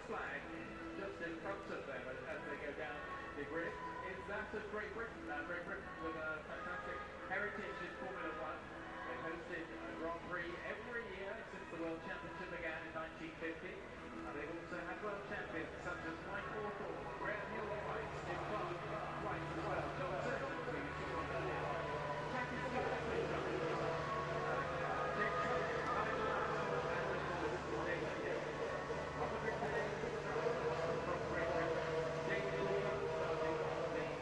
flag just in front of them as they go down the grid is that of Great Britain. Great Britain with a fantastic heritage in Formula One. They've hosted a Grand Prix every year since the World Championship began in 1950. They've also had world champions such as Mike Hawthorne, Graham Hill twice, Jim Clark twice as well. Johnson, who you saw earlier on, Jackie Stewart, James Clark, Nigel Mansell, and of course, David Hill. Robert Ripley from Great Britain, David Hill starting on the Grand Prix.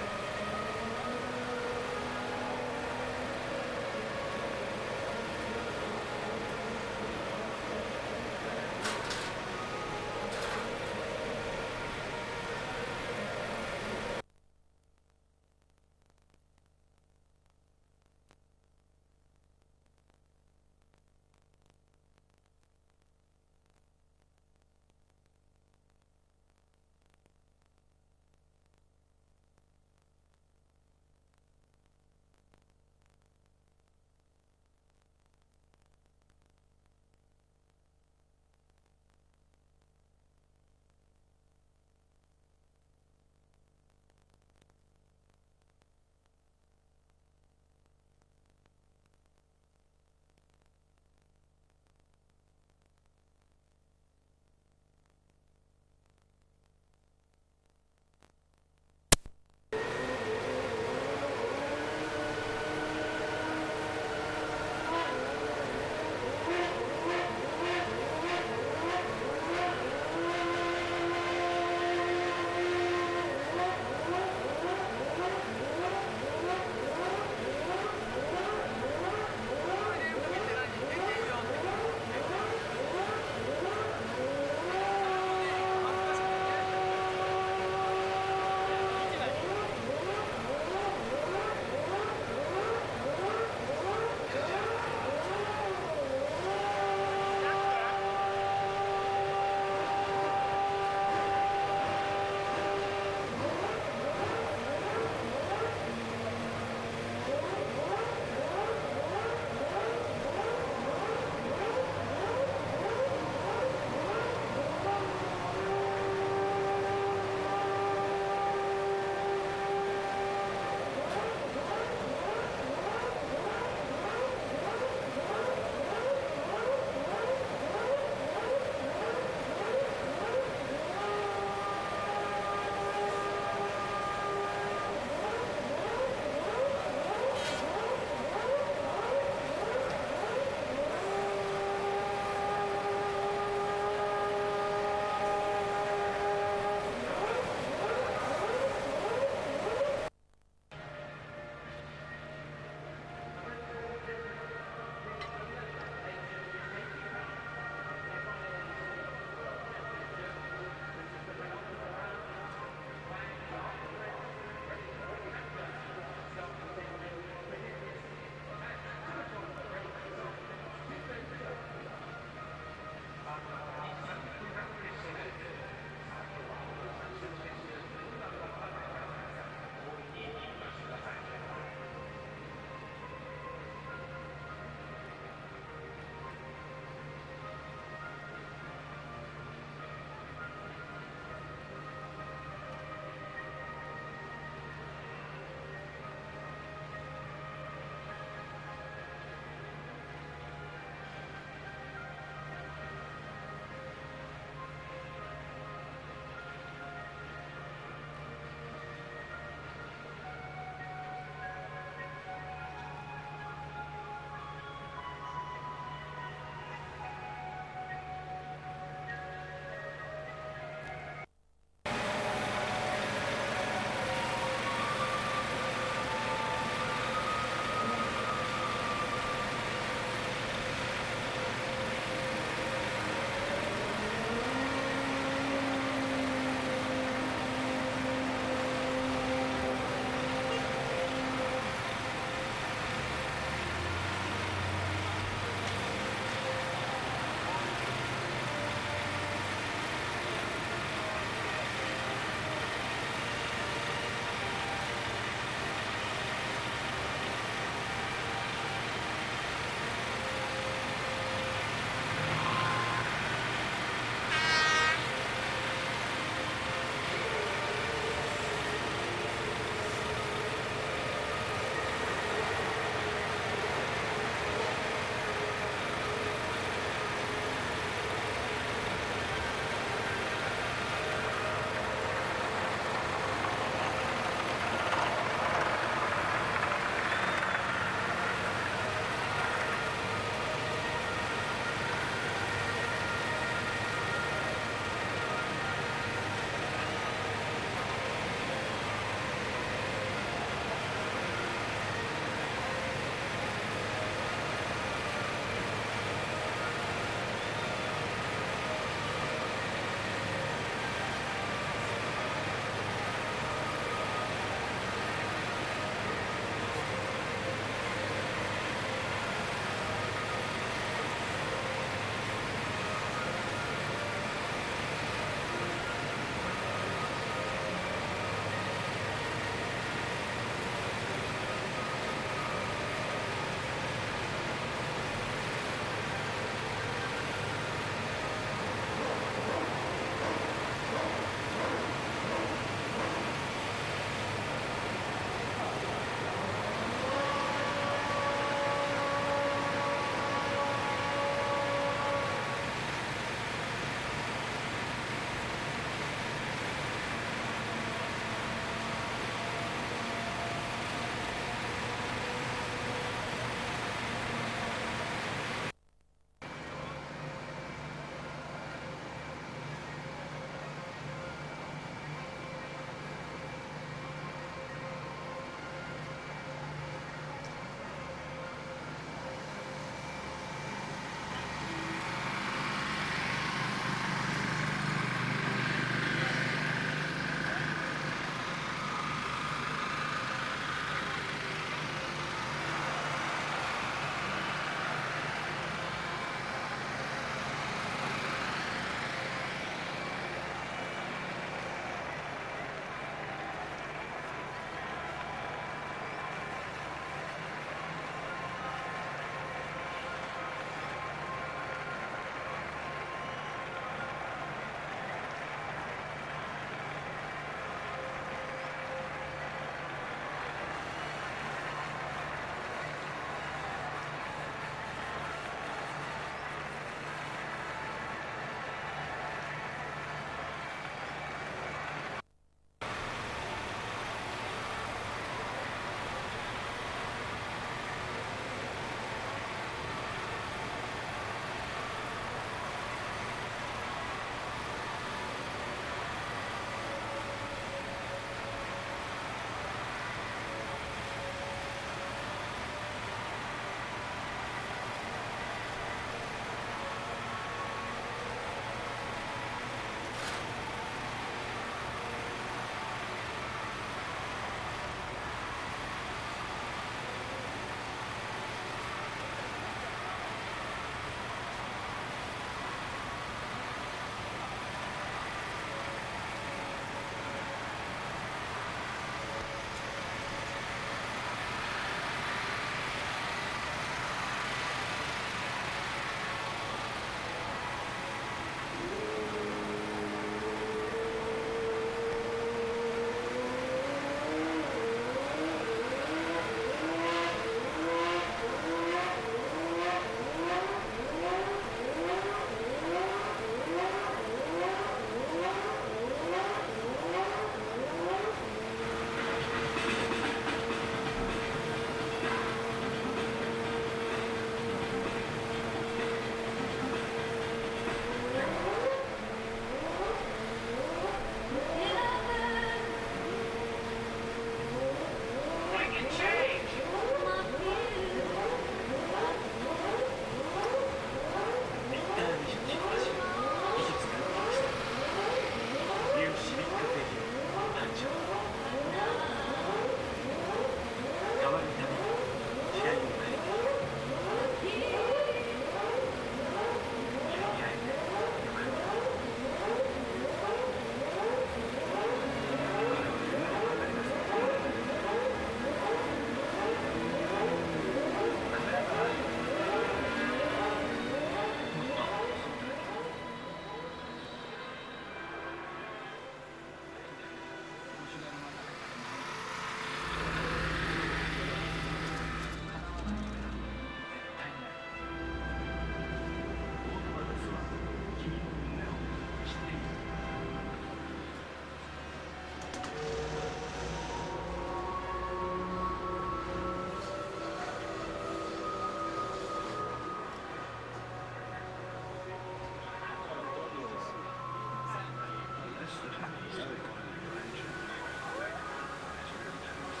that happens to be one in the range of it's really tense.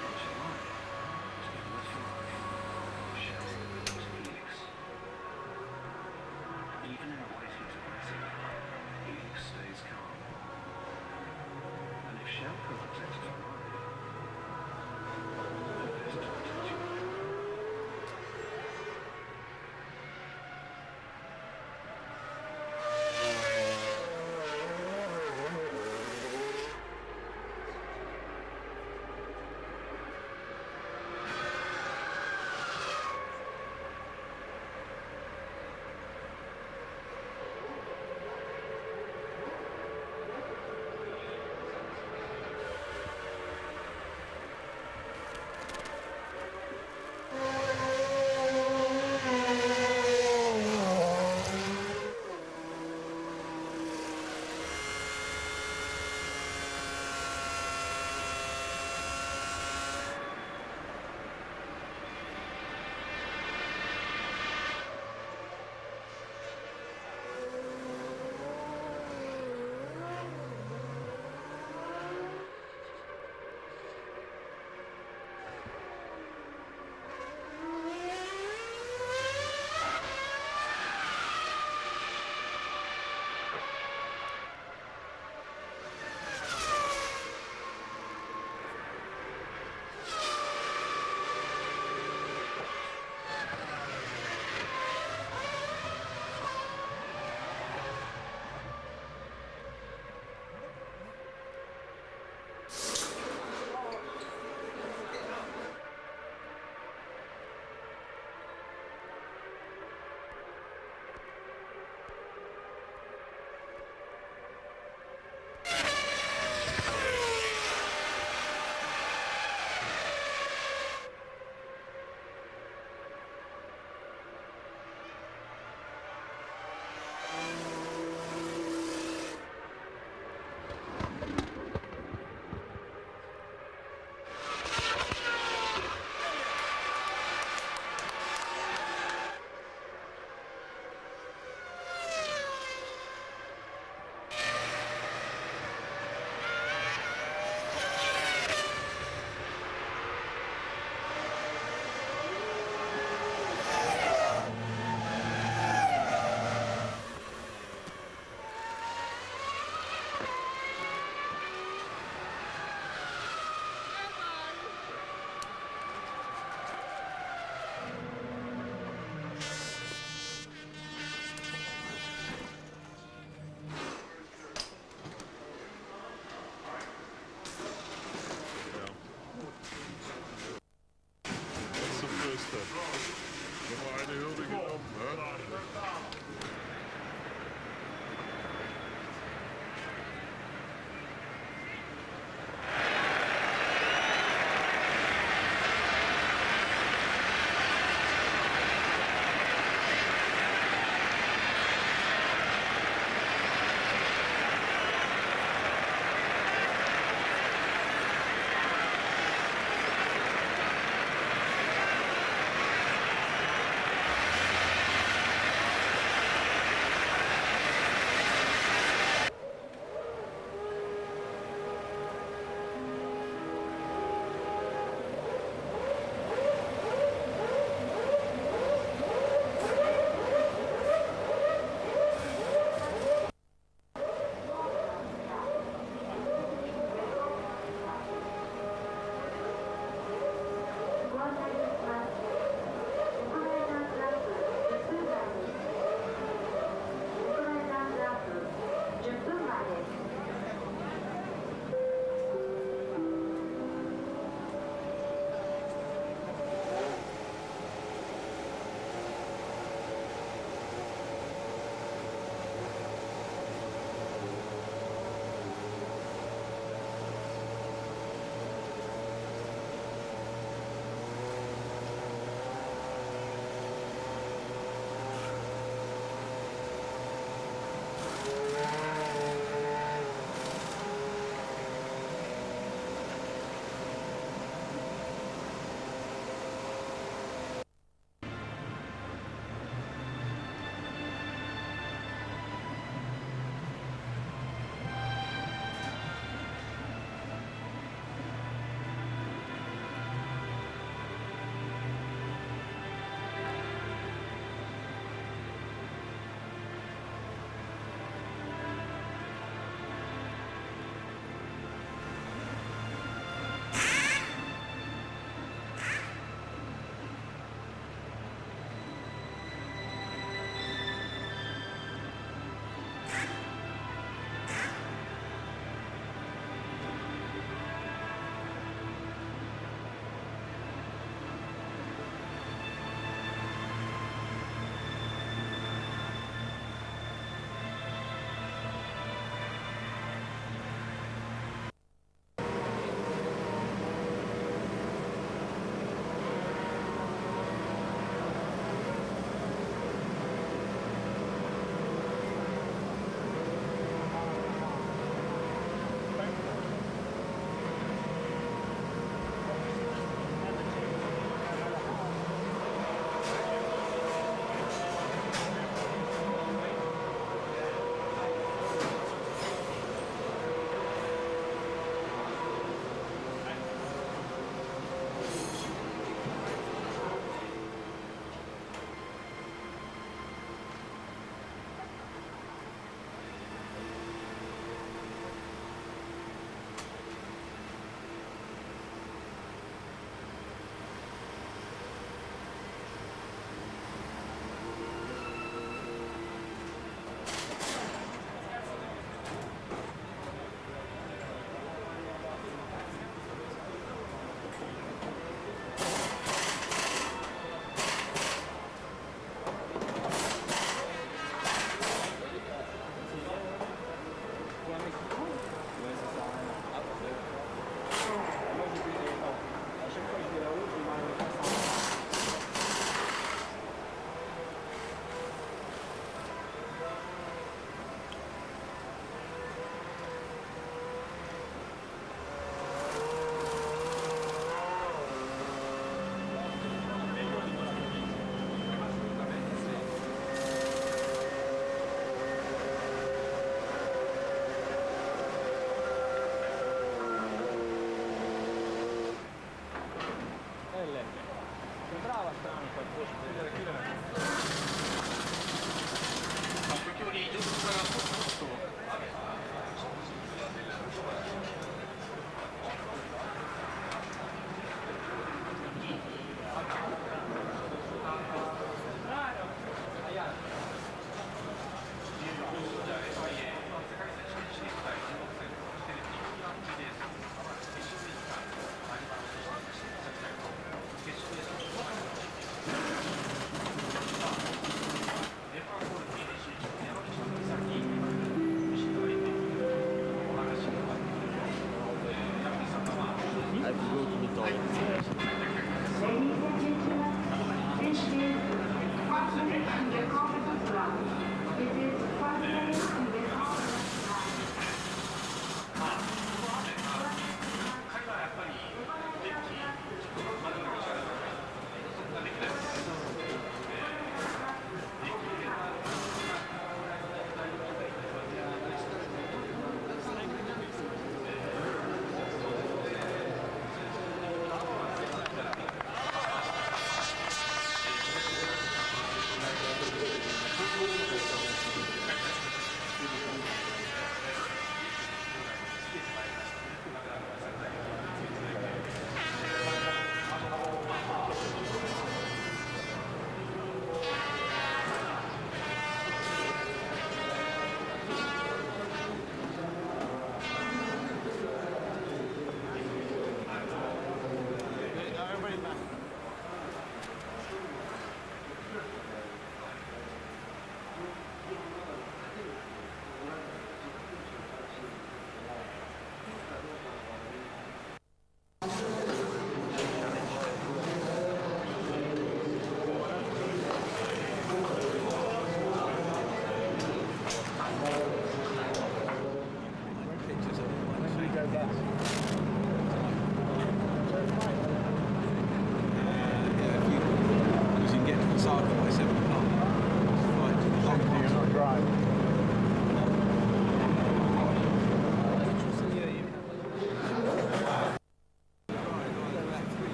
What you like is to live for life, shell its helix. Even in a way he's aggressive, helix stays calm. And if shell comes extra wide, then there's no touching.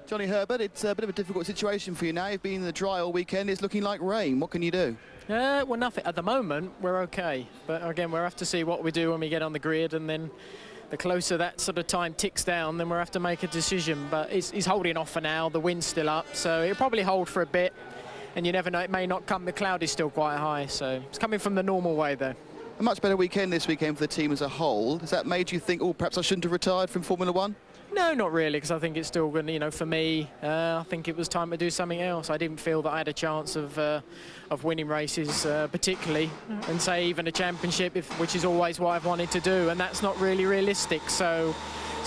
Johnny Herbert, it's a bit of a difficult situation for you now. You've been in the dry all weekend. It's looking like rain. What can you do? Well, nothing. At the moment, we're okay. But again, we'll have to see what we do when we get on the grid. And then the closer that sort of time ticks down, then we'll have to make a decision. But he's holding off for now. The wind's still up. So he'll probably hold for a bit. And you never know, it may not come. The cloud is still quite high. So it's coming from the normal way, though. A much better weekend this weekend for the team as a whole. Has that made you think, oh, perhaps I shouldn't have retired from Formula One? No, not really, because I think it's still going to, you know, for me, I think it was time to do something else. I didn't feel that I had a chance of winning races, particularly, and say even a championship, which is always what I've wanted to do, and that's not really realistic. So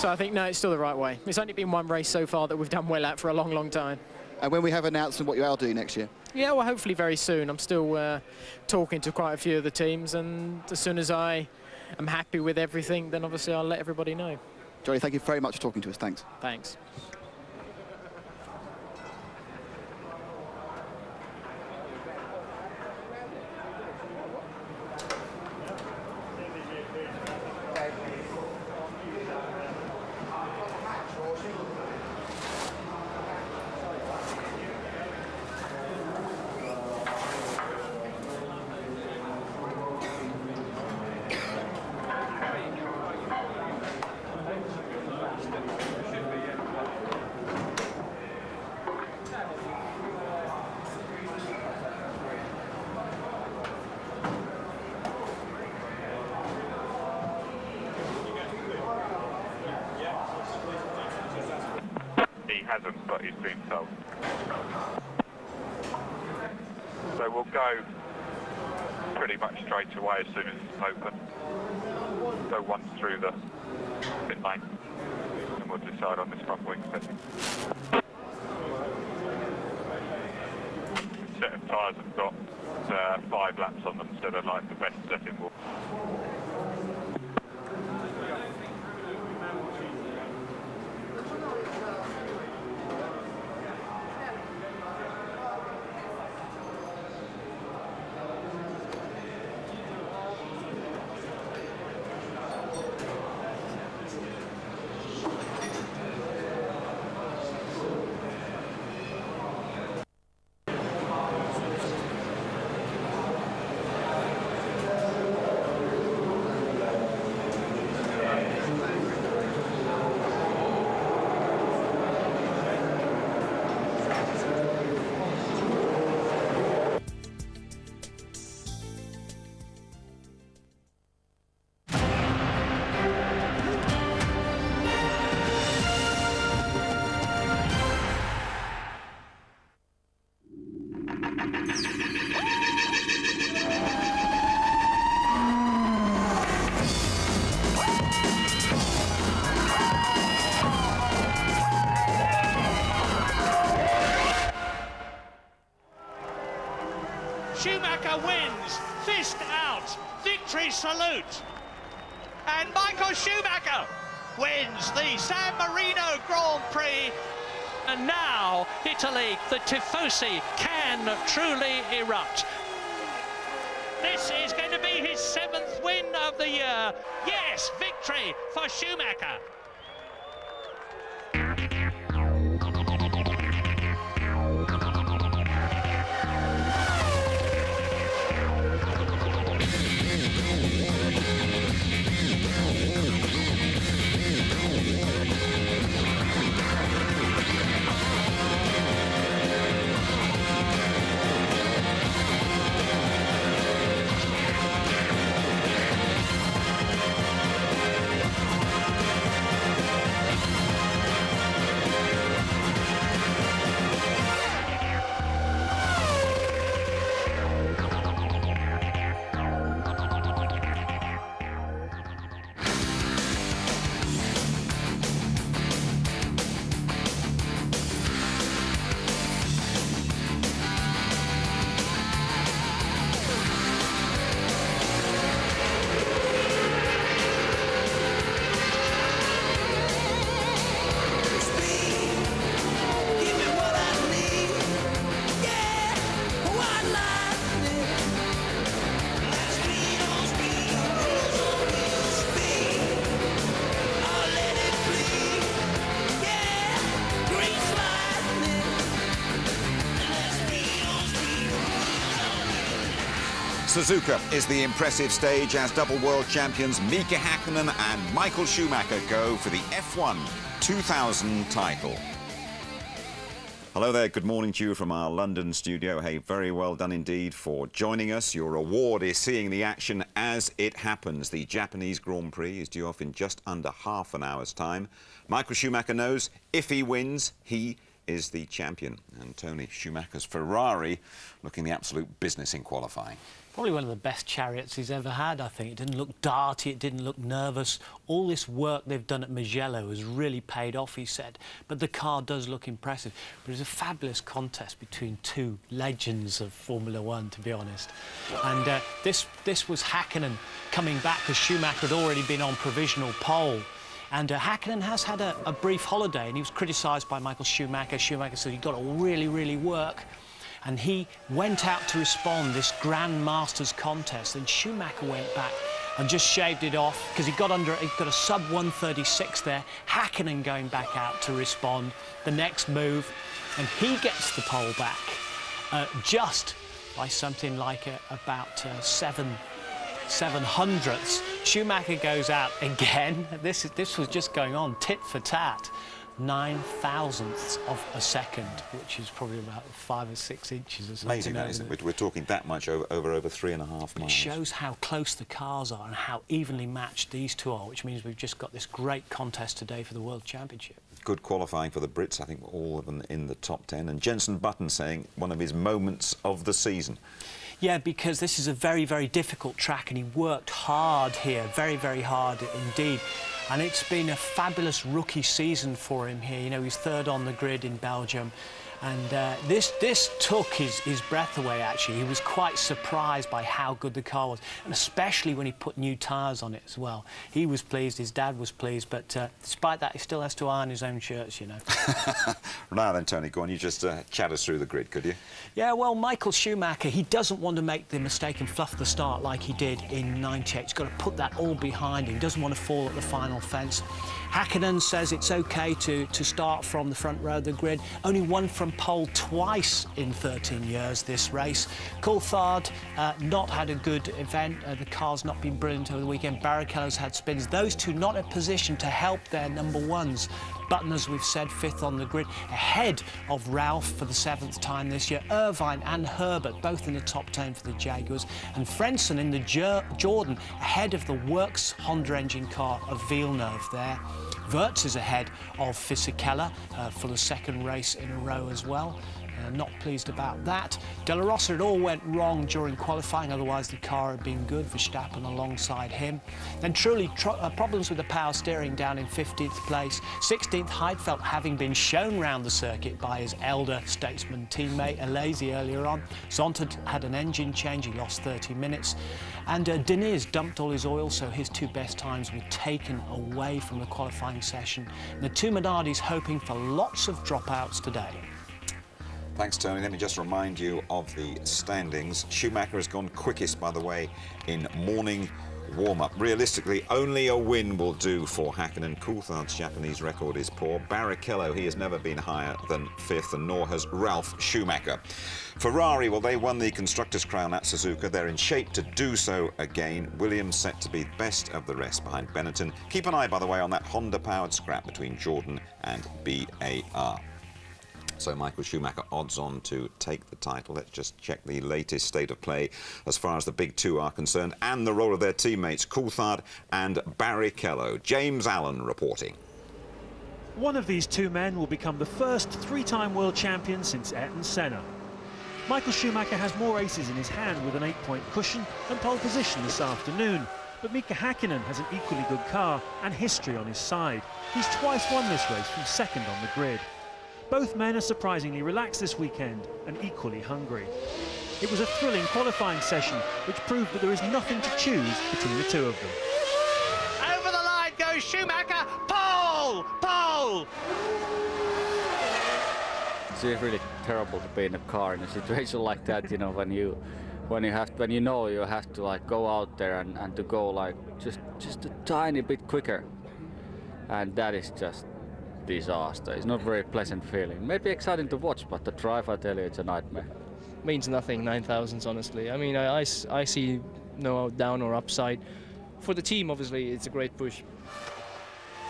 I think, no, it's still the right way. It's only been one race so far that we've done well at for a long, long time. And when we have an announcement what you are doing next year? Yeah, well, hopefully very soon. I'm still talking to quite a few of the teams, and as soon as I am happy with everything, then obviously I'll let everybody know. Johnny, thank you very much for talking to us. Thanks. Thanks. Hasn't, but he's been told. So we'll go pretty much straight away as soon as it's open. Go once through the pit lane, and we'll decide on this front wing setting. The set of tyres have got 5 laps on them, so they're like the best setting. victory salute. And Michael Schumacher wins the San Marino Grand Prix. And now, Italy, the Tifosi can truly erupt. This is going to be his 7th win of the year. Yes, victory for Schumacher. Suzuka is the impressive stage as double world champions Mika Häkkinen and Michael Schumacher go for the F1 2000 title. Hello there, good morning to you from our London studio. Hey, very well done indeed for joining us. Your award is seeing the action as it happens. The Japanese Grand Prix is due off in just under half an hour's time. Michael Schumacher knows if he wins, he is the champion. And Tony, Schumacher's Ferrari looking the absolute business in qualifying. Probably one of the best chariots he's ever had, I think. It didn't look darty, it didn't look nervous. All this work they've done at Mugello has really paid off, he said. But the car does look impressive. But it's a fabulous contest between two legends of Formula One, to be honest. And this was Häkkinen coming back because Schumacher had already been on provisional pole. And Häkkinen has had a brief holiday, and he was criticised by Michael Schumacher. Schumacher said you've got to really, really work. And he went out to respond this Grand Masters contest, and Schumacher went back and just shaved it off because he got a sub 136 there. Häkkinen going back out to respond the next move, and he gets the pole back just by something like about 7/700ths. Schumacher goes out again. This was just going on tit for tat. 9,000ths of a second, which is probably about 5 or 6 inches or something. Amazing, that, isn't it? We're talking that much over 3.5 miles. It shows how close the cars are and how evenly matched these two are, which means we've just got this great contest today for the World Championship. Good qualifying for the Brits, I think all of them in the top 10. And Jenson Button saying one of his moments of the season. Yeah, because this is a very, very difficult track, and he worked hard here, very, very hard indeed. And it's been a fabulous rookie season for him here. You know, he's third on the grid in Belgium. And this took his breath away, actually. He was quite surprised by how good the car was, and especially when he put new tyres on it as well. He was pleased, his dad was pleased, but despite that, he still has to iron his own shirts, you know. Now then, Tony, go on, you just chat us through the grid, could you? Yeah, well, Michael Schumacher, he doesn't want to make the mistake and fluff the start like he did in '98. He's got to put that all behind him. He doesn't want to fall at the final fence. Häkkinen says it's OK to start from the front row of the grid. Only won from pole twice in 13 years this race. Coulthard not had a good event. The car's not been brilliant over the weekend. Barrichello's had spins. Those two not in a position to help their number ones. Button, as we've said, 5th on the grid, ahead of Ralph for the 7th time this year. Irvine and Herbert, both in the top 10 for the Jaguars. And Frentzen in the Jordan, ahead of the Works Honda engine car of Villeneuve there. Wirtz is ahead of Fisichella for the 2nd race in a row as well. Not pleased about that. De La Rosa, it all went wrong during qualifying, otherwise the car had been good. Verstappen alongside him. Then truly problems with the power steering down in 15th place. 16th, Heidfeld having been shown round the circuit by his elder statesman teammate Alesi earlier on. Zonta had an engine change, he lost 30 minutes. And Diniz dumped all his oil, so his two best times were taken away from the qualifying session. And the two Minardis hoping for lots of dropouts today. Thanks, Tony. Let me just remind you of the standings. Schumacher has gone quickest, by the way, in morning warm-up. Realistically, only a win will do for Häkkinen. Coulthard's Japanese record is poor. Barrichello, he has never been higher than 5th, and nor has Ralf Schumacher. Ferrari, well, they won the Constructors' Crown at Suzuka. They're in shape to do so again. Williams set to be best of the rest behind Benetton. Keep an eye, by the way, on that Honda-powered scrap between Jordan and BAR. So Michael Schumacher odds on to take the title. Let's just check the latest state of play as far as the big two are concerned and the role of their teammates Coulthard and Barrichello. James Allen reporting. One of these two men will become the first three-time world champion since Ayrton Senna. Michael Schumacher has more aces in his hand with an 8-point cushion and pole position this afternoon. But Mika Häkkinen has an equally good car and history on his side. He's twice won this race from second on the grid. Both men are surprisingly relaxed this weekend and equally hungry. It was a thrilling qualifying session, which proved that there is nothing to choose between the two of them. Over the line goes Schumacher, pole, pole! It's really terrible to be in a car in a situation like that, you know, when you know you have to like go out there and to go like just a tiny bit quicker, and that is just disaster. It's not a very pleasant feeling. Maybe exciting to watch, but the drive, I tell you, it's a nightmare. Means nothing, 9,000s, honestly. I mean, I see no down or upside. For the team, obviously, it's a great push.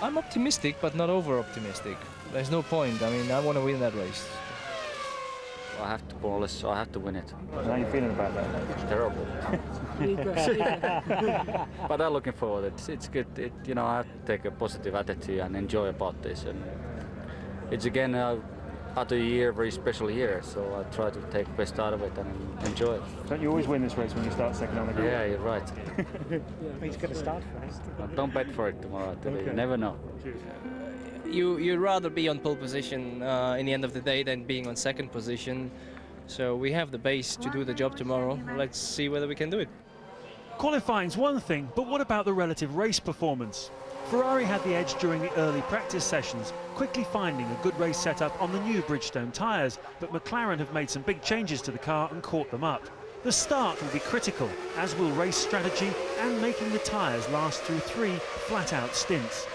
I'm optimistic, but not over-optimistic. There's no point. I mean, I want to win that race. I have to polish, so I have to win it. How are you feeling about that? It's terrible. But I'm looking forward. It's good. You know, I have to take a positive attitude and enjoy about this. And it's again another year, very special year. So I try to take the best out of it and enjoy it. Don't you always win this race when you start second on the grid? Yeah, you're right. He's going to start first. Don't bet for it tomorrow. I tell you, you never know. You'd rather be on pole position in the end of the day than being on second position. So we have the base to do the job tomorrow. Let's see whether we can do it. Qualifying's one thing, but what about the relative race performance? Ferrari had the edge during the early practice sessions, quickly finding a good race setup on the new Bridgestone tyres, but McLaren have made some big changes to the car and caught them up. The start will be critical, as will race strategy and making the tyres last through 3 flat-out stints.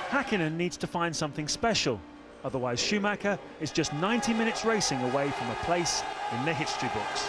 Häkkinen needs to find something special, otherwise Schumacher is just 90 minutes racing away from a place in the history books.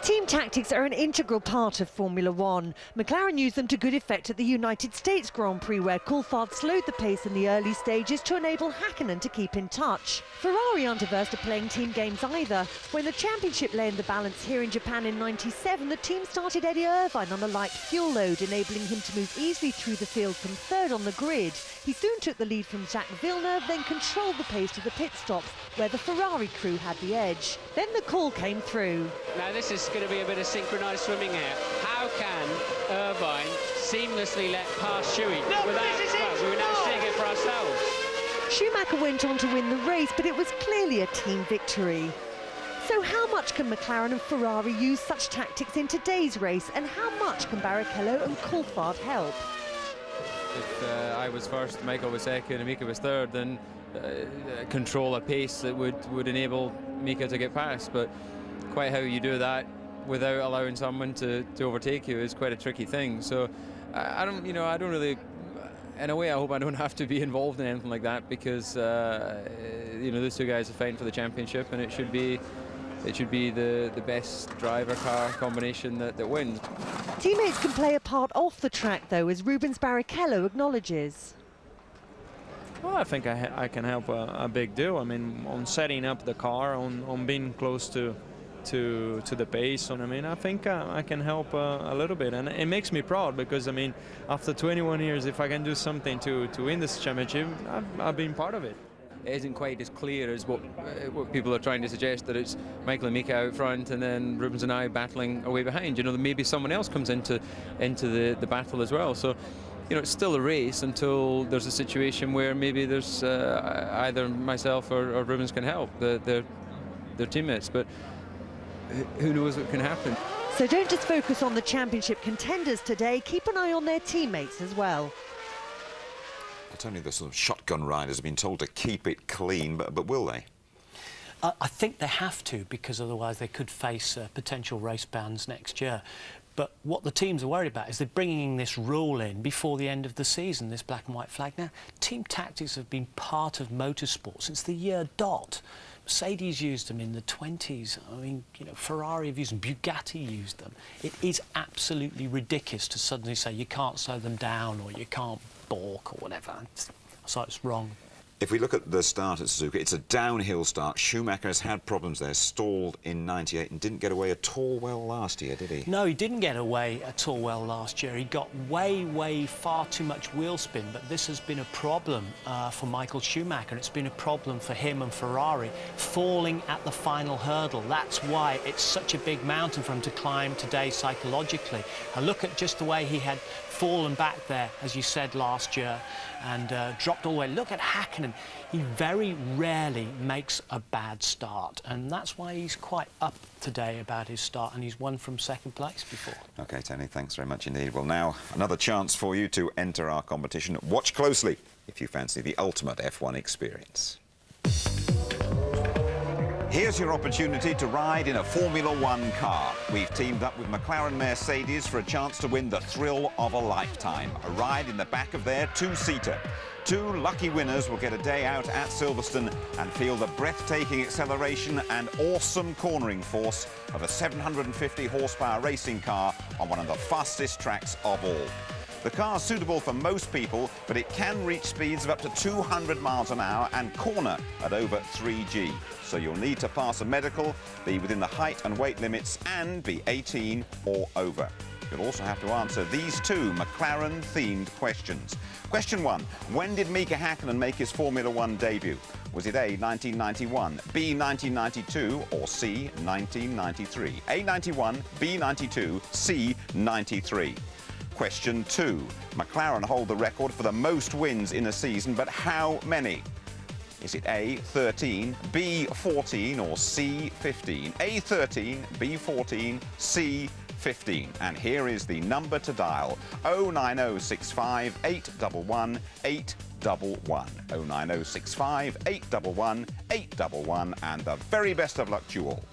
Team tactics are an integral part of Formula One. McLaren used them to good effect at the United States Grand Prix, where Coulthard slowed the pace in the early stages to enable Häkkinen to keep in touch. Ferrari aren't averse to playing team games either. When the championship lay in the balance here in Japan in '97, the team started Eddie Irvine on a light fuel load, enabling him to move easily through the field from third on the grid. He soon took the lead from Jacques Villeneuve, then controlled the pace to the pit stops, where the Ferrari crew had the edge. Then the call came through. Now this is going to be a bit of synchronised swimming here. How can Irvine seamlessly let past Schuey without... Well, we were now seeing it for ourselves. Schumacher went on to win the race, but it was clearly a team victory. So how much can McLaren and Ferrari use such tactics in today's race, and how much can Barrichello and Coulthard help? If I was first, Michael was second and Mika was third, then control a pace that would enable Mika to get past. But quite how you do that without allowing someone to overtake you is quite a tricky thing. So I don't really, in a way, I hope I don't have to be involved in anything like that, because those two guys are fighting for the championship, and it should be the best driver-car combination that wins. Teammates can play a part off the track, though, as Rubens Barrichello acknowledges. Well, I think I can help a big deal. I mean, on setting up the car, on being close to to the pace. And I mean, I think I can help a little bit, and it makes me proud because I mean, after 21 years, if I can do something to win this championship, I've been part of it. It isn't quite as clear as what people are trying to suggest, that it's Michael and Mika out front and then Rubens and I battling away behind. You know, maybe someone else comes into the battle as well. So, you know, it's still a race until there's a situation where maybe there's either myself or Rubens can help their teammates. But who knows what can happen. So don't just focus on the championship contenders today, keep an eye on their teammates as well. Not only the sort of shotgun riders have been told to keep it clean, but will they? I think they have to, because otherwise they could face potential race bans next year. But what the teams are worried about is they're bringing this rule in before the end of the season, this black and white flag. Now, team tactics have been part of motorsport since the year dot. Mercedes used them in the 20s. I mean, you know, Ferrari have used them, Bugatti used them. It is absolutely ridiculous to suddenly say you can't slow them down or you can't balk or whatever. So it's wrong. If we look at the start at Suzuka, it's a downhill start. Schumacher has had problems there, stalled in '98 and didn't get away at all well last year, did he? No, he didn't get away at all well last year. He got way far too much wheel spin, but this has been a problem for Michael Schumacher, and it's been a problem for him and Ferrari, falling at the final hurdle. That's why it's such a big mountain for him to climb today psychologically. And look at just the way he had fallen back there, as you said, last year, and dropped all the way. Look at Hakkinen. He very rarely makes a bad start, and that's why he's quite up today about his start, and he's won from second place before. OK, Tony, thanks very much indeed. Well, now, another chance for you to enter our competition. Watch closely if you fancy the ultimate F1 experience. Here's your opportunity to ride in a Formula One car. We've teamed up with McLaren Mercedes for a chance to win the thrill of a lifetime. A ride in the back of their two-seater. Two lucky winners will get a day out at Silverstone and feel the breathtaking acceleration and awesome cornering force of a 750 horsepower racing car on one of the fastest tracks of all. The car's suitable for most people, but it can reach speeds of up to 200 miles an hour and corner at over 3G. So you'll need to pass a medical, be within the height and weight limits, and be 18 or over. You'll also have to answer these two McLaren-themed questions. Question 1. When did Mika Hakkinen make his Formula One debut? Was it A, 1991, B, 1992, or C, 1993? A, 91, B, 92, C, 93. Question 2. McLaren hold the record for the most wins in a season, but how many? Is it A, 13, B, 14, or C, 15? A, 13, B, 14, C, 15. And here is the number to dial: 09065 811 811. 09065 811 811. And the very best of luck to you all.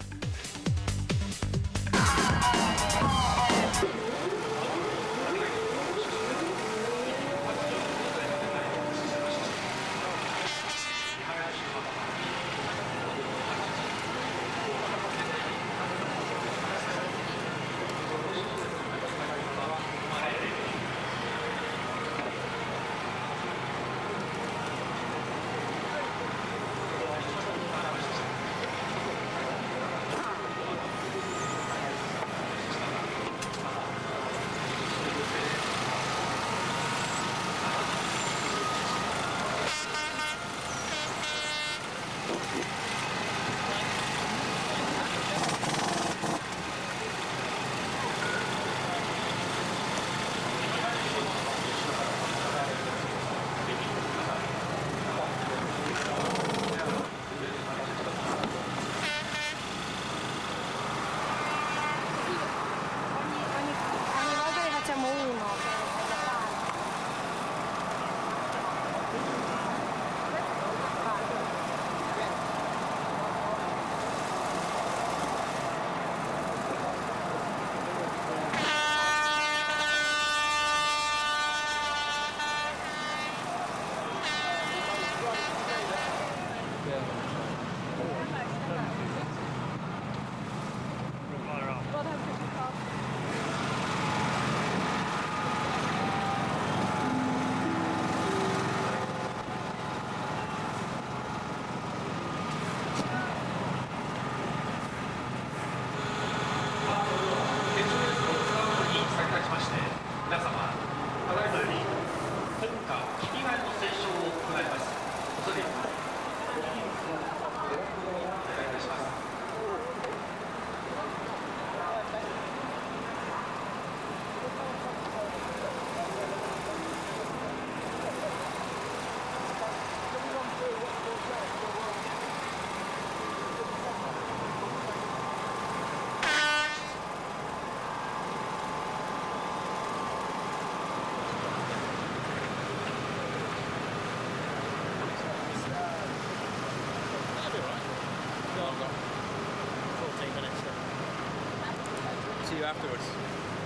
you afterwards?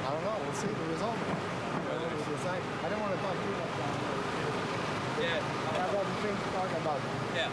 I don't know. We'll see the result. I don't want to talk too much about it. Yeah. I have other things to talk about. Yeah.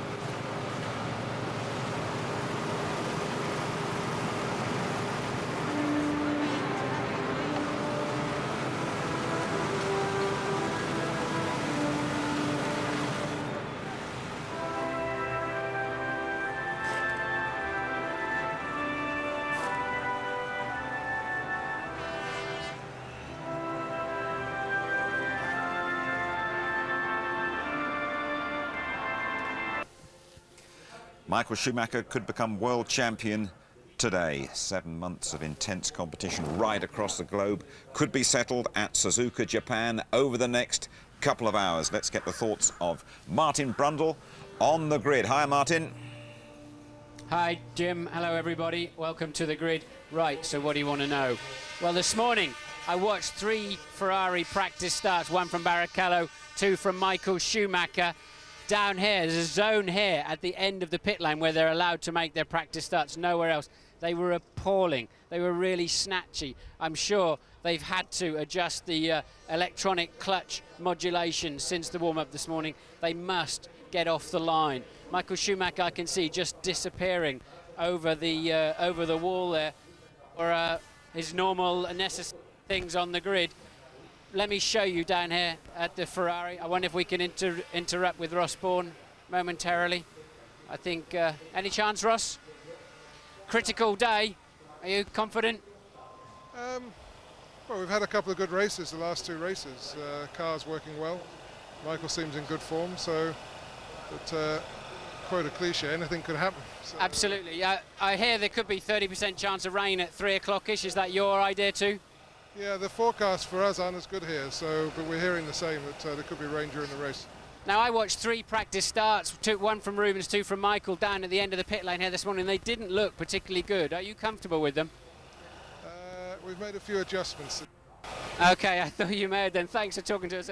Michael Schumacher could become world champion today. 7 months of intense competition right across the globe could be settled at Suzuka, Japan over the next couple of hours. Let's get the thoughts of Martin Brundle on the grid. Hi, Martin. Hi, Jim. Hello, everybody. Welcome to the grid. Right, so what do you want to know? Well, this morning I watched 3 Ferrari practice starts, 1 from Barrichello, 2 from Michael Schumacher. Down here, there's a zone here at the end of the pit lane where they're allowed to make their practice starts, nowhere else. They were appalling. They were really snatchy. I'm sure they've had to adjust the electronic clutch modulation since the warm-up this morning. They must get off the line. Michael Schumacher, I can see, just disappearing over the wall there, or his normal necessary things on the grid. Let me show you down here at the Ferrari. I wonder if we can interrupt with Ross Bourne momentarily. I think, any chance, Ross? Critical day. Are you confident? Well, we've had a couple of good races, the last 2 races. Car's working well. Michael seems in good form, so, but quote a cliche, anything could happen. So. Absolutely. I hear there could be 30% chance of rain at 3 o'clock-ish. Is that your idea too? Yeah, the forecasts for us aren't as good here, so, but we're hearing the same, that there could be rain during the race. Now, I watched 3 practice starts, 1 from Rubens, 2 from Michael, down at the end of the pit lane here this morning. They didn't look particularly good. Are you comfortable with them? We've made a few adjustments. Okay, I thought you may have done. Thanks for talking to us.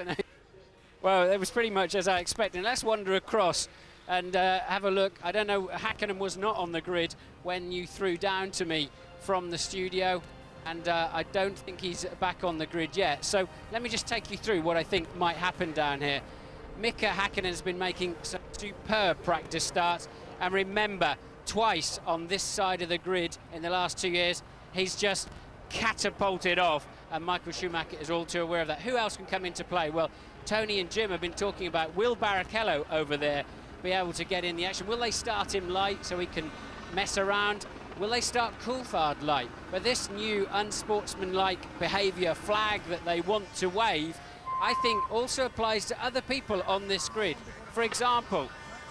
Well, it was pretty much as I expected. Let's wander across and have a look. I don't know, Hakkinen was not on the grid when you threw down to me from the studio. And I don't think he's back on the grid yet. So let me just take you through what I think might happen down here. Mika Hakkinen has been making some superb practice starts. And remember, twice on this side of the grid in the last 2 years, he's just catapulted off. And Michael Schumacher is all too aware of that. Who else can come into play? Well, Tony and Jim have been talking about, will Barrichello over there be able to get in the action? Will they start him light so he can mess around? Will they start Coulthard light? But this new unsportsmanlike behaviour flag that they want to wave, I think also applies to other people on this grid. For example,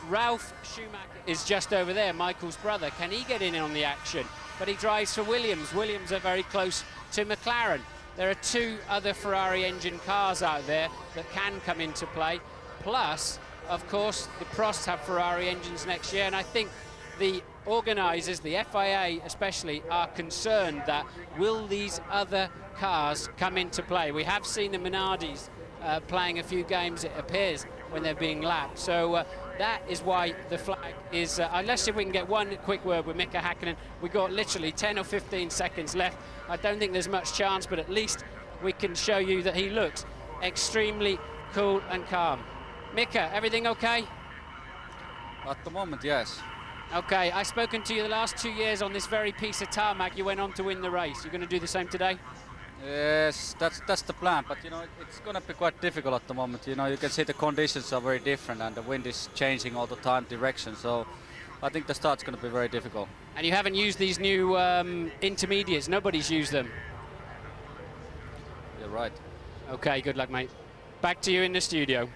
Ralph Schumacher is just over there, Michael's brother. Can he get in on the action? But he drives for Williams. Williams are very close to McLaren. There are 2 other Ferrari engine cars out there that can come into play. Plus, of course, the Prosts have Ferrari engines next year, and I think the organisers, the FIA especially, are concerned that will these other cars come into play? We have seen the Minardis playing a few games, it appears, when they're being lapped. So that is why the flag is, let's see if we can get one quick word with Mika Hakkinen. We've got literally 10 or 15 seconds left. I don't think there's much chance, but at least we can show you that he looks extremely cool and calm. Mika, everything okay? At the moment, yes. Okay, I've spoken to you the last 2 years on this very piece of tarmac. You went on to win the race. You're going to do the same today? Yes, that's the plan, but you know it's going to be quite difficult at the moment. You know, you can see the conditions are very different and the wind is changing all the time direction, so I think the start's going to be very difficult. And you haven't used these new intermediates. Nobody's used them. You're right. Okay, good luck, mate. Back to you in the studio.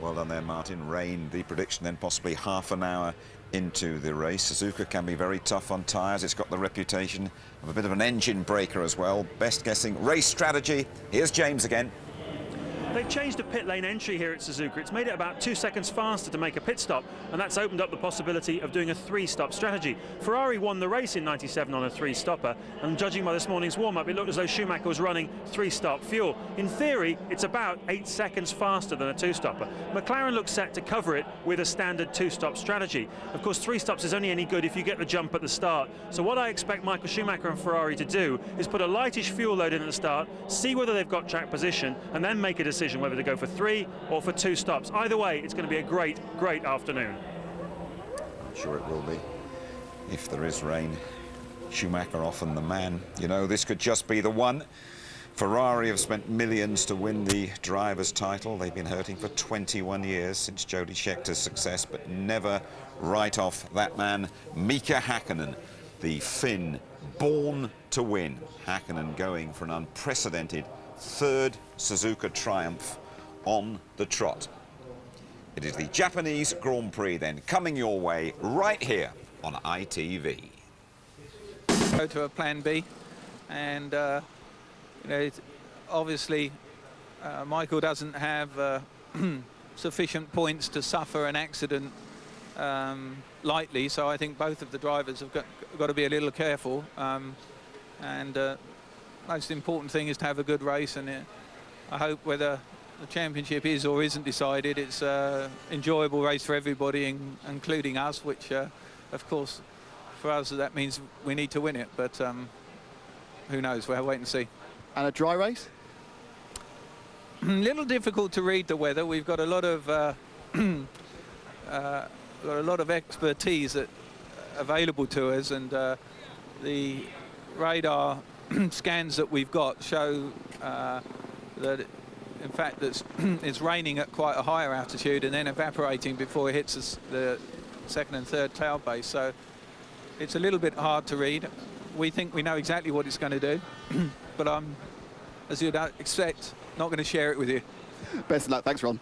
Well done there, Martin. Rain, the prediction, then possibly half an hour into the race. Suzuka can be very tough on tyres. It's got the reputation of a bit of an engine breaker as well. Best guessing race strategy. Here's James again. They've changed the pit lane entry here at Suzuka. It's made it about 2 seconds faster to make a pit stop, and that's opened up the possibility of doing a 3-stop strategy. Ferrari won the race in '97 on a 3-stopper, and judging by this morning's warm-up, it looked as though Schumacher was running 3-stop fuel. In theory, it's about 8 seconds faster than a 2-stopper. McLaren looks set to cover it with a standard 2-stop strategy. Of course, 3 stops is only any good if you get the jump at the start. So what I expect Michael Schumacher and Ferrari to do is put a lightish fuel load in at the start, see whether they've got track position, and then make a decision whether to go for 3 or for 2 stops. Either way, it's going to be a great, great afternoon. I'm sure it will be. If there is rain, Schumacher often the man. You know, this could just be the one. Ferrari have spent millions to win the driver's title. They've been hurting for 21 years since Jody Scheckter's success, but never write off that man, Mika Häkkinen, the Finn, born to win. Häkkinen going for an unprecedented 3rd Suzuka triumph on the trot. It is the Japanese Grand Prix then, coming your way right here on ITV. Go to a plan B, and you know, obviously Michael doesn't have sufficient points to suffer an accident lightly, so I think both of the drivers have got to be a little careful, and most important thing is to have a good race, and I hope whether the championship is or isn't decided, it's an enjoyable race for everybody, including us, which of course for us that means we need to win it, but who knows, we'll wait and see. And a dry race? A little difficult to read the weather. We've got a lot of expertise available to us, and the radar scans that we've got show that in fact it's raining at quite a higher altitude and then evaporating before it hits the 2nd and 3rd cloud base, so it's a little bit hard to read. We think we know exactly what it's going to do, but I'm, as you'd expect, not going to share it with you. Best of luck. Thanks, Ron.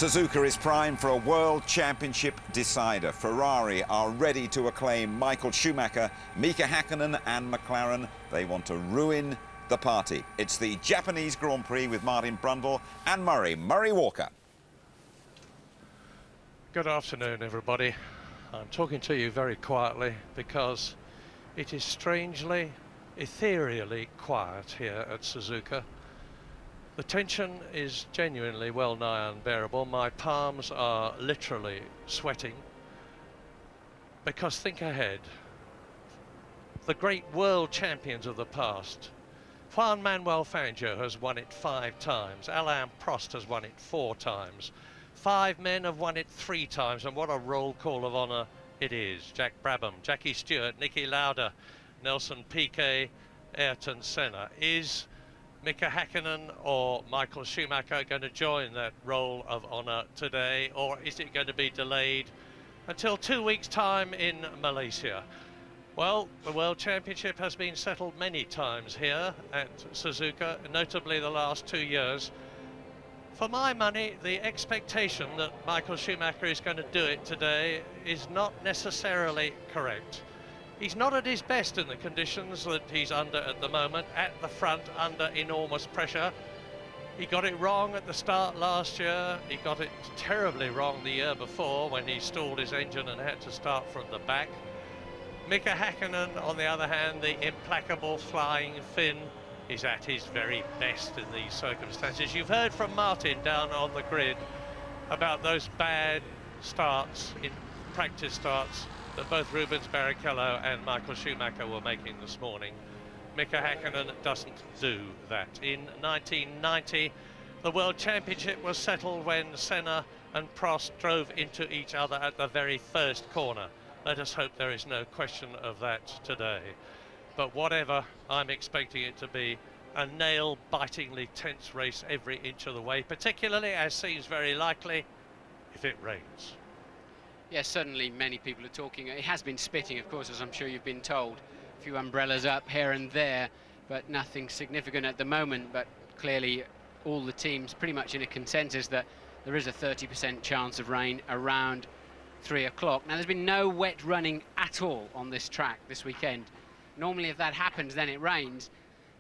Suzuka is primed for a World Championship decider. Ferrari are ready to acclaim Michael Schumacher, Mika Häkkinen and McLaren. They want to ruin the party. It's the Japanese Grand Prix with Martin Brundle and Murray Walker. Good afternoon, everybody. I'm talking to you very quietly because it is strangely, ethereally quiet here at Suzuka. The tension is genuinely well nigh unbearable. My palms are literally sweating because think ahead. The great world champions of the past. Juan Manuel Fangio has won it 5 times. Alain Prost has won it 4 times. 5 men have won it 3 times, and what a roll call of honour it is. Jack Brabham, Jackie Stewart, Niki Lauda, Nelson Piquet, Ayrton Senna. Is Mika Häkkinen or Michael Schumacher going to join that roll of honour today, or is it going to be delayed until 2 weeks' time in Malaysia? Well, the World Championship has been settled many times here at Suzuka, notably the last 2 years. For my money, the expectation that Michael Schumacher is going to do it today is not necessarily correct. He's not at his best in the conditions that he's under at the moment, at the front, under enormous pressure. He got it wrong at the start last year. He got it terribly wrong the year before when he stalled his engine and had to start from the back. Mika Häkkinen, on the other hand, the implacable flying Finn, is at his very best in these circumstances. You've heard from Martin down on the grid about those bad starts, in practice starts, that both Rubens Barrichello and Michael Schumacher were making this morning. Mika Häkkinen doesn't do that. In 1990, the World Championship was settled when Senna and Prost drove into each other at the very first corner. Let us hope there is no question of that today. But whatever, I'm expecting it to be a nail-bitingly tense race every inch of the way, particularly, as seems very likely, if it rains. Yes, certainly many people are talking. It has been spitting, of course, as I'm sure you've been told. A few umbrellas up here and there, but nothing significant at the moment. But clearly all the teams pretty much in a consensus that there is a 30% chance of rain around 3 o'clock. Now, there's been no wet running at all on this track this weekend. Normally, if that happens, then it rains.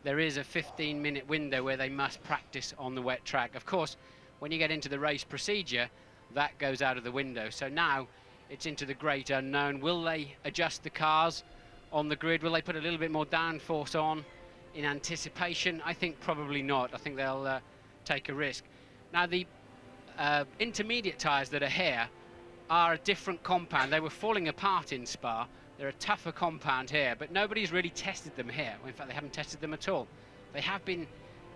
There is a 15-minute window where they must practice on the wet track. Of course, when you get into the race procedure, that goes out of the window. So now it's into the great unknown. Will they adjust the cars on the grid? Will they put a little bit more downforce on in anticipation? I think probably not. I think they'll take a risk. Now, the intermediate tyres that are here are a different compound. They were falling apart in Spa. They're a tougher compound here, but nobody's really tested them here. In fact, they haven't tested them at all. They have been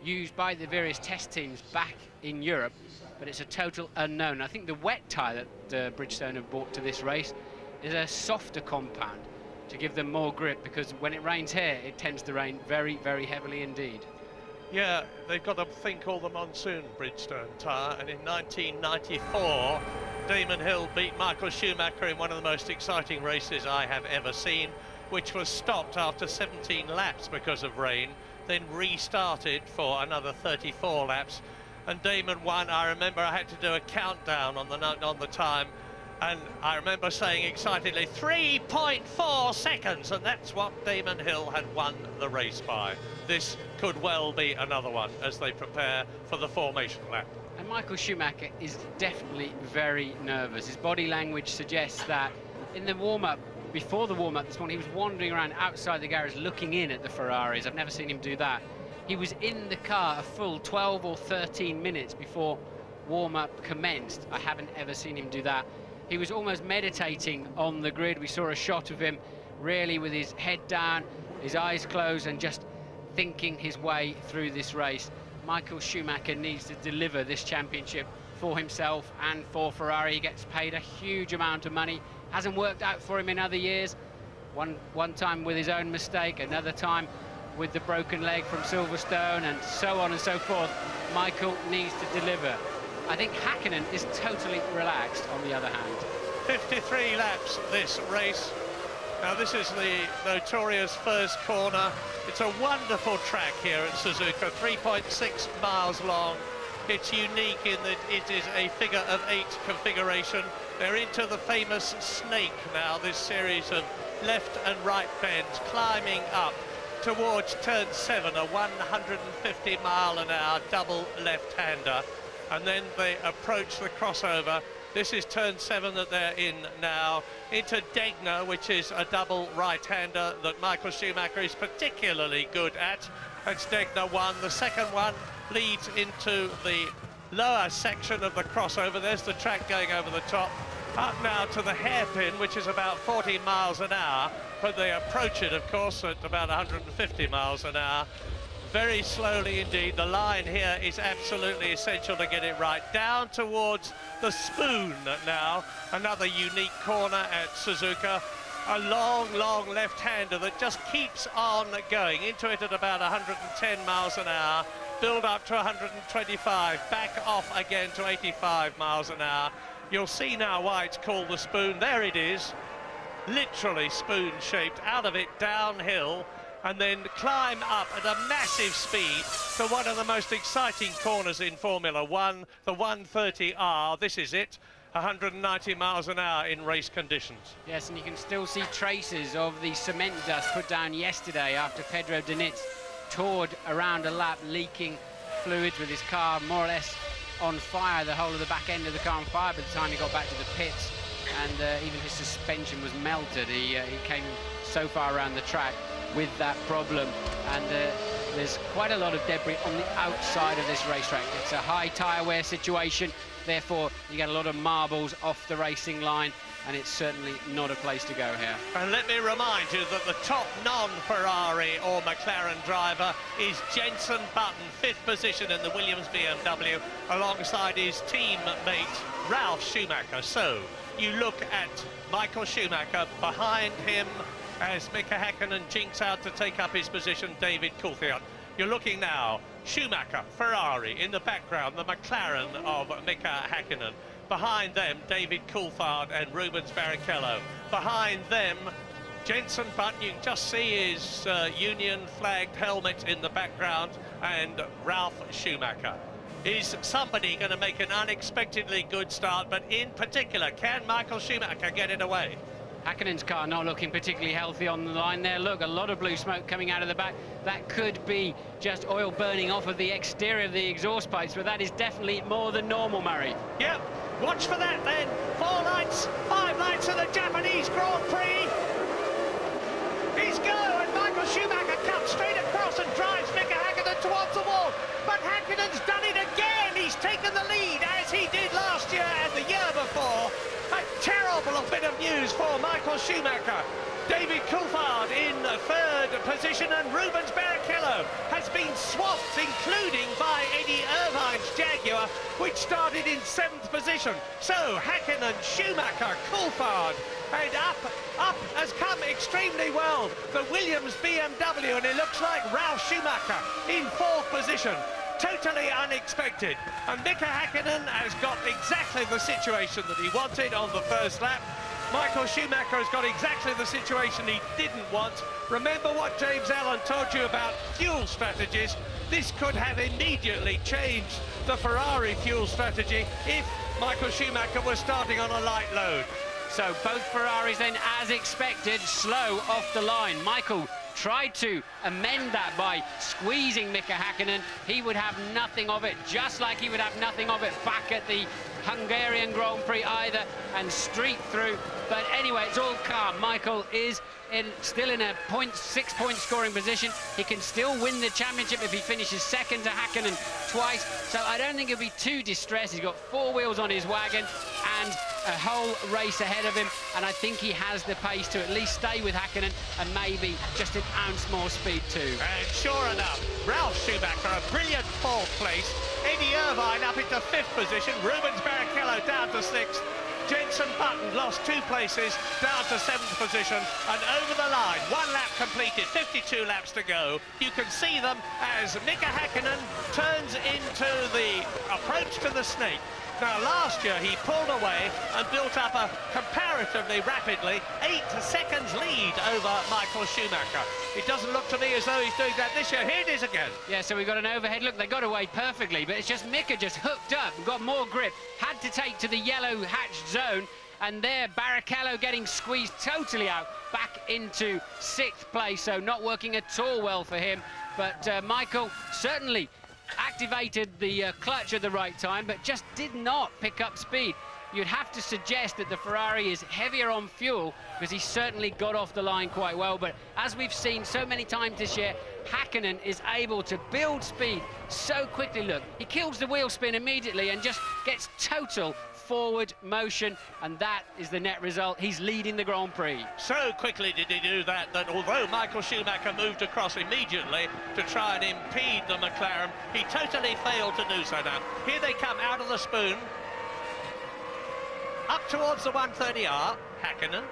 used by the various test teams back in Europe, but it's a total unknown. I think the wet tyre that Bridgestone have brought to this race is a softer compound to give them more grip, because when it rains here, it tends to rain very, very heavily indeed. Yeah, they've got a thing called the Monsoon Bridgestone tyre, and in 1994, Damon Hill beat Michael Schumacher in one of the most exciting races I have ever seen, which was stopped after 17 laps because of rain, then restarted for another 34 laps, and Damon won. I remember I had to do a countdown on the time, and I remember saying excitedly 3.4 seconds, and that's what Damon Hill had won the race by. This could well be another one as they prepare for the formation lap. And Michael Schumacher is definitely very nervous. His body language suggests that in the warm-up, before the warm-up this morning, he was wandering around outside the garage looking in at the Ferraris. I've never seen him do that. He was in the car a full 12 or 13 minutes before warm-up commenced. I haven't ever seen him do that. He was almost meditating on the grid. We saw a shot of him really with his head down, his eyes closed, and just thinking his way through this race. Michael Schumacher needs to deliver this championship for himself and for Ferrari. He gets paid a huge amount of money. Hasn't worked out for him in other years. One time with his own mistake, another time with the broken leg from Silverstone, and so on and so forth. Michael needs to deliver. I think Häkkinen is totally relaxed on the other hand. 53 laps this race. Now, this is the notorious first corner. It's a wonderful track here at Suzuka, 3.6 miles long. It's unique in that it is a figure of 8 configuration. They're into the famous snake now, this series of left and right bends, climbing up towards turn 7, a 150-mile-an-hour double left-hander. And then they approach the crossover This is turn 7 that they're in now, into Degner, which is a double right-hander that Michael Schumacher is particularly good at. That's Degner 1. The second one leads into the lower section of the crossover. There's the track going over the top. Up now to the hairpin, which is about 40 miles an hour, but they approach it, of course, at about 150 miles an hour. Very slowly indeed. The line here is absolutely essential to get it right. Down towards the spoon now, another unique corner at Suzuka. A long, long left-hander that just keeps on going. Into it at about 110 miles an hour. Build up to 125. Back off again to 85 miles an hour. You'll see now why it's called the spoon. There it is. Literally spoon-shaped. Out of it, downhill. And then climb up at a massive speed to one of the most exciting corners in Formula One, the 130R. This is it, 190 miles an hour in race conditions. Yes, and you can still see traces of the cement dust put down yesterday after Pedro Diniz toured around a lap, leaking fluids with his car more or less on fire, the whole of the back end of the car on fire by the time he got back to the pits. And even his suspension was melted. He came so far around the track with that problem, and there's quite a lot of debris on the outside of this racetrack. It's a high tyre wear situation, therefore you get a lot of marbles off the racing line, and it's certainly not a place to go here. And let me remind you that the top non-Ferrari or McLaren driver is Jenson Button, 5th position in the Williams BMW, alongside his teammate Ralf Schumacher. So you look at Michael Schumacher, behind him as Mika Häkkinen jinks out to take up his position, David Coulthard. You're looking now, Schumacher, Ferrari, in the background, the McLaren of Mika Häkkinen. Behind them, David Coulthard and Rubens Barrichello. Behind them, Jenson Button, you can just see his Union flagged helmet in the background, and Ralf Schumacher. Is somebody going to make an unexpectedly good start, but in particular, can Michael Schumacher get it away? Häkkinen's car not looking particularly healthy on the line there. Look, a lot of blue smoke coming out of the back. That could be just oil burning off of the exterior of the exhaust pipes, but that is definitely more than normal, Murray. Yep, watch for that then. 4 lights, 5 lights of the Japanese Grand Prix. He's go, and Michael Schumacher comes straight across and drives Mika Häkkinen towards the wall. But Häkkinen's done it again. He's taken the lead, as he did last year and the year before. A terrible bit of news for Michael Schumacher. David Coulthard in 3rd position, and Rubens Barrichello has been swapped, including by Eddie Irvine's Jaguar, which started in 7th position. So Häkkinen, Schumacher, Coulthard, and up has come extremely well the Williams BMW, and it looks like Ralf Schumacher in 4th position. Totally unexpected, and Mika Häkkinen has got exactly the situation that he wanted on the first lap. Michael Schumacher has got exactly the situation he didn't want. Remember what James Allen told you about fuel strategies. This could have immediately changed the Ferrari fuel strategy if Michael Schumacher was starting on a light load. So both Ferraris then, as expected, slow off the line. Michael tried to amend that by squeezing Mika Häkkinen. He would have nothing of it, just like he would have nothing of it back at the Hungarian Grand Prix either, and streak through. But anyway, it's all calm. Michael is still in a 6-point scoring position. He can still win the championship if he finishes second to Häkkinen twice. So I don't think he'll be too distressed. He's got 4 wheels on his wagon and a whole race ahead of him, and I think he has the pace to at least stay with Häkkinen and maybe just an ounce more speed too. And sure enough, Ralf Schumacher, a brilliant 4th place. Eddie Irvine up into 5th position. Rubens Barrichello down to 6th. Jenson Button lost 2 places, down to 7th position, and over the line, 1 lap completed, 52 laps to go. You can see them as Mika Häkkinen turns into the approach to the snake. Now, last year he pulled away and built up a comparatively rapidly 8 seconds lead over Michael Schumacher. It doesn't look to me as though he's doing that this year. Here it is again. Yeah, so we've got an overhead look. They got away perfectly, but it's just Mika just hooked up and got more grip. Had to take to the yellow hatched zone, and there Barrichello getting squeezed totally out back into 6th place, so not working at all well for him. But Michael certainly activated the clutch at the right time, but just did not pick up speed. you'd have to suggest that the Ferrari is heavier on fuel, because he certainly got off the line quite well. But as we've seen so many times this year, Häkkinen is able to build speed so quickly. Look, he kills the wheel spin immediately and just gets total forward motion, and that is the net result. He's leading the Grand Prix. So quickly did he do that, that although Michael Schumacher moved across immediately to try and impede the McLaren, he totally failed to do so now. Here they come out of the spoon, up towards the 130R, Häkkinen,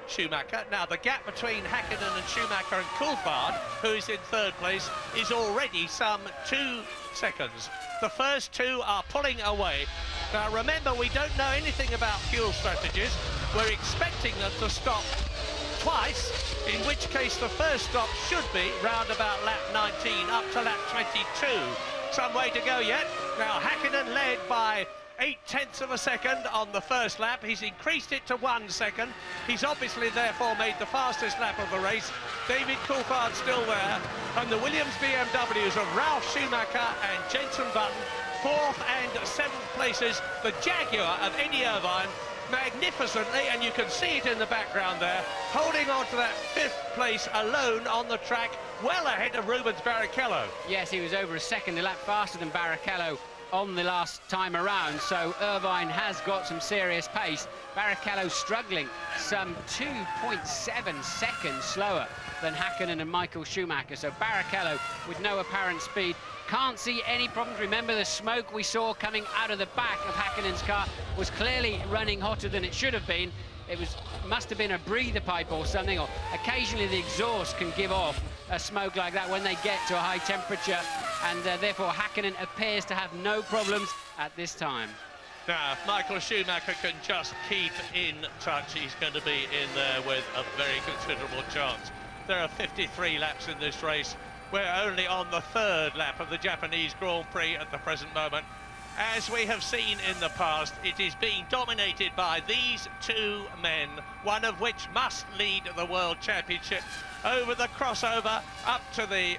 Schumacher. Now the gap between Häkkinen and Schumacher and Coulthard, who is in third place, is already some 2 seconds. The first two are pulling away. Now remember, we don't know anything about fuel strategies. We're expecting them to stop twice, in which case the first stop should be round about lap 19 up to lap 22. Some way to go yet. Now Häkkinen led by 0.8 of a second on the first lap. He's increased it to 1 second. He's obviously therefore made the fastest lap of the race. David Coulthard still there, and the Williams BMWs of Ralf Schumacher and Jenson Button, 4th and 7th places. The Jaguar of Eddie Irvine magnificently, and you can see it in the background there, holding on to that 5th place alone on the track, well ahead of Rubens Barrichello. Yes, he was over a second a lap faster than Barrichello on the last time around, so Irvine has got some serious pace. Barrichello struggling, some 2.7 seconds slower than Häkkinen and Michael Schumacher. So Barrichello with no apparent speed. Can't see any problems. Remember, the smoke we saw coming out of the back of Häkkinen's car was clearly running hotter than it should have been. It must have been a breather pipe or something, or occasionally the exhaust can give off a smoke like that when they get to a high temperature, and therefore Häkkinen appears to have no problems at this time. Now, if Michael Schumacher can just keep in touch, he's going to be in there with a very considerable chance. There are 53 laps in this race. We're only on the 3rd lap of the Japanese Grand Prix at the present moment. As we have seen in the past, it is being dominated by these two men, one of which must lead the World Championship. Over the crossover, up to the...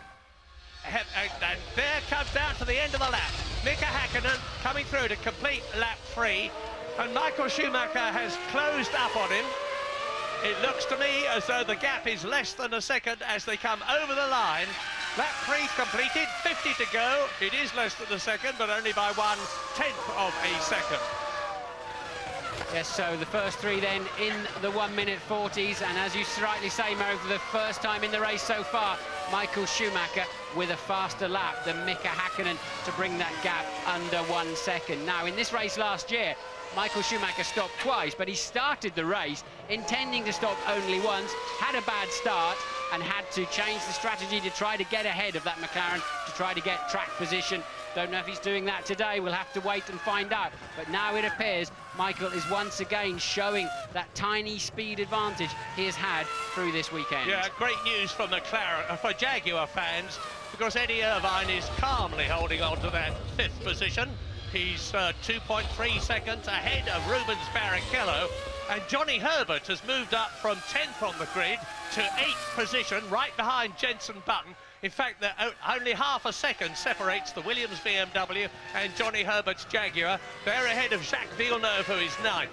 and there comes down to the end of the lap. Mika Häkkinen coming through to complete lap 3, and Michael Schumacher has closed up on him. It looks to me as though the gap is less than a second as they come over the line. Lap 3 completed, 50 to go. It is less than a second, but only by 1/10 of a second. Yes, so the first 3 then in the 1:40s, and as you rightly say, Mo, for the first time in the race so far, Michael Schumacher with a faster lap than Mika Häkkinen to bring that gap under 1 second. Now, in this race last year, Michael Schumacher stopped twice, but he started the race intending to stop only once, had a bad start, and had to change the strategy to try to get ahead of that McLaren, to try to get track position. Don't know if he's doing that today. We'll have to wait and find out. But now it appears Michael is once again showing that tiny speed advantage he has had through this weekend. Yeah, great news for McLaren, for Jaguar fans, because Eddie Irvine is calmly holding on to that 5th position. He's 2.3 seconds ahead of Rubens Barrichello, and Johnny Herbert has moved up from 10th on the grid to 8th position, right behind Jenson Button. In fact, only half a second separates the Williams BMW and Johnny Herbert's Jaguar. They're ahead of Jacques Villeneuve, who is 9th.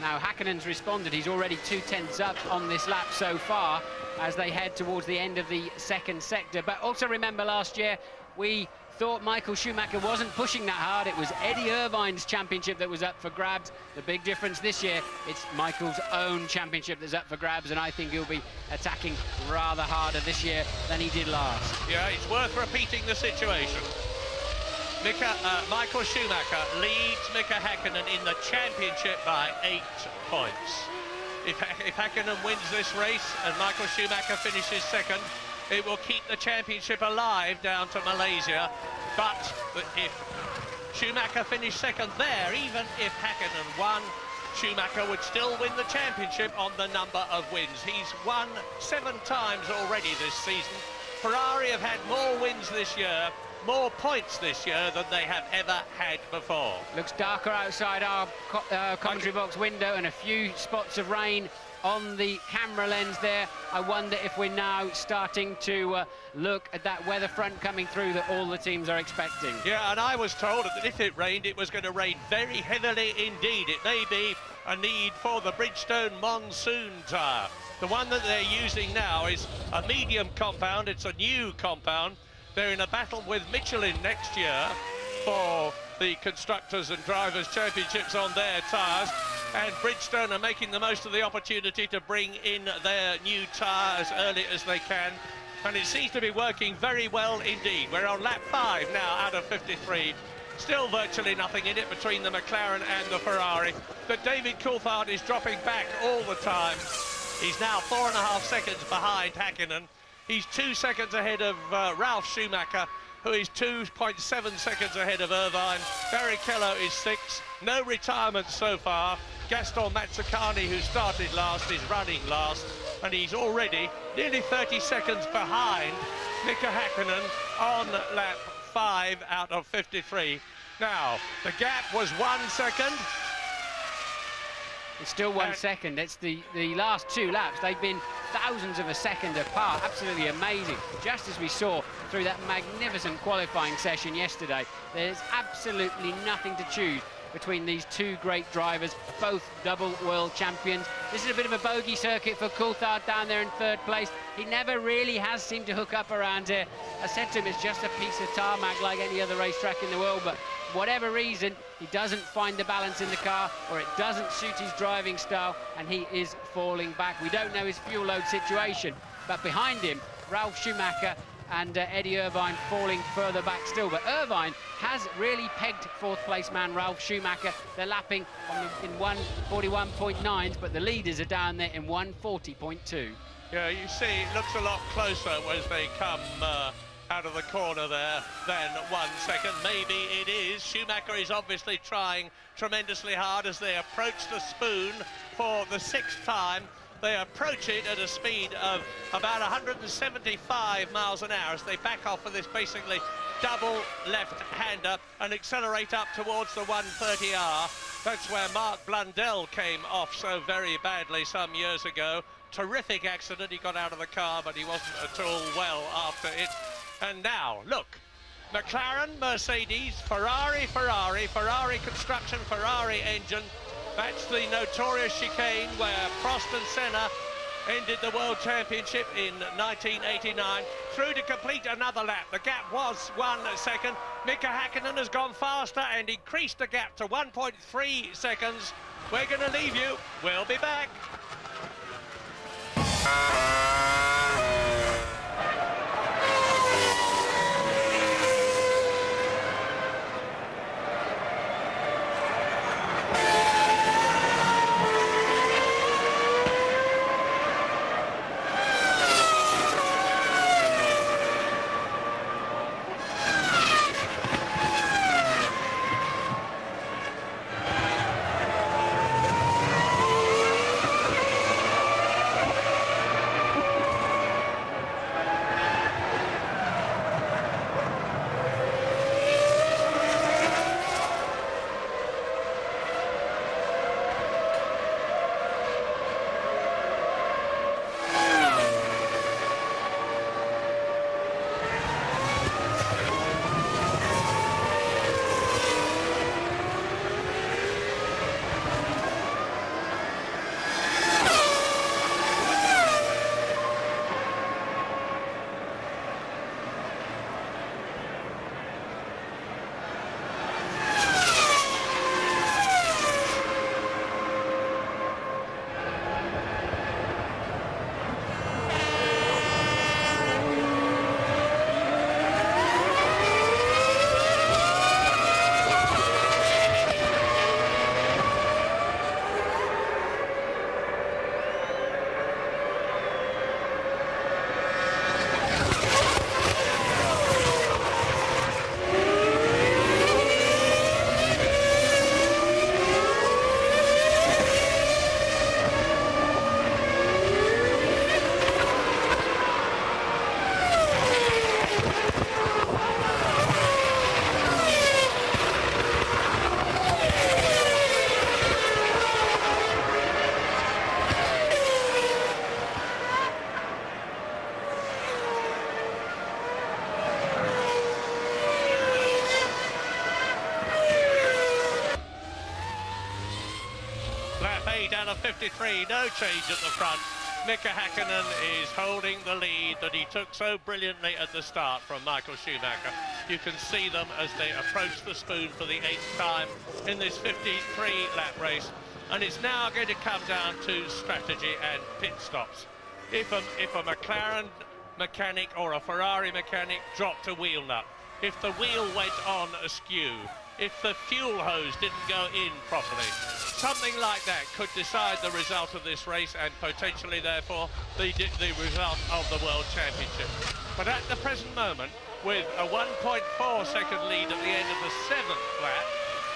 Now, Häkkinen's responded. He's already 2/10 up on this lap so far as they head towards the end of the 2nd sector. But also remember, last year, we thought Michael Schumacher wasn't pushing that hard. It was Eddie Irvine's championship that was up for grabs. The big difference this year, it's Michael's own championship that's up for grabs, and I think he'll be attacking rather harder this year than he did last. Yeah, it's worth repeating the situation. Michael Schumacher leads Mika Häkkinen in the championship by 8 points. If Häkkinen wins this race and Michael Schumacher finishes 2nd, it will keep the championship alive down to Malaysia. But if Schumacher finished 2nd there, even if Häkkinen won, Schumacher would still win the championship on the number of wins. He's won 7 times already this season. Ferrari have had more wins this year more points this year than they have ever had before. Looks darker outside our commentary box window, and a few spots of rain on the camera lens there. I wonder if we're now starting to look at that weather front coming through that all the teams are expecting. Yeah, and I was told that if it rained, it was going to rain very heavily indeed. It may be a need for the Bridgestone Monsoon tyre. The one that they're using now is a medium compound. It's a new compound. They're in a battle with Michelin next year for the Constructors and Drivers' Championships on their tyres, and Bridgestone are making the most of the opportunity to bring in their new tyre as early as they can, and it seems to be working very well indeed. We're on lap 5 now out of 53. Still virtually nothing in it between the McLaren and the Ferrari, but David Coulthard is dropping back all the time. He's now 4.5 seconds behind Häkkinen. He's 2 seconds ahead of Ralf Schumacher, who is 2.7 seconds ahead of Irvine. Barrichello is 6. No retirement so far. Gaston Mazzucani, who started last, is running last, and he's already nearly 30 seconds behind Mika Häkkinen on lap 5 out of 53. Now, the gap was 1 second. It's still 1 second. It's the last 2 laps. They've been thousandths of a second apart. Absolutely amazing. Just as we saw through that magnificent qualifying session yesterday, there's absolutely nothing to choose between these two great drivers, both double world champions. This is a bit of a bogey circuit for Coulthard down there in 3rd place. He never really has seemed to hook up around here. I said to him, it's just a piece of tarmac like any other racetrack in the world, but for whatever reason, he doesn't find the balance in the car, or it doesn't suit his driving style, and he is falling back. We don't know his fuel load situation, but behind him, Ralf Schumacher and Eddie Irvine falling further back still. But Irvine has really pegged 4th place man Ralf Schumacher. They're lapping in 1:41.9s, but the leaders are down there in 1:40.2. Yeah, you see, it looks a lot closer as they come out of the corner there than 1 second. Maybe it is. Schumacher is obviously trying tremendously hard as they approach the spoon for the 6th time. They approach it at a speed of about 175 miles an hour as they back off of this basically double left-hander and accelerate up towards the 130R. That's where Mark Blundell came off so very badly some years ago. Terrific accident. He got out of the car, but he wasn't at all well after it. And now, look, McLaren, Mercedes, Ferrari, Ferrari construction, Ferrari engine. That's the notorious chicane where Prost and Senna ended the World Championship in 1989. Through to complete another lap. The gap was 1 second. Mika Häkkinen has gone faster and increased the gap to 1.3 seconds. We're going to leave you. We'll be back. 48 out of 53, no change at the front. Mika Häkkinen is holding the lead that he took so brilliantly at the start from Michael Schumacher. You can see them as they approach the spoon for the 8th time in this 53-lap race. And it's now going to come down to strategy and pit stops. If a McLaren mechanic or a Ferrari mechanic dropped a wheel nut, if the wheel went on askew, if the fuel hose didn't go in properly, something like that could decide the result of this race and potentially, therefore, the result of the World Championship. But at the present moment, with a 1.4-second lead at the end of the 7th lap,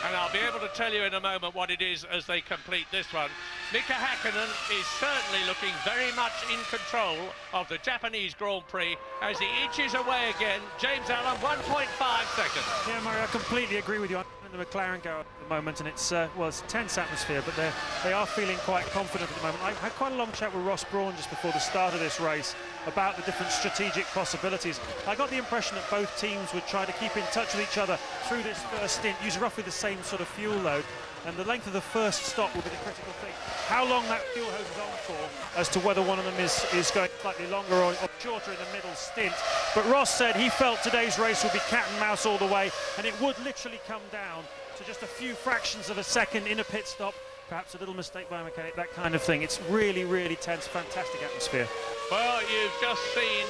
and I'll be able to tell you in a moment what it is as they complete this one, Mika Häkkinen is certainly looking very much in control of the Japanese Grand Prix as he inches away again. James Allen, 1.5 seconds. Yeah, Murray, I completely agree with you. I'm in the McLaren car at the moment, and it's well, it's a tense atmosphere, but they are feeling quite confident at the moment. I had quite a long chat with Ross Brawn just before the start of this race about the different strategic possibilities. I got the impression that both teams would try to keep in touch with each other through this first stint, use roughly the same sort of fuel load, and the length of the first stop will be the critical thing. How long that fuel hose is on for, as to whether one of them is going slightly longer or shorter in the middle stint. But Ross said he felt today's race would be cat and mouse all the way, and it would literally come down to just a few fractions of a second in a pit stop, perhaps a little mistake by a mechanic, that kind of thing. It's really, really tense, fantastic atmosphere. Well, you've just seen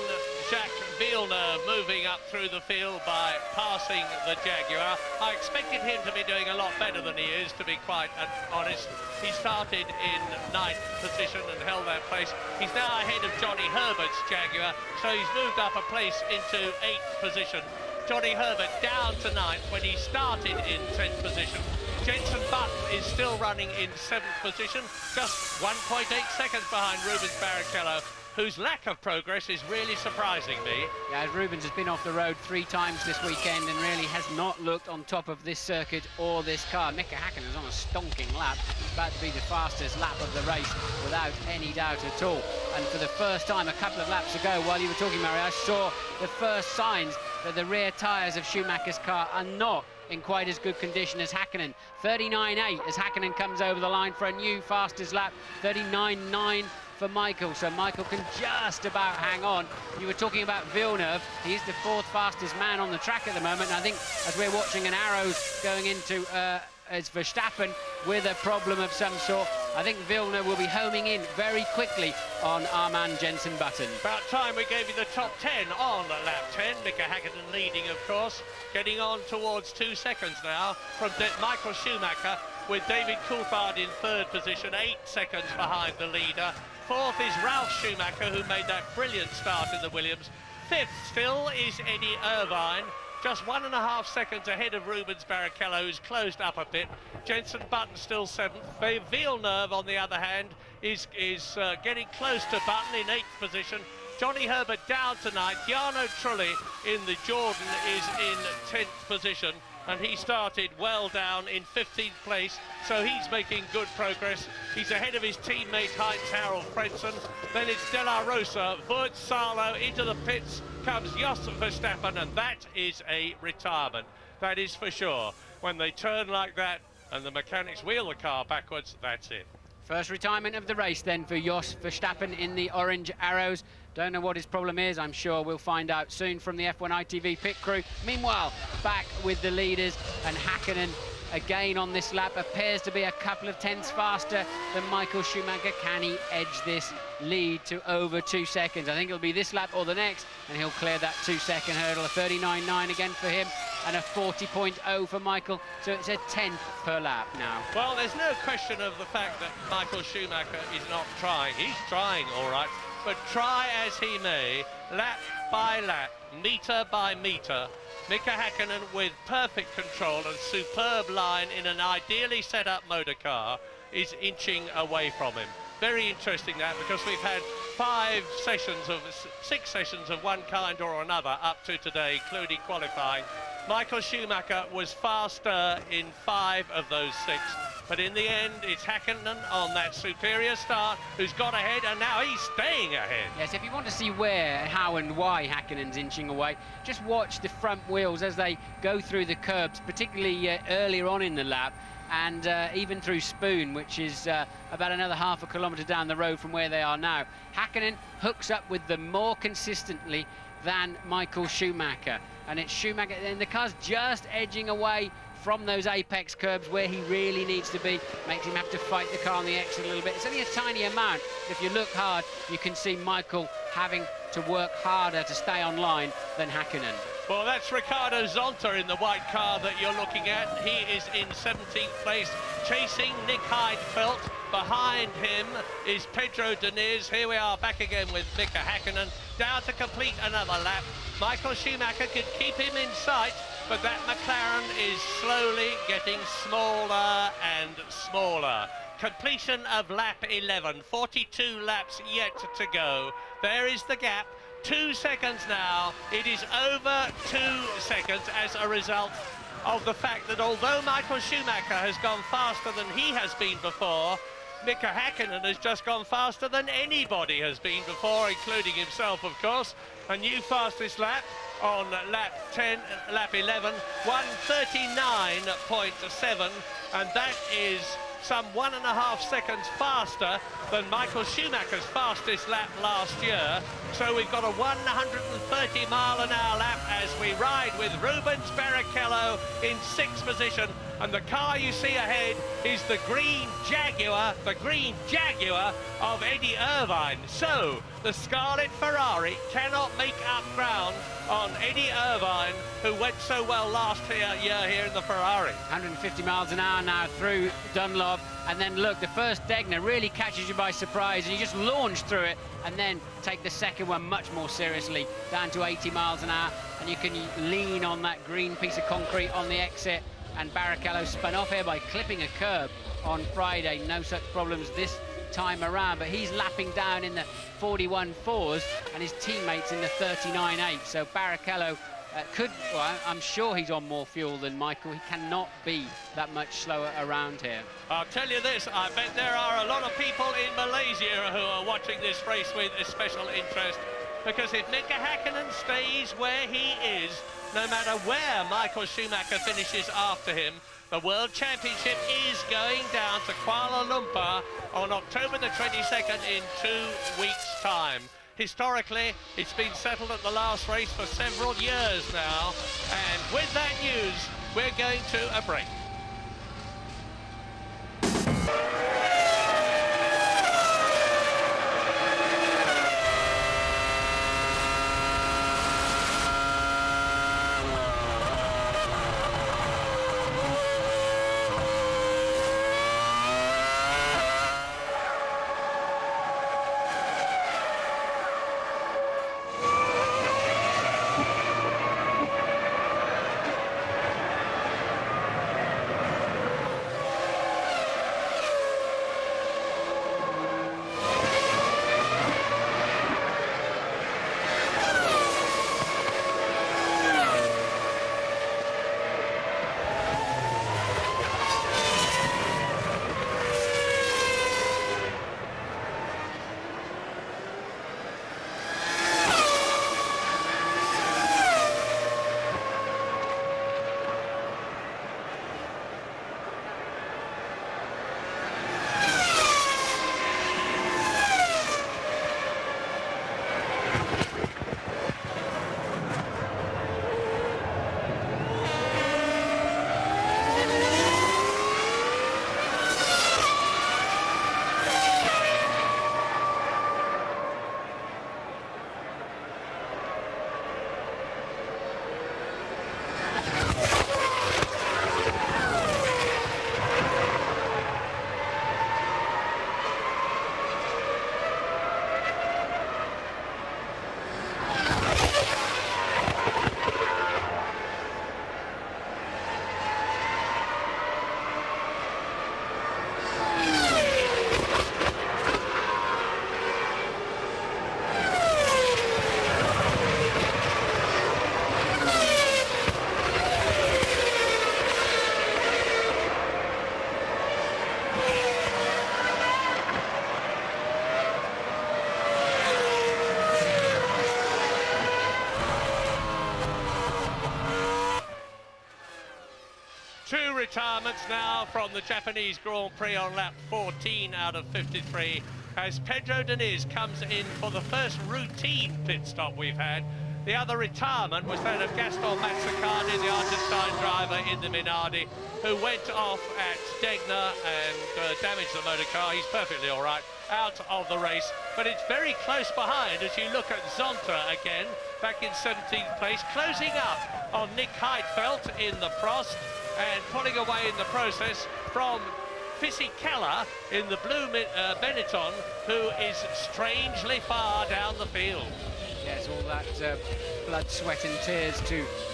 Jacques Villeneuve moving up through the field by passing the Jaguar. I expected him to be doing a lot better than he is, to be quite honest. He started in 9th position and held that place. He's now ahead of Johnny Herbert's Jaguar, so he's moved up a place into 8th position. Johnny Herbert down to 9th when he started in 10th position. Jenson Button is still running in 7th position, just 1.8 seconds behind Rubens Barrichello, whose lack of progress is really surprising me. Yeah, Rubens has been off the road 3 times this weekend and really has not looked on top of this circuit or this car. Mika Häkkinen is on a stonking lap, about to be the fastest lap of the race without any doubt at all. And for the first time a couple of laps ago, while you were talking, Murray, I saw the first signs that the rear tyres of Schumacher's car are not in quite as good condition as Häkkinen. 39.8 as Häkkinen comes over the line for a new fastest lap, 39.9 for Michael, so Michael can just about hang on. You were talking about Villeneuve. He's the 4th fastest man on the track at the moment, and I think as we're watching an arrows going into as Verstappen with a problem of some sort, I think Villeneuve will be homing in very quickly on Armand Jenson Button. About time we gave you the top 10 on lap 10. Mika Häkkinen leading, of course, getting on towards 2 seconds now from Michael Schumacher, with David Coulthard in 3rd position, 8 seconds behind the leader. 4th is Ralf Schumacher, who made that brilliant start in the Williams. 5th still is Eddie Irvine, just 1.5 seconds ahead of Rubens Barrichello, who's closed up a bit. Jenson Button still 7th. Villeneuve, on the other hand, is getting close to Button in 8th position. Johnny Herbert down tonight. Jarno Trulli in the Jordan is in 10th position, and he started well down in 15th place, so he's making good progress. He's ahead of his teammate Heinz-Harald Frentzen. Then it's De La Rosa, Wout Salo, into the pits comes Jos Verstappen, and that is a retirement. That is for sure. When they turn like that and the mechanics wheel the car backwards, that's it. First retirement of the race then for Jos Verstappen in the orange arrows. Don't know what his problem is. I'm sure we'll find out soon from the F1 ITV pit crew. Meanwhile, back with the leaders, and Häkkinen again on this lap appears to be a couple of tenths faster than Michael Schumacher. Can he edge this lead to over 2 seconds? I think it'll be this lap or the next, and he'll clear that 2-second hurdle. A 39.9 again for him and a 40.0 for Michael, so it's a 10th per lap now. Well, there's no question of the fact that Michael Schumacher is not trying. He's trying, all right, but try as he may, lap by lap, metre by metre, Mika Häkkinen, with perfect control and superb line in an ideally set up motor car, is inching away from him. Very interesting that, because we've had 6 sessions of one kind or another up to today, including qualifying. Michael Schumacher was faster in 5 of those 6. But in the end, it's Häkkinen on that superior start who's got ahead, and now he's staying ahead. Yes, if you want to see where, how and why Häkkinen's inching away, just watch the front wheels as they go through the curbs, particularly earlier on in the lap. and even through Spoon, which is about another half a kilometre down the road from where they are now. Hakkinen hooks up with them more consistently than Michael Schumacher, and it's Schumacher, and the car's just edging away from those apex curbs where he really needs to be. Makes him have to fight the car on the exit a little bit. It's only a tiny amount. If you look hard, you can see Michael having to work harder to stay on line than Hakkinen. Well, that's Ricardo Zonta in the white car that you're looking at. He is in 17th place, chasing Nick Heidfeld. Behind him is Pedro Diniz. Here we are back again with Mika Hakkinen, down to complete another lap. Michael Schumacher could keep him in sight, but that McLaren is slowly getting smaller and smaller. Completion of lap 11, 42 laps yet to go. There is the gap. 2 seconds now. It is over 2 seconds as a result of the fact that although Michael Schumacher has gone faster than he has been before, Mika Hakkinen has just gone faster than anybody has been before, including himself, of course. A new fastest lap on lap 11, 1:39.7, and that is some 1.5 seconds faster than Michael Schumacher's fastest lap last year. So we've got a 130-mile-an-hour lap as we ride with Rubens Barrichello in 6th position. And the car you see ahead is the green Jaguar of Eddie Irvine. So the Scarlet Ferrari cannot make up ground on Eddie Irvine, who went so well last year here in the Ferrari. 150 miles an hour now through Dunlop, and then look, the first Degner really catches you by surprise, and you just launch through it, and then take the second one much more seriously, down to 80 miles an hour, and you can lean on that green piece of concrete on the exit. And Barrichello spun off here by clipping a curb on Friday. No such problems this time around, but he's lapping down in the 41.4s and his teammates in the 39.8. So Barrichello well, I'm sure he's on more fuel than Michael. He cannot be that much slower around here. I'll tell you this, I bet there are a lot of people in Malaysia who are watching this race with a special interest, because if Mika Hakkinen stays where he is, no matter where Michael Schumacher finishes after him, the World Championship is going down to Kuala Lumpur on October the 22nd in 2 weeks' time. Historically, it's been settled at the last race for several years now. And with that news, we're going to a break. retirements now from the Japanese Grand Prix on lap 14 out of 53 as Pedro Diniz comes in for the first routine pit stop we've had. The other retirement was that of Gaston Mazzacane, the Argentine driver in the Minardi, who went off at Degner and damaged the motor car. He's perfectly all right, out of the race. But it's very close behind as you look at Zonta again, back in 17th place, closing up on Nick Heidfeld in the Prost and pulling away in the process from Fisichella in the blue Benetton, who is strangely far down the field. Yes, all that blood, sweat and tears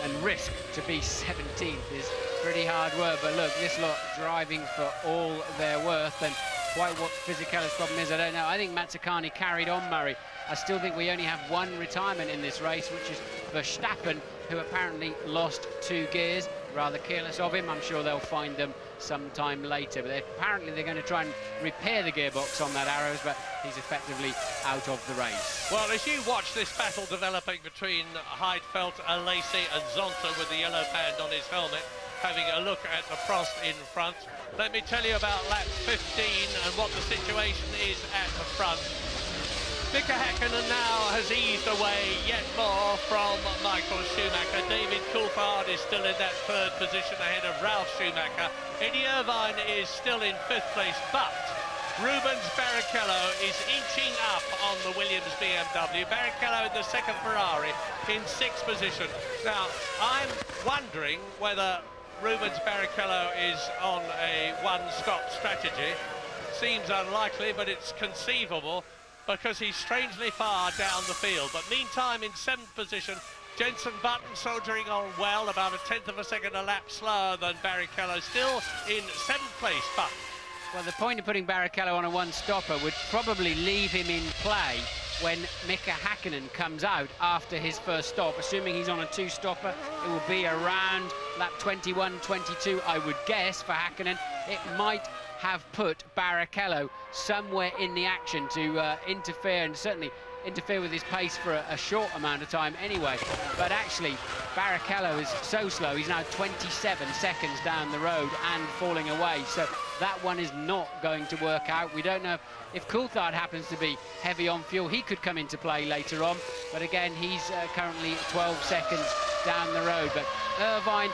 and risk to be 17th is pretty hard work. But look, this lot driving for all their worth, and quite what Fisichella's problem is, I don't know. I think Mazzacane carried on, Murray. I still think we only have one retirement in this race, which is Verstappen, who apparently lost 2 gears. Rather careless of him. I'm sure they'll find them sometime later. But apparently they're going to try and repair the gearbox on that Arrows, but he's effectively out of the race. Well, as you watch this battle developing between Heidfeld, Alesi and Zonta with the yellow band on his helmet, having a look at the Prost in front, let me tell you about lap 15 and what the situation is at the front. Mika Häkkinen now has eased away yet more from Michael Schumacher. David Coulthard is still in that 3rd position ahead of Ralf Schumacher. Eddie Irvine is still in 5th place, but Rubens Barrichello is inching up on the Williams BMW. Barrichello in the 2nd Ferrari in 6th position. Now, I'm wondering whether Rubens Barrichello is on a one-stop strategy. Seems unlikely, but it's conceivable, because he's strangely far down the field. But meantime, in 7th position, Jenson Button soldiering on well, about a 1/10 of a second a lap slower than Barrichello, still in 7th place, but... Well, the point of putting Barrichello on a one-stopper would probably leave him in play when Mika Häkkinen comes out after his first stop. Assuming he's on a 2-stopper, it will be around lap 21, 22, I would guess, for Häkkinen. It might have put Barrichello somewhere in the action to interfere, and certainly interfere with his pace for a short amount of time anyway. But actually, Barrichello is so slow, he's now 27 seconds down the road and falling away. So that one is not going to work out. We don't know if Coulthard happens to be heavy on fuel. He could come into play later on. But again, he's currently 12 seconds down the road. But Irvine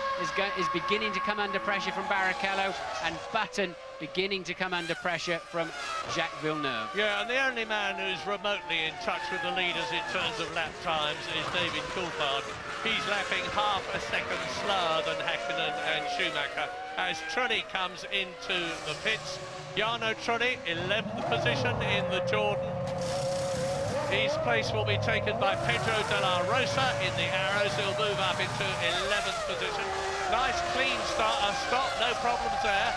is beginning to come under pressure from Barrichello, and Button beginning to come under pressure from Jacques Villeneuve. Yeah, and the only man who's remotely in touch with the leaders in terms of lap times is David Coulthard. He's lapping half a second slower than Häkkinen and Schumacher as Trulli comes into the pits. Jarno Trulli, 11th position in the Jordan. His place will be taken by Pedro de la Rosa in the Arrows. He'll move up into 11th position. Nice clean stop, no problems there.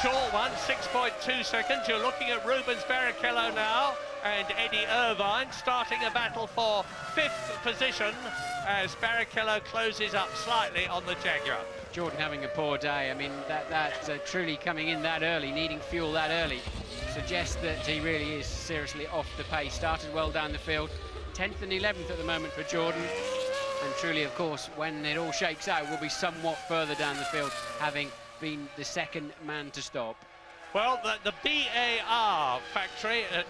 Short one, 6.2 seconds. You're looking at Rubens Barrichello now and Eddie Irvine starting a battle for 5th position as Barrichello closes up slightly on the Jaguar. Jordan having a poor day. I mean, that truly coming in that early, needing fuel that early, suggests that he really is seriously off the pace. Started well down the field, 10th and 11th at the moment for Jordan. And truly, of course, when it all shakes out, will be somewhat further down the field, having been the 2nd man to stop. Well, the BAR factory at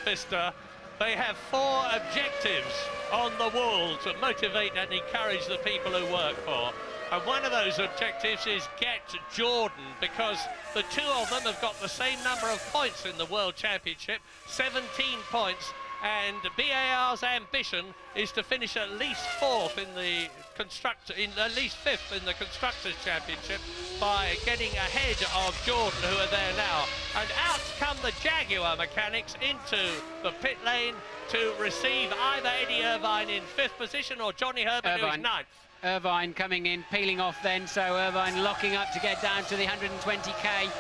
Bicester, they have 4 objectives on the wall to motivate and encourage the people who work for. And one of those objectives is get Jordan, because the 2 of them have got the same number of points in the World Championship, 17 points, and BAR's ambition is to finish at least 4th in the at least 5th in the Constructors' Championship by getting ahead of Jordan, who are there now. And out come the Jaguar mechanics into the pit lane to receive either Eddie Irvine in 5th position or Johnny Herbert, who is 9th. Irvine coming in, peeling off then, so Irvine locking up to get down to the 120k,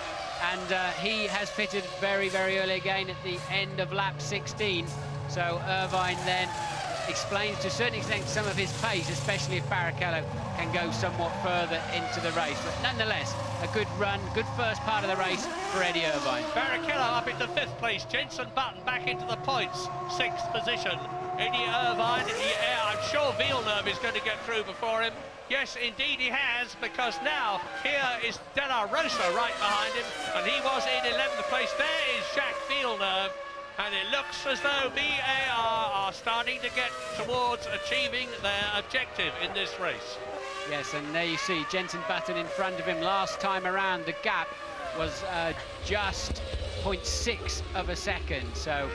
and he has pitted very, very early again at the end of lap 16. So Irvine then explains to a certain extent some of his pace, especially if Barrichello can go somewhat further into the race. But nonetheless, a good run, good first part of the race for Eddie Irvine. Barrichello up into 5th place, Jenson Button back into the points, 6th position. Eddie Irvine, I'm sure Villeneuve is going to get through before him. Yes, indeed he has, because now here is De La Rosa right behind him, and he was in 11th place. There is Jacques Villeneuve, and it looks as though BAR are starting to get towards achieving their objective in this race. Yes, and there you see Jenson Button in front of him. Last time around, the gap was just 0.6 of a second. So,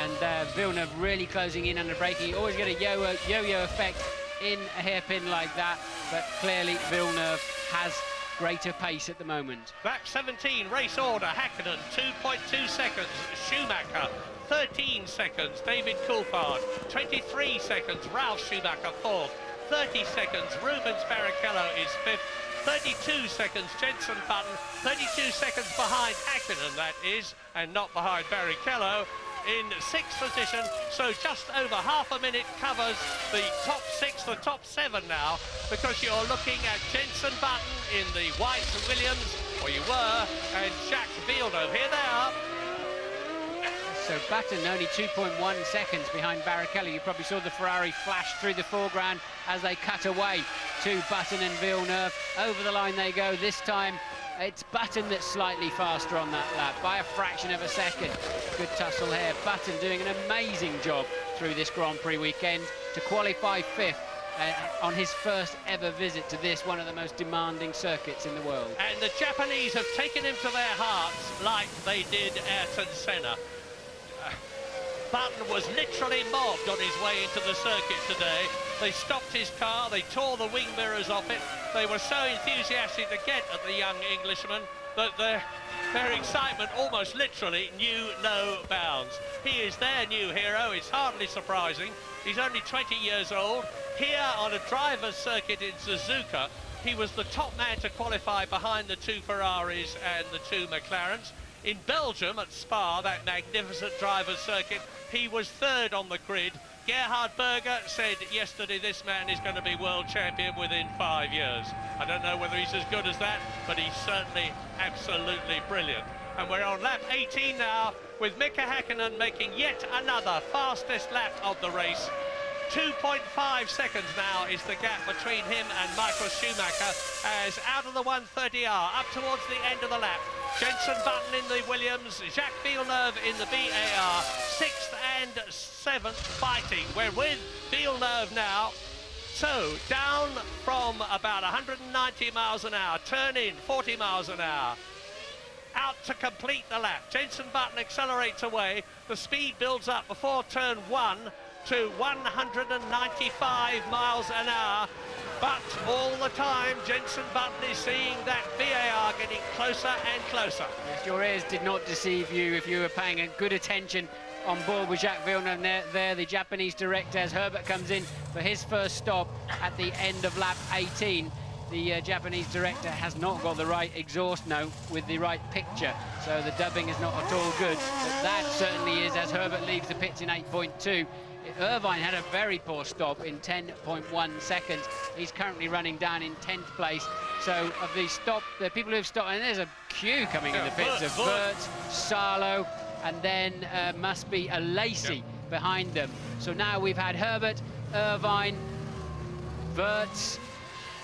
and Villeneuve really closing in under braking. You always get a yo-yo effect in a hairpin like that, but clearly Villeneuve has greater pace at the moment. Lap 17, race order, Häkkinen, 2.2 seconds, Schumacher, 13 seconds, David Coulthard, 23 seconds, Ralf Schumacher, 4th, 30 seconds, Rubens Barrichello is 5th, 32 seconds, Jenson Button, 32 seconds behind Häkkinen, that is, and not behind Barrichello, in 6th position, so just over half a minute covers the top 6, the top 7 now, because you're looking at Jenson Button in the white Williams, or you were, and Jacques Villeneuve. Here they are. So Button only 2.1 seconds behind Barrichello. You probably saw the Ferrari flash through the foreground as they cut away to Button and Villeneuve. Over the line they go. This time it's Button that's slightly faster on that lap by a fraction of a second. Good tussle here. Button doing an amazing job through this Grand Prix weekend to qualify 5th on his first ever visit to this, one of the most demanding circuits in the world. And the Japanese have taken him to their hearts like they did Ayrton Senna. Button was literally mobbed on his way into the circuit today. They stopped his car, they tore the wing mirrors off it. They were so enthusiastic to get at the young Englishman that their excitement almost literally knew no bounds. He is their new hero, it's hardly surprising. He's only 20 years old. Here on a driver's circuit in Suzuka, he was the top man to qualify behind the 2 Ferraris and the 2 McLarens. In Belgium at Spa, that magnificent driver's circuit, he was 3rd on the grid. Gerhard Berger said yesterday this man is going to be world champion within 5 years. I don't know whether he's as good as that, but he's certainly absolutely brilliant. And we're on lap 18 now, with Mika Häkkinen making yet another fastest lap of the race. 2.5 seconds now is the gap between him and Michael Schumacher, as out of the 130R, up towards the end of the lap, Jenson Button in the Williams, Jacques Villeneuve in the BAR, 6th and 7th fighting. We're with Villeneuve now. So, down from about 190 miles an hour, turn in 40 miles an hour. Out to complete the lap. Jenson Button accelerates away. The speed builds up before turn 1 to 195 miles an hour. But all the time, Jenson Button is seeing that BAR getting closer and closer. Yes, your ears did not deceive you if you were paying a good attention on board with Jacques Villeneuve there. The Japanese director, as Herbert comes in for his first stop at the end of lap 18. The Japanese director has not got the right exhaust note with the right picture, so the dubbing is not at all good. But that certainly is, as Herbert leaves the pits in 8.2. Irvine had a very poor stop in 10.1 seconds. He's currently running down in 10th place. So of the people who have stopped, and there's a queue coming in the pits of Burt, Salo, and then must be a Lacey behind them. So now we've had Herbert, Irvine, Burt,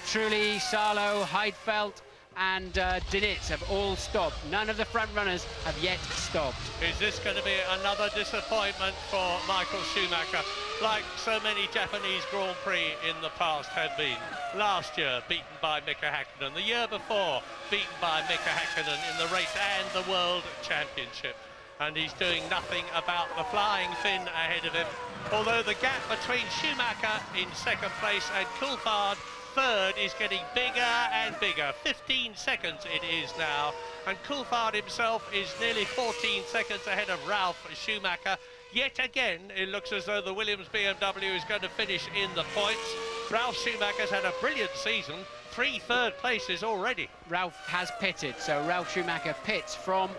Trulli, Salo, Heidfeld, and Dinitz have all stopped. None of the front runners have yet stopped. Is this going to be another disappointment for Michael Schumacher, like so many Japanese Grand Prix in the past have been? Last year, beaten by Mika Häkkinen. The year before, beaten by Mika Häkkinen in the race and the World Championship. And he's doing nothing about the flying Finn ahead of him. Although the gap between Schumacher in 2nd place and Coulthard 3rd is getting bigger and bigger. 15 seconds it is now, and Coulthard himself is nearly 14 seconds ahead of Ralf Schumacher. Yet again, it looks as though the Williams BMW is going to finish in the points. Ralf Schumacher's had a brilliant season, 3 third places already. Ralf has pitted, so Ralf Schumacher pits from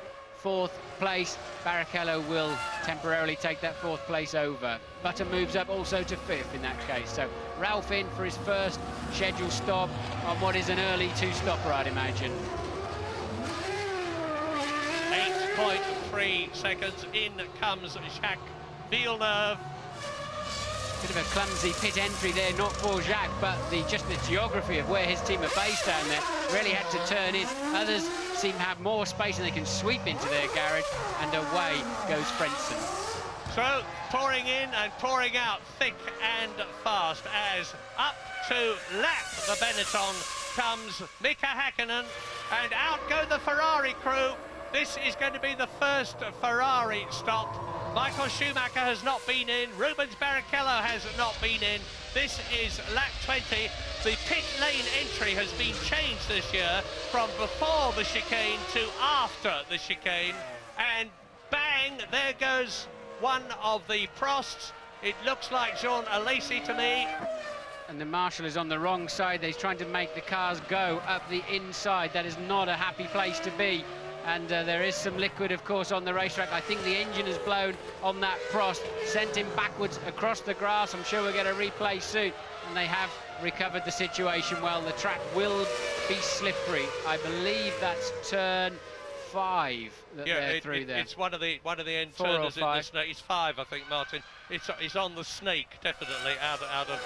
4th place. Barrichello will temporarily take that 4th place over. Button moves up also to 5th in that case. So Ralf in for his first scheduled stop on what is an early 2-stopper, I'd imagine. 8.3 seconds. In comes Jacques Villeneuve. Bit of a clumsy pit entry there, not for Jacques, but just the geography of where his team are based down there really had to turn in. Others seem to have more space and they can sweep into their garage, and away goes Frentzen. So, pouring in and pouring out thick and fast as up to lap the Benetton comes Mika Häkkinen, and out go the Ferrari crew. This is going to be the first Ferrari stop. Michael Schumacher has not been in, Rubens Barrichello has not been in. This is lap 20. The pit lane entry has been changed this year from before the chicane to after the chicane, and bang, there goes one of the Prosts. It looks like Jean Alesi to me. And the marshal is on the wrong side. He's trying to make the cars go up the inside. That is not a happy place to be. And there is some liquid, of course, on the racetrack. I think the engine has blown on that Prost, sent him backwards across the grass. I'm sure we'll get a replay soon. And they have recovered the situation well. The track will be slippery. I believe that's turn 5 that they're through there. It's one of the end 4 turners or in the 5. snake. It's 5, I think, Martin. It's on the snake, definitely, out of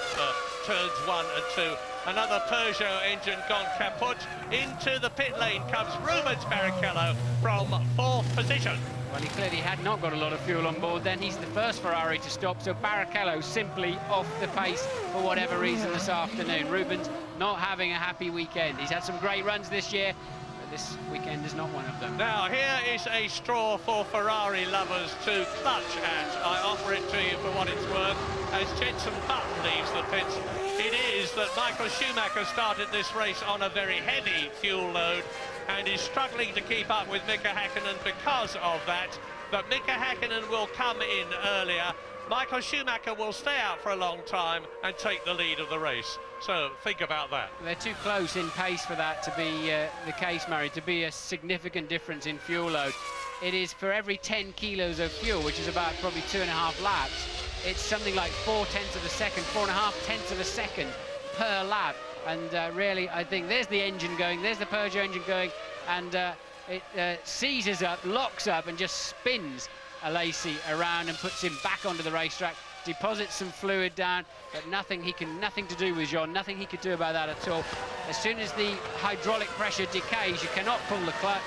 turns 1 and 2. Another Peugeot engine gone kaput. Into the pit lane comes Rubens Barrichello from 4th position. Well, he clearly had not got a lot of fuel on board then. He's the first Ferrari to stop, so Barrichello simply off the pace for whatever reason this afternoon. Rubens not having a happy weekend. He's had some great runs this year, but this weekend is not one of them. Now, here is a straw for Ferrari lovers to clutch at. I offer it to you for what it's worth. As Jenson Button leaves the pits, it is that Michael Schumacher started this race on a very heavy fuel load and is struggling to keep up with Mika Häkkinen because of that. But Mika Häkkinen will come in earlier. Michael Schumacher will stay out for a long time and take the lead of the race. So think about that. They're too close in pace for that to be the case, Murray, to be a significant difference in fuel load. It is for every 10 kilos of fuel, which is about probably 2.5 laps, it's something like 4/10 of a second, 4.5 of a second per lap. And really, I think there's the engine going, there's the Peugeot engine going, and it seizes up, locks up, and just spins Alesi around and puts him back onto the racetrack, deposits some fluid down, but nothing to do with Jean, nothing he could do about that at all. As soon as the hydraulic pressure decays, you cannot pull the clutch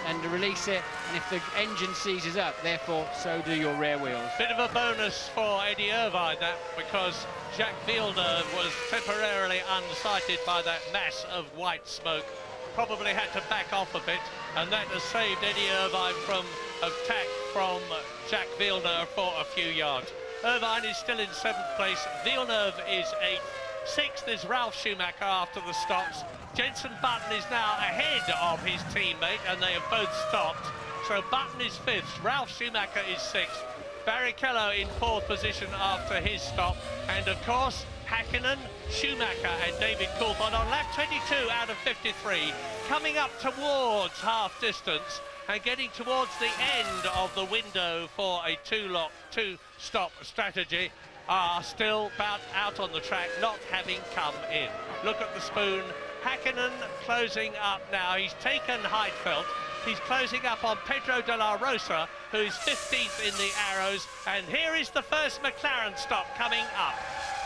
and release it, and if the engine seizes up, therefore, so do your rear wheels. Bit of a bonus for Eddie Irvine, that, because Jacques Villeneuve was temporarily unsighted by that mass of white smoke. Probably had to back off a bit, and that has saved Eddie Irvine from attack from Jacques Villeneuve for a few yards. Irvine is still in 7th place, Villeneuve is 8th. 6th is Ralf Schumacher after the stops. Jenson Button is now ahead of his teammate, and they have both stopped. So Button is 5th, Ralf Schumacher is 6th. Barrichello in 4th position after his stop. And of course, Häkkinen, Schumacher and David Coulthard on lap 22 out of 53, coming up towards half distance and getting towards the end of the window for a two-stop strategy, are still about out on the track, not having come in. Look at the spoon. Häkkinen closing up now. He's taken Heidfeld. He's closing up on Pedro de la Rosa, who's 15th in the Arrows. And here is the first McLaren stop coming up.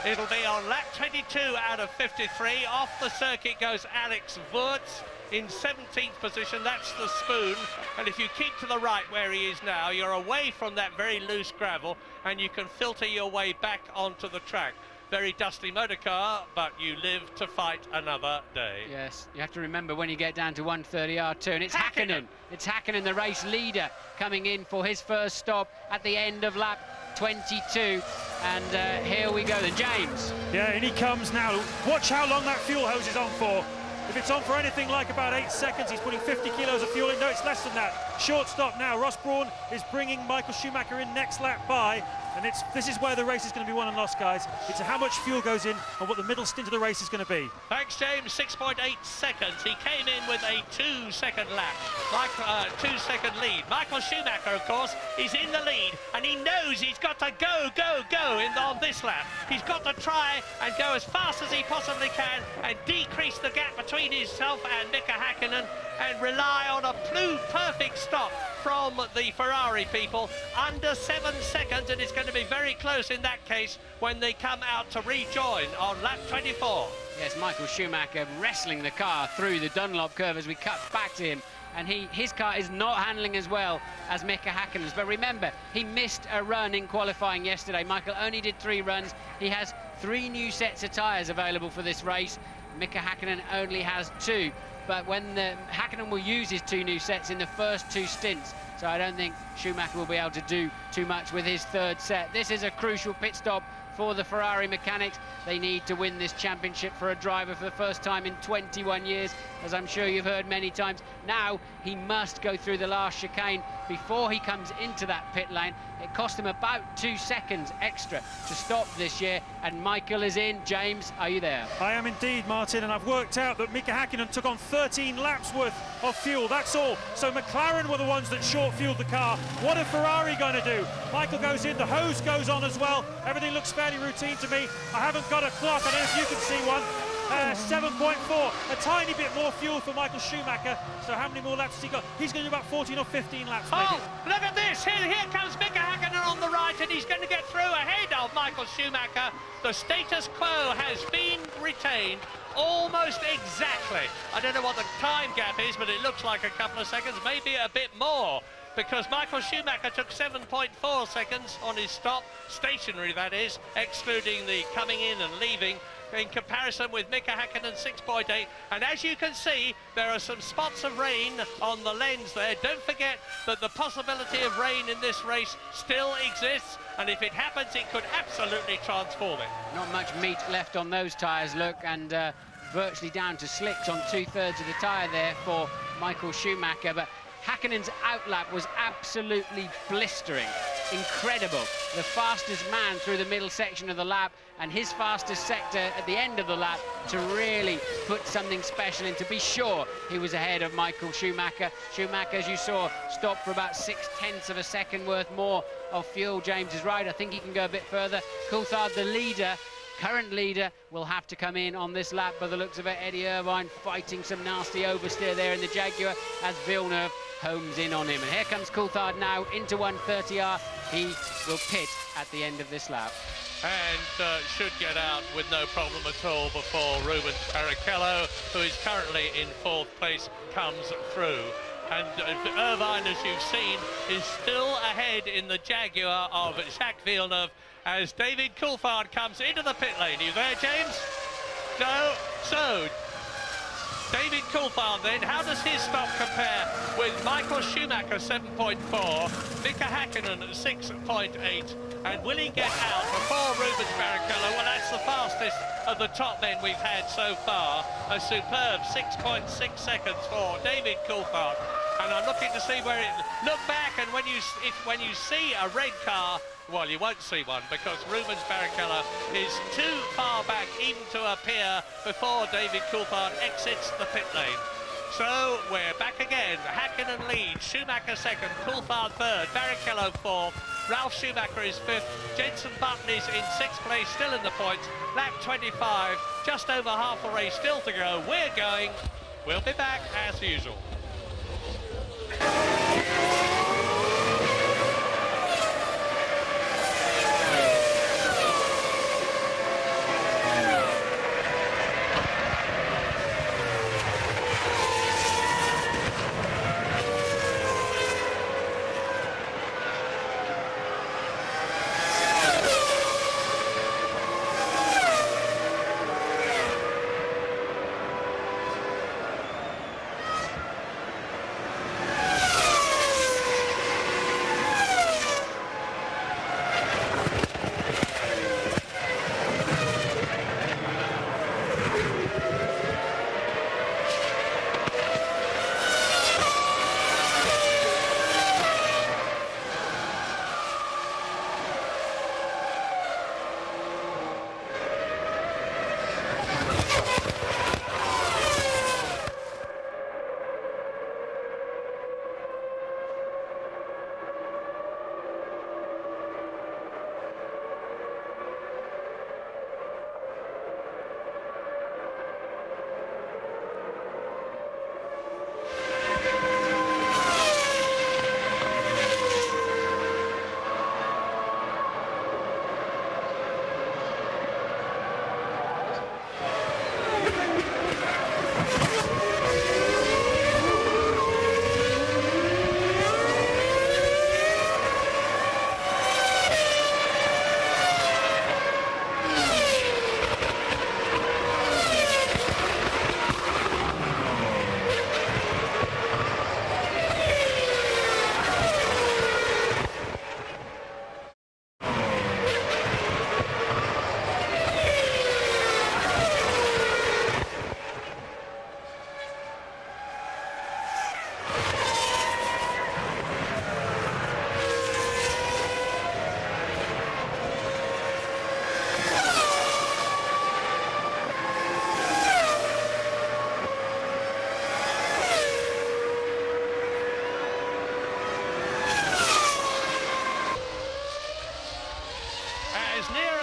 It'll be on lap 22 out of 53. Off the circuit goes Alex Wurz in 17th position. That's the spoon. And if you keep to the right where he is now, you're away from that very loose gravel and you can filter your way back onto the track. Very dusty motor car, but you live to fight another day. Yes, you have to remember when you get down to 130 turn, it's Häkkinen. It's Häkkinen, the race leader, coming in for his first stop at the end of lap 22. And here we go then, James. Yeah, and he comes now. Watch how long that fuel hose is on for. If it's on for anything like about 8 seconds, he's putting 50 kilos of fuel in. No, it's less than that. Short stop now. Ross Brawn is bringing Michael Schumacher in next lap by. And this is where the race is going to be won and lost, guys. It's how much fuel goes in and what the middle stint of the race is going to be. Thanks, James. 6.8 seconds. He came in with a 2-second lap, like 2-second lead. Michael Schumacher, of course, is in the lead, and he knows he's got to go on this lap. He's got to try and go as fast as he possibly can and decrease the gap between between himself and Mika Hakkinen and rely on a perfect stop from the Ferrari people. Under 7 seconds, and it's going to be very close in that case when they come out to rejoin on lap 24. Yes, Michael Schumacher wrestling the car through the Dunlop curve as we cut back to him. And his car is not handling as well as Mika Hakkinen's. But remember, he missed a run in qualifying yesterday. Michael only did 3 runs. He has 3 new sets of tyres available for this race. Mika Hakkinen only has 2. But Hakkinen will use his 2 new sets in the first 2 stints. So I don't think Schumacher will be able to do too much with his 3rd set. This is a crucial pit stop for the Ferrari mechanics. They need to win this championship for a driver for the first time in 21 years, as I'm sure you've heard many times. Now he must go through the last chicane before he comes into that pit lane. It cost him about 2 seconds extra to stop this year, and Michael is in. James, are you there? I am indeed, Martin, and I've worked out that Mika Hakkinen took on 13 laps worth of fuel, that's all. So McLaren were the ones that short-fueled the car. What are Ferrari going to do? Michael goes in, the hose goes on as well. Everything looks fairly routine to me. I haven't got a clock, I don't know if you can see one. 7.4, a tiny bit more fuel for Michael Schumacher. So how many more laps has he got? He's going to do about 14 or 15 laps, maybe. Oh, look at this. Here comes Mika Hakkinen on the right, and he's going to get through ahead of Michael Schumacher. The status quo has been retained almost exactly. I don't know what the time gap is, but it looks like a couple of seconds, maybe a bit more, because Michael Schumacher took 7.4 seconds on his stop, stationary that is, excluding the coming in and leaving, in comparison with Mika Hakkinen 6.8. And as you can see, there are some spots of rain on the lens there. Don't forget that the possibility of rain in this race still exists, and if it happens, it could absolutely transform it. Not much meat left on those tyres, look, and virtually down to slicks on 2/3 of the tyre there for Michael Schumacher. But Hakkinen's outlap was absolutely blistering, incredible. The fastest man through the middle section of the lap, and his fastest sector at the end of the lap to really put something special in. To be sure, he was ahead of Michael Schumacher. Schumacher, as you saw, stopped for about 0.6 of a second worth more of fuel. James is right, I think he can go a bit further. Coulthard, the leader, current leader, will have to come in on this lap by the looks of it. Eddie Irvine fighting some nasty oversteer there in the Jaguar as Villeneuve homes in on him. And here comes Coulthard now into 130R. He will pit at the end of this lap. And should get out with no problem at all before Rubens Barrichello, who is currently in 4th place, comes through. And Irvine, as you've seen, is still ahead in the Jaguar of Jacques Villeneuve as David Coulthard comes into the pit lane. Are you there, James? No? So, David Coulthard then, how does his stop compare with Michael Schumacher 7.4, Mika Hakkinen 6.8, and will he get out before Rubens Barrichello? Well, that's the fastest of the top men we've had so far. A superb 6.6 seconds for David Coulthard. And I'm looking to see where it... Look back, and when you see a red car, well, you won't see one because Rubens Barrichello is too far back even to appear before David Coulthard exits the pit lane. So we're back again. Hakkinen leads, Schumacher 2nd, Coulthard 3rd, Barrichello 4th, Ralf Schumacher is 5th, Jenson Button is in 6th place, still in the points, lap 25, just over half a race still to go. We're going. We'll be back as usual.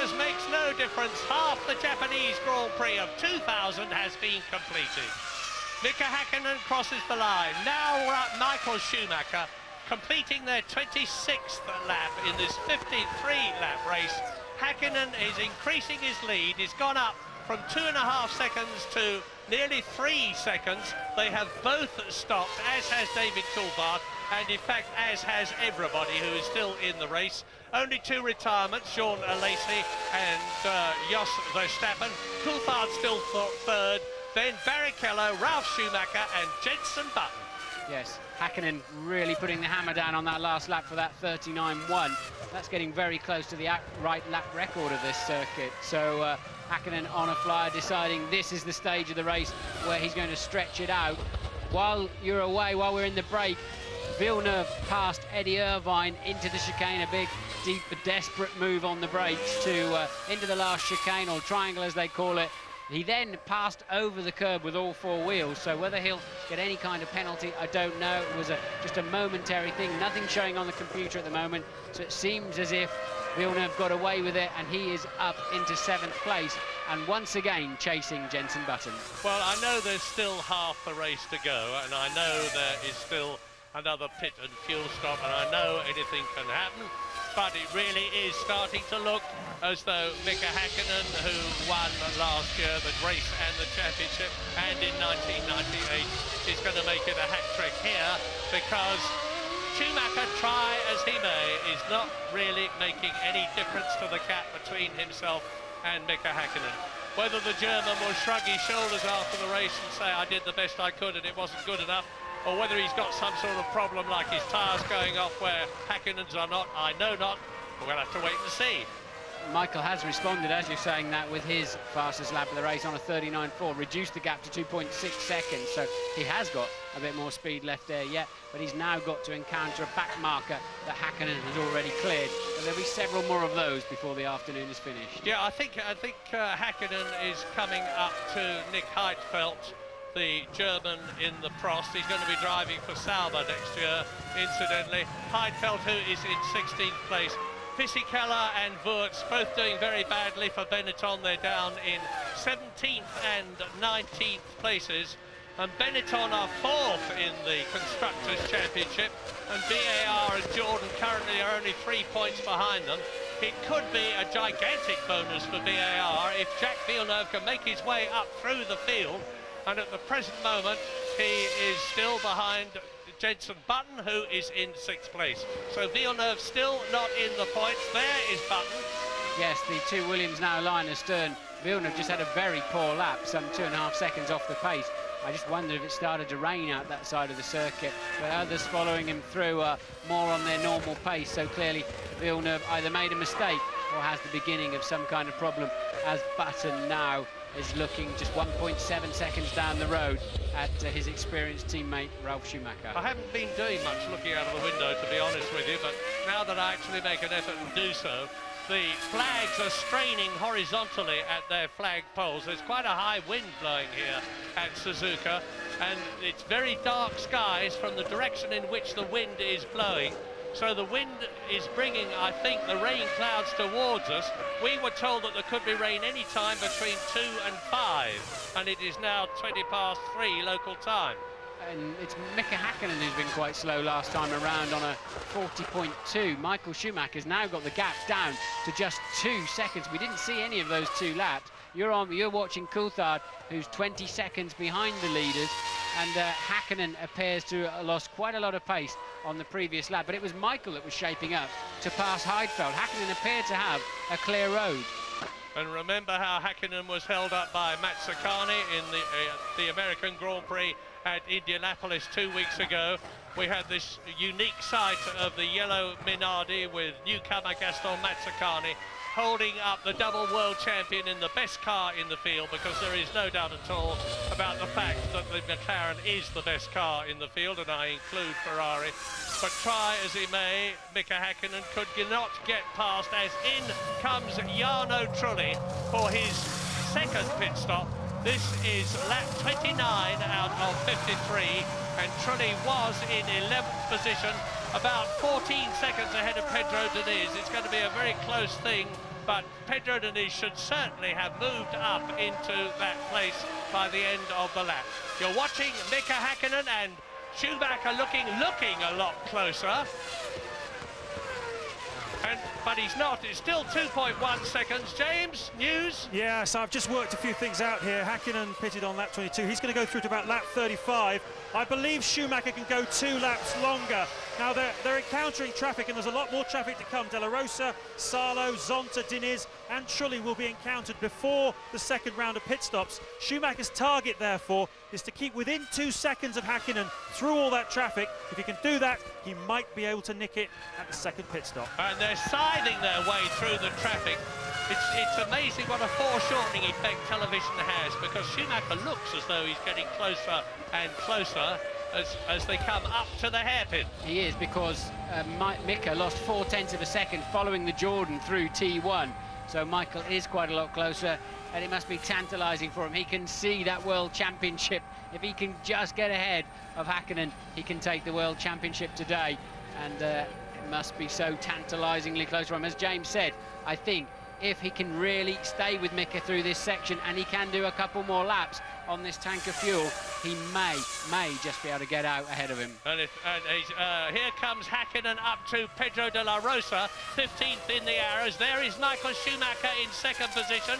as makes no difference. Half the Japanese Grand Prix of 2000 has been completed. Mika Häkkinen crosses the line. Now we're at Michael Schumacher, completing their 26th lap in this 53-lap race. Häkkinen is increasing his lead. He's gone up from 2.5 seconds to nearly 3 seconds. They have both stopped, as has David Coulthard, and in fact, as has everybody who is still in the race. Only 2 retirements, Sean Lacey and Jos Verstappen. Coulthard still third, then Barrichello, Ralf Schumacher and Jenson Button. Yes, Häkkinen really putting the hammer down on that last lap for that 39.1. That's getting very close to the right lap record of this circuit. So Häkkinen on a flyer, deciding this is the stage of the race where he's going to stretch it out. While you're away, while we're in the break, Villeneuve passed Eddie Irvine into the chicane, a big, deep, desperate move on the brakes to into the last chicane, or triangle as they call it. He then passed over the curb with all 4 wheels, so whether he'll get any kind of penalty, I don't know. It was just a momentary thing, nothing showing on the computer at the moment, so it seems as if Villeneuve got away with it, and he is up into 7th place, and once again chasing Jenson Button. Well, I know there's still half the race to go, and I know there is still another pit and fuel stop, and I know anything can happen, but it really is starting to look as though Mika Häkkinen, who won last year the race and the championship, and in 1998, is going to make it a hat-trick here, because Schumacher, try as he may, is not really making any difference to the gap between himself and Mika Häkkinen. Whether the German will shrug his shoulders after the race and say, I did the best I could and it wasn't good enough, or whether he's got some sort of problem like his tyres going off where Häkkinen's are not, I know not. We're going to have to wait and see. Michael has responded, as you're saying, that with his fastest lap of the race on a 39.4, reduced the gap to 2.6 seconds, so he has got a bit more speed left there yet, but he's now got to encounter a back marker that Häkkinen has already cleared, and there'll be several more of those before the afternoon is finished. Yeah, I think Häkkinen is coming up to Nick Heidfeld, the German in the Prost. He's going to be driving for Sauber next year, incidentally. Heidfeld, who is in 16th place. Fisichella and Wurz both doing very badly for Benetton. They're down in 17th and 19th places. And Benetton are 4th in the Constructors' Championship. And BAR and Jordan currently are only 3 points behind them. It could be a gigantic bonus for BAR if Jacques Villeneuve can make his way up through the field. And at the present moment, he is still behind Jenson Button, who is in 6th place. So Villeneuve still not in the points. There is Button. Yes, the 2 Williams now line astern. Villeneuve just had a very poor lap, some 2.5 seconds off the pace. I just wondered if it started to rain out that side of the circuit, but others following him through are more on their normal pace, so clearly Villeneuve either made a mistake or has the beginning of some kind of problem, as Button now is looking just 1.7 seconds down the road at his experienced teammate Ralf Schumacher. I haven't been doing much looking out of the window, to be honest with you, but now that I actually make an effort and do so, the flags are straining horizontally at their flag poles. There's quite a high wind blowing here at Suzuka, and it's very dark skies from the direction in which the wind is blowing. So the wind is bringing, I think, the rain clouds towards us. We were told that there could be rain any time between 2 and 5, and it is now 3:20 local time. And it's Mika Häkkinen who's been quite slow last time around on a 40.2. Michael Schumacher's now got the gap down to just 2 seconds. We didn't see any of those 2 laps. You're watching Coulthard, who's 20 seconds behind the leaders, and Häkkinen appears to have lost quite a lot of pace on the previous lap, but it was Michael that was shaping up to pass Heidfeld. Häkkinen appeared to have a clear road. And remember how Häkkinen was held up by Mazzacani in the American Grand Prix at Indianapolis 2 weeks ago. We had this unique sight of the yellow Minardi with newcomer Gaston Mazzacani holding up the double world champion in the best car in the field, because there is no doubt at all about the fact that the McLaren is the best car in the field, and I include Ferrari. But try as he may, Mika Häkkinen could not get past, as in comes Jarno Trulli for his 2nd pit stop. This is lap 29 out of 53. and Trulli was in 11th position, about 14 seconds ahead of Pedro Diniz. It's going to be a very close thing, but Pedro Diniz should certainly have moved up into that place by the end of the lap. You're watching Mika Häkkinen and Schumacher looking a lot closer. But he's not. It's still 2.1 seconds. James, news? Yeah, so I've just worked a few things out here. Häkkinen pitted on lap 22. He's going to go through to about lap 35. I believe Schumacher can go 2 laps longer. Now, they're encountering traffic, and there's a lot more traffic to come. De La Rosa, Salo, Zonta, Diniz, and Trulli will be encountered before the second round of pit stops. Schumacher's target, therefore, is to keep within 2 seconds of Häkkinen through all that traffic. If he can do that, he might be able to nick it at the second pit stop. And they're scything their way through the traffic. It's amazing what a foreshortening effect television has, because Schumacher looks as though he's getting closer and closer as they come up to the hairpin. He is, because Mika lost 0.4 of a second following the Jordan through T1. So Michael is quite a lot closer, and it must be tantalising for him. He can see that World Championship. If he can just get ahead of Häkkinen, he can take the World Championship today. And it must be so tantalisingly close to him. As James said, I think if he can really stay with Mika through this section, and he can do a couple more laps on this tank of fuel, he may just be able to get out ahead of him. And here comes Häkkinen up to Pedro de la Rosa, 15th in the arrows. There is Michael Schumacher in second position.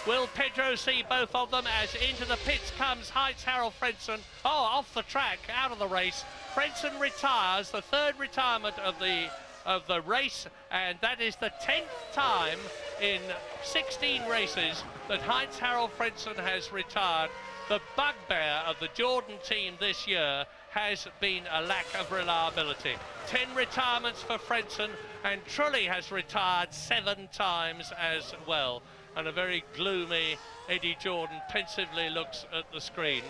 Will Pedro see both of them as into the pits comes Heinz-Harald Frentzen? Oh, off the track, out of the race. Frentzen retires, the third retirement of the race, and that is the 10th time in 16 races that Heinz-Harald Frentzen has retired. The bugbear of the Jordan team this year has been a lack of reliability. 10 retirements for Frentzen, and Trulli has retired 7 times as well. And a very gloomy Eddie Jordan pensively looks at the screen,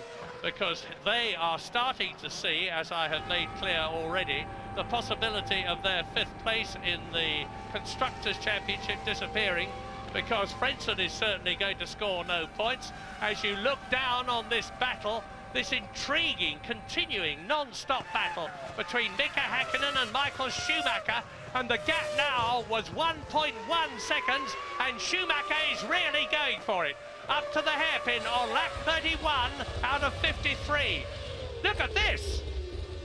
because they are starting to see, as I have made clear already, the possibility of their 5th place in the Constructors' Championship disappearing, because Frentzen is certainly going to score no points. As you look down on this battle, this intriguing, continuing, non-stop battle between Mika Häkkinen and Michael Schumacher, and the gap now was 1.1 seconds, and Schumacher is really going for it. Up to the hairpin on lap 31 out of 53. Look at this.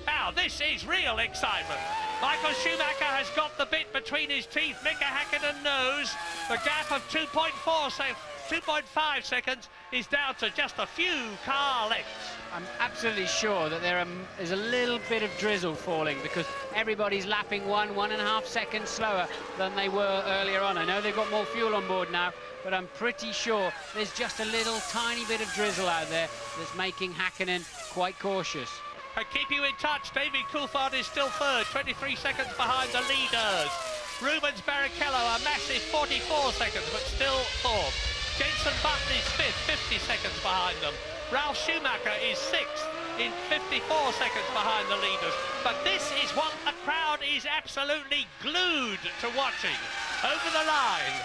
Now, this is real excitement. Michael Schumacher has got the bit between his teeth. Mika Häkkinen knows the gap of 2.5 seconds is down to just a few car lengths. I'm absolutely sure that there is a little bit of drizzle falling, because everybody's lapping 1.5 seconds slower than they were earlier on. I know they've got more fuel on board now, but I'm pretty sure there's just a little tiny bit of drizzle out there that's making Häkkinen quite cautious. And keep you in touch, David Coulthard is still third, 23 seconds behind the leaders. Rubens Barrichello, a massive 44 seconds, but still fourth. Jenson Button is fifth, 50 seconds behind them. Ralf Schumacher is sixth, in 54 seconds behind the leaders. But this is what the crowd is absolutely glued to watching. Over the line,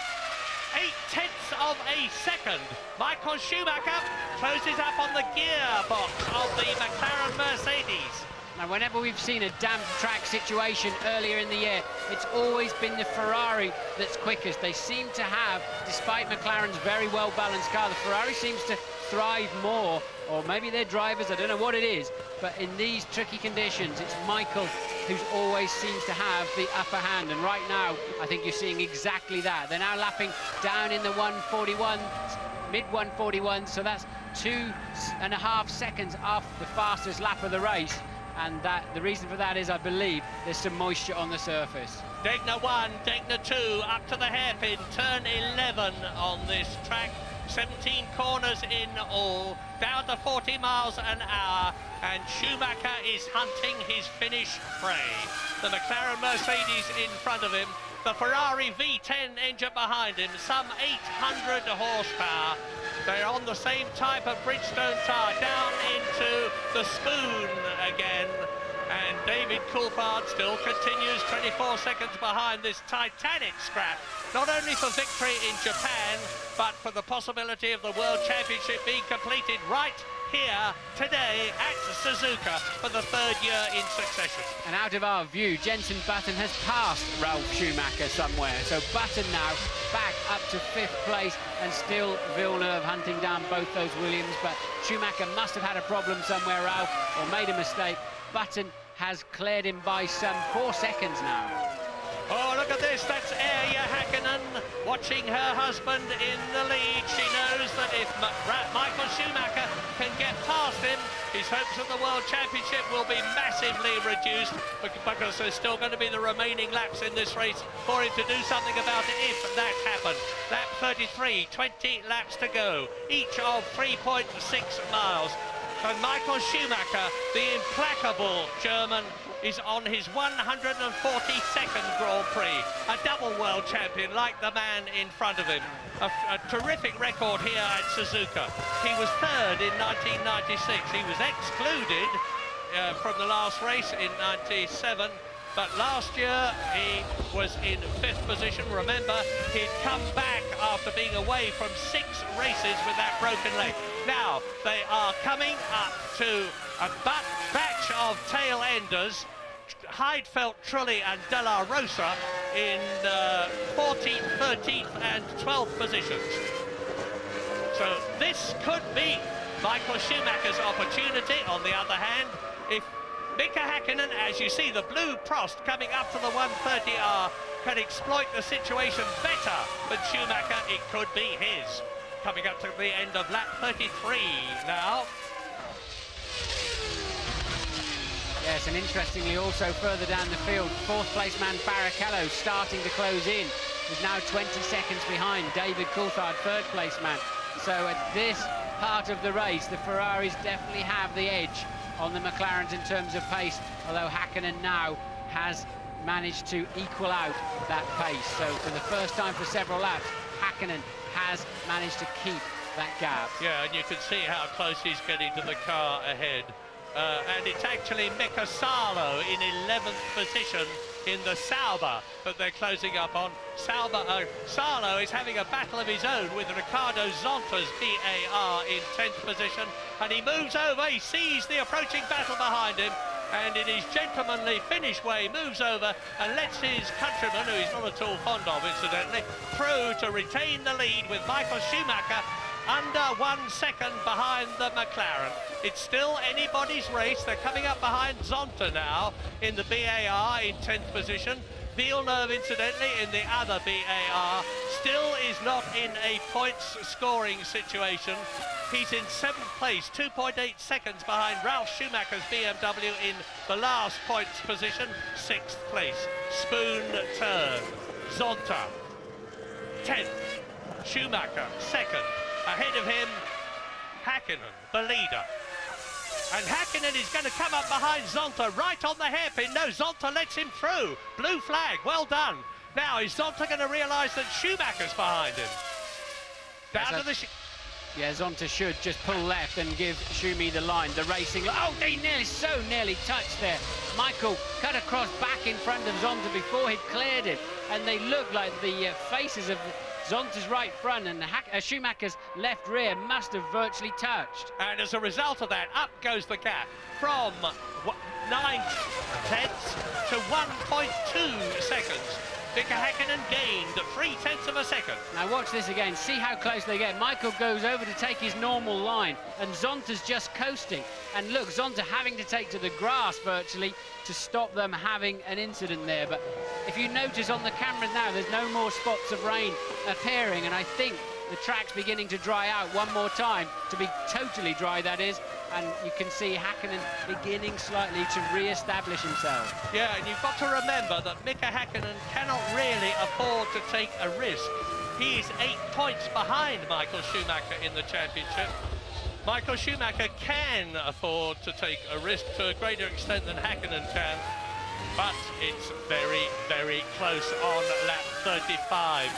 0.8 of a second. Michael Schumacher closes up on the gearbox of the McLaren Mercedes. Now, whenever we've seen a damp track situation earlier in the year, it's always been the Ferrari that's quickest. They seem to have, despite McLaren's very well-balanced car, the Ferrari seems to thrive more, or maybe their drivers, I don't know what it is, but in these tricky conditions, it's Michael who's always seems to have the upper hand, and right now, I think you're seeing exactly that. They're now lapping down in the 141, mid-141, so that's 2.5 seconds off the fastest lap of the race. And the reason for that is, I believe, there's some moisture on the surface. Degner 1, Degner 2, up to the hairpin, turn 11 on this track. 17 corners in all, down to 40 miles an hour, and Schumacher is hunting his finish prey. The McLaren Mercedes in front of him, the Ferrari V10 engine behind him, some 800 horsepower. They're on the same type of Bridgestone tyre, down into the spoon again. And David Coulthard still continues 24 seconds behind this titanic scrap, not only for victory in Japan, but for the possibility of the World Championship being completed right here today at Suzuka for the third year in succession. And out of our view, Jenson Button has passed Ralf Schumacher somewhere. So Button now back up to 5th place, and still Villeneuve hunting down both those Williams. But Schumacher must have had a problem somewhere, Ralf, or made a mistake. Button has cleared him by some 4 seconds now. Oh, look at this. That's Erja Häkkinen watching her husband in the lead. She knows that if Michael Schumacher can get past him, his hopes of the World Championship will be massively reduced, because there's still going to be the remaining laps in this race for him to do something about it if that happened. Lap 33, 20 laps to go, each of 3.6 miles. And Michael Schumacher, the implacable German, is on his 142nd Grand Prix, a double world champion like the man in front of him. A terrific record here at Suzuka. He was 3rd in 1996. He was excluded from the last race in 97, but last year he was in 5th position. Remember, he'd come back after being away from 6 races with that broken leg. Now, they are coming up to a batch of tail-enders. Heidfeld, Trulli and De La Rosa in 14th, 13th and 12th positions. So this could be Michael Schumacher's opportunity. On the other hand, if Mika Häkkinen, as you see the blue Prost coming up to the 130R, can exploit the situation better than Schumacher, it could be his. Coming up to the end of lap 33 now. Yes, and interestingly also further down the field, 4th place man Barrichello starting to close in. He's now 20 seconds behind David Coulthard, 3rd place man. So at this part of the race, the Ferraris definitely have the edge on the McLarens in terms of pace, although Häkkinen now has managed to equal out that pace. So for the first time for several laps, Häkkinen has managed to keep that gap. Yeah, and you can see how close he's getting to the car ahead. And it's actually Mika Salo in 11th position in the Sauber that they're closing up on. Salo is having a battle of his own with Ricardo Zonta's BAR in 10th position, and he moves over, he sees the approaching battle behind him, and in his gentlemanly Finnish way moves over and lets his countryman, who he's not at all fond of incidentally, through to retain the lead with Michael Schumacher under 1 second behind the McLaren. It's still anybody's race. They're coming up behind Zonta now in the BAR in 10th position. Villeneuve, incidentally, in the other BAR, still is not in a points scoring situation. He's in 7th place, 2.8 seconds behind Ralf Schumacher's BMW in the last points position, 6th place. Spoon turn. Zonta, 10th. Schumacher, 2nd. Ahead of him, Häkkinen, the leader. And Häkkinen is going to come up behind Zonta right on the hairpin. No, Zonta lets him through. Blue flag, well done. Now, is Zonta going to realise that Schumacher's behind him? Down to the... Yeah, Zonta should just pull left and give Schumi the line. The racing... Oh, they so nearly touched there. Michael cut across back in front of Zonta before he'd cleared it. And they look like the faces of Zonta's right front and Schumacher's left rear must have virtually touched. And as a result of that, up goes the gap from 9 tenths to 1.2 seconds. Mika Häkkinen gained 3/10 of a second. Now watch this again, see how close they get. Michael goes over to take his normal line and Zonta's just coasting. And look, Zonta having to take to the grass virtually to stop them having an incident there. But if you notice on the cameras now, there's no more spots of rain appearing, and I think the track's beginning to dry out one more time, to be totally dry, that is, and you can see Häkkinen beginning slightly to re-establish himself. Yeah, and you've got to remember that Mika Häkkinen cannot really afford to take a risk. He's 8 points behind Michael Schumacher in the championship. Michael Schumacher can afford to take a risk to a greater extent than Häkkinen can, but it's very, very close on lap 35.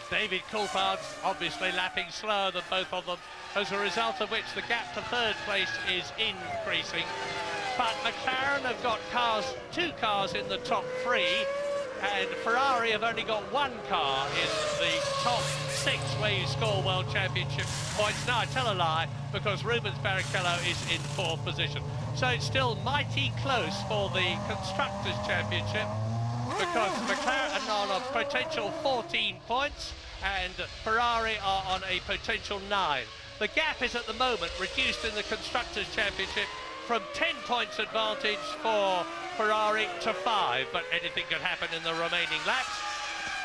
David Coulthard's obviously lapping slower than both of them, as a result of which the gap to 3rd place is increasing. but McLaren have got two cars in the top 3, and Ferrari have only got 1 car in the top 6 where you score World Championship points. No, I tell a lie, because Rubens Barrichello is in 4th position. So it's still mighty close for the Constructors' Championship, because McLaren are on a potential 14 points and Ferrari are on a potential 9. The gap is at the moment reduced in the Constructors' Championship from 10 points advantage for Ferrari to 5, but anything could happen in the remaining laps.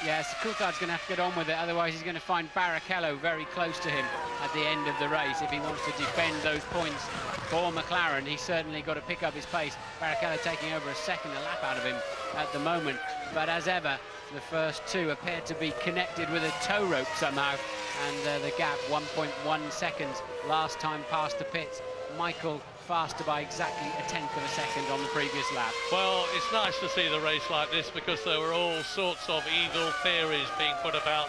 Yes, Coulthard's going to have to get on with it, otherwise he's going to find Barrichello very close to him at the end of the race. If he wants to defend those points for McLaren, he's certainly got to pick up his pace. Barrichello taking over a second a lap out of him at the moment, but as ever, the first 2 appear to be connected with a tow rope somehow, and the gap 1.1 seconds last time past the pits. Michael faster by exactly a 1/10 of a second on the previous lap. Well, it's nice to see the race like this, because there were all sorts of evil theories being put about.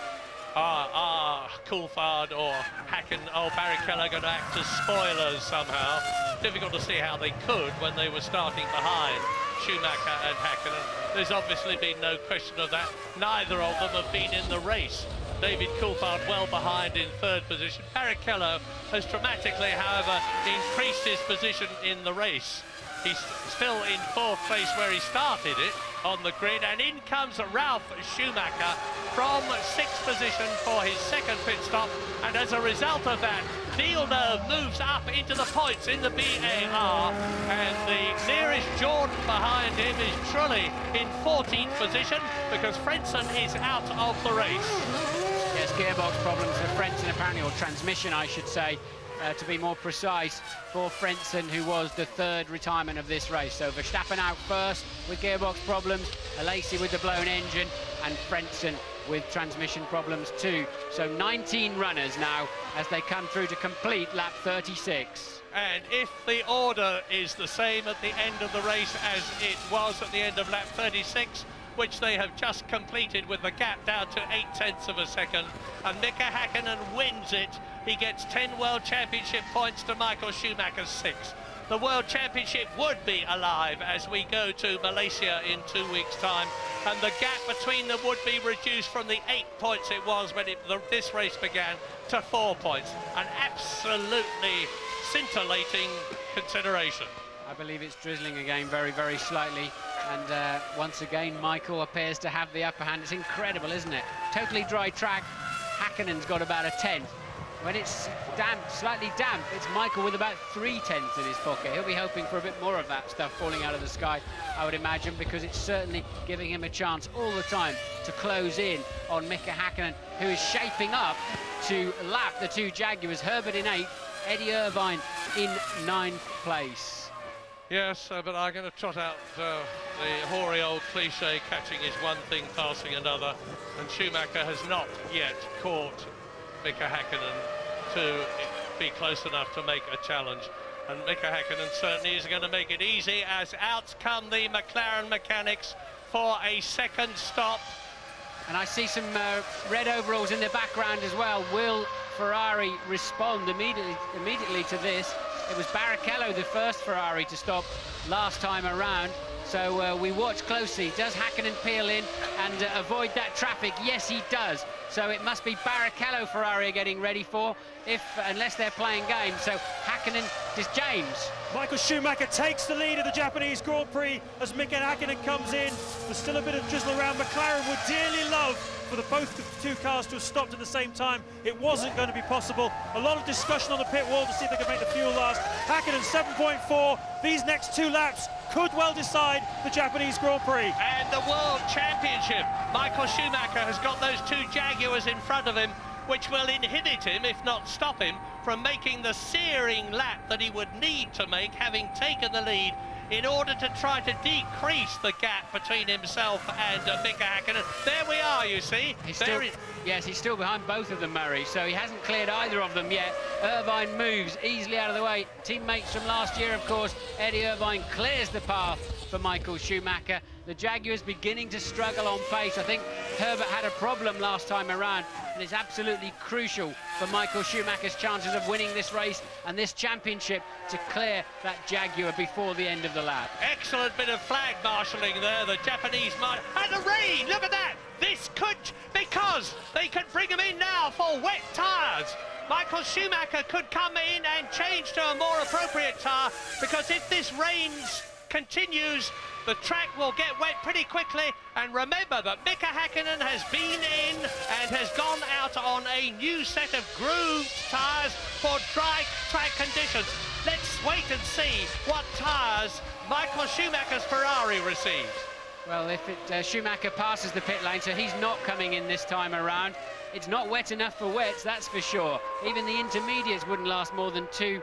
Coulthard or Barrichello going to act as spoilers somehow. Difficult to see how they could when they were starting behind Schumacher and Häkkinen. There's obviously been no question of that. Neither of them have been in the race. David Coulthard well behind in 3rd position. Barrichello has dramatically, however, increased his position in the race. He's still in 4th place where he started it on the grid, and in comes Ralf Schumacher from 6th position for his 2nd pit stop, and as a result of that, Villeneuve moves up into the points in the BAR, and the nearest Jordan behind him is Trulli in 14th position, because Frentzen is out of the race. Yes, gearbox problems for Frentzen apparently, or transmission I should say, to be more precise, for Frentzen, who was the 3rd retirement of this race. So Verstappen out first with gearbox problems, Alesi with the blown engine, and Frentzen with transmission problems too. So 19 runners now as they come through to complete lap 36. And if the order is the same at the end of the race as it was at the end of lap 36, which they have just completed with the gap down to 0.8 of a second, and Mika Häkkinen wins it, he gets 10 World Championship points to Michael Schumacher's 6. The World Championship would be alive as we go to Malaysia in 2 weeks' time, and the gap between them would be reduced from the 8 points it was when this race began to 4 points. An absolutely scintillating consideration. I believe it's drizzling again very, very slightly, and once again Michael appears to have the upper hand. It's incredible, isn't it? Totally dry track, Häkkinen's got about a 10th. When it's damp, slightly damp, it's Michael with about 3/10 in his pocket. He'll be hoping for a bit more of that stuff falling out of the sky, I would imagine, because it's certainly giving him a chance all the time to close in on Mika Häkkinen, who is shaping up to lap the 2 Jaguars. Herbert in 8th, Eddie Irvine in 9th place. Yes, but I'm going to trot out the hoary old cliche, catching is one thing, passing another, and Schumacher has not yet caught Mika Häkkinen to be close enough to make a challenge. And Mika Häkkinen certainly is going to make it easy, as out come the McLaren mechanics for a 2nd stop. And I see some red overalls in the background as well. Will Ferrari respond immediately to this? It was Barrichello, the first Ferrari to stop last time around. So we watch closely. Does Häkkinen peel in and avoid that traffic? Yes, he does. So it must be Barrichello Ferrari are getting ready for, unless they're playing games. So Häkkinen is James. Michael Schumacher takes the lead of the Japanese Grand Prix as Mika Häkkinen comes in. There's still a bit of drizzle around. McLaren would dearly love for both the 2 cars to have stopped at the same time. It wasn't going to be possible. A lot of discussion on the pit wall to see if they could make the fuel last. Häkkinen 7.4. These next 2 laps could well decide the Japanese Grand Prix. And the World Championship. Michael Schumacher has got those 2 Jaguars in front of him, which will inhibit him, if not stop him, from making the searing lap that he would need to make, having taken the lead, in order to try to decrease the gap between himself and Mika Häkkinen. There we are, you see. Yes, he's still behind both of them, Murray, so he hasn't cleared either of them yet. Irvine moves easily out of the way. Teammates from last year, of course. Eddie Irvine clears the path for Michael Schumacher, The Jaguars beginning to struggle on pace. I think Herbert had a problem last time around, and it's absolutely crucial for Michael Schumacher's chances of winning this race and this championship to clear that Jaguar before the end of the lap. Excellent bit of flag marshalling there, the Japanese and the rain, look at that! This could, because they could bring him in now for wet tyres. Michael Schumacher could come in and change to a more appropriate tyre, because if this rain continues, the track will get wet pretty quickly. And remember that Mika Häkkinen has been in and has gone out on a new set of grooved tyres for dry track conditions. Let's wait and see what tyres Michael Schumacher's Ferrari receives. Well, if Schumacher passes the pit lane, so he's not coming in this time around. It's not wet enough for wets, that's for sure. Even the intermediates wouldn't last more than two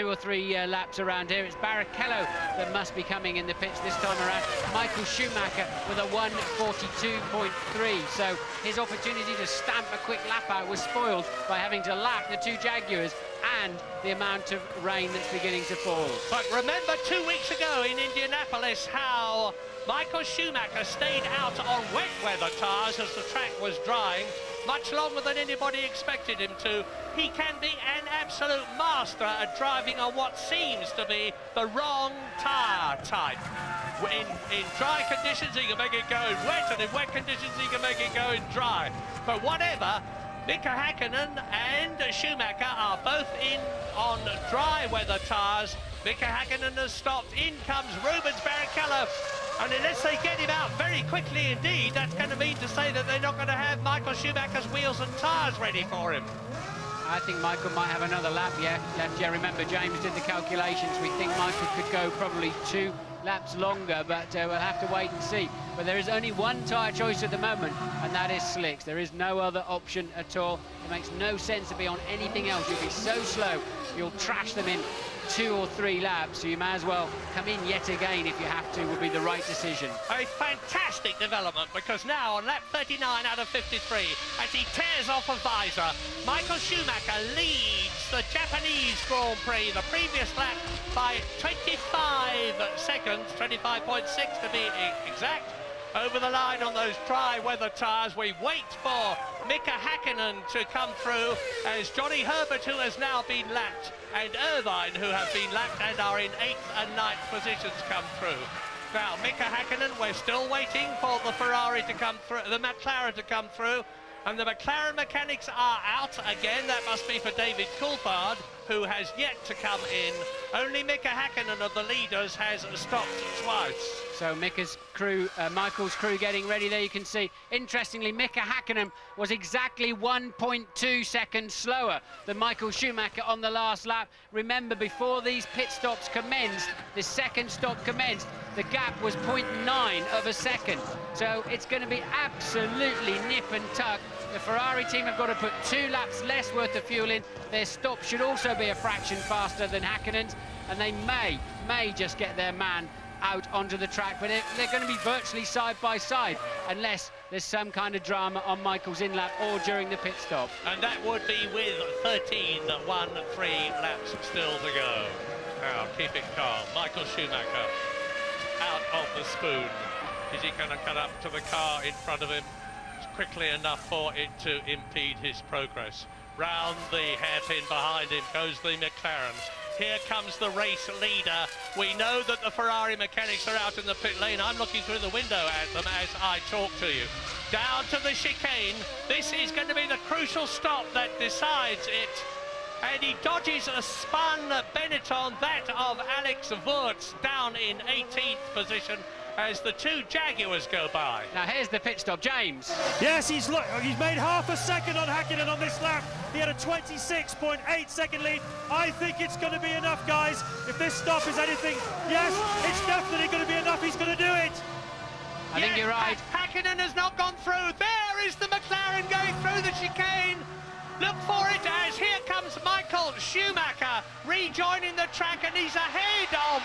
or three laps around here. It's Barrichello that must be coming in the pits this time around. Michael Schumacher with a 1:42.3, so his opportunity to stamp a quick lap out was spoiled by having to lap the two Jaguars and the amount of rain that's beginning to fall. But remember 2 weeks ago in Indianapolis how Michael Schumacher stayed out on wet weather tyres as the track was drying much longer than anybody expected him to. He can be an absolute master at driving on what seems to be the wrong tyre type. In dry conditions he can make it go in wet, and in wet conditions he can make it go in dry. But whatever, Mika Häkkinen and Schumacher are both in on dry weather tyres. Mika Häkkinen has stopped. In comes Rubens Barrichello. And unless they get him out very quickly indeed, that's going to mean to say that they're not going to have Michael Schumacher's wheels and tyres ready for him. I think Michael might have another lap left. Yeah, remember, James did the calculations. We think Michael could go probably 2 laps longer, but we'll have to wait and see. But there is only one tyre choice at the moment, and that is slicks. There is no other option at all. It makes no sense to be on anything else. You'll be so slow, you'll trash them in 2 or 3 laps, so you may as well come in yet again if you have to, would be the right decision. A fantastic development, because now on lap 39 out of 53, as he tears off a visor, Michael Schumacher leads the Japanese Grand Prix, the previous lap, by 25 seconds, 25.6 to be exact. Over the line on those dry weather tyres, we wait for Mika Häkkinen to come through as Johnny Herbert, who has now been lapped, and Irvine, who have been lapped and are in 8th and 9th positions, come through. Now, Mika Häkkinen, we're still waiting for the Ferrari to come through, the McLaren to come through, and the McLaren mechanics are out again. That must be for David Coulthard, who has yet to come in. Only Mika Häkkinen of the leaders has stopped twice. So Mika's crew, Michael's crew getting ready there, you can see. Interestingly, Mika Häkkinen was exactly 1.2 seconds slower than Michael Schumacher on the last lap. Remember, before these pit stops commenced, the second stop commenced, the gap was 0.9 of a second. So it's going to be absolutely nip and tuck. The Ferrari team have got to put 2 laps less worth of fuel in. Their stop should also be a fraction faster than Häkkinen's, and they may just get their man out onto the track, but they're going to be virtually side by side unless there's some kind of drama on Michael's in-lap or during the pit stop. And that would be with 13.13 laps still to go. Now, keep it calm. Michael Schumacher out of the spoon. Is he going to cut up to the car in front of him quickly enough for it to impede his progress? Round the hairpin behind him goes the McLaren. Here comes the race leader. We know that the Ferrari mechanics are out in the pit lane. I'm looking through the window at them as I talk to you. Down to the chicane. This is going to be the crucial stop that decides it. And he dodges a spun Benetton, that of Alex Wurz, down in 18th position as the 2 Jaguars go by. Now here's the pit stop, James. Yes, he's made half a second on Häkkinen on this lap. He had a 26.8 second lead. I think it's going to be enough, guys. If this stop is anything, yes, it's definitely going to be enough. He's going to do it. I think you're right. Häkkinen has not gone through. There is the McLaren going through the chicane. Look for it as here comes Michael Schumacher rejoining the track, and he's ahead of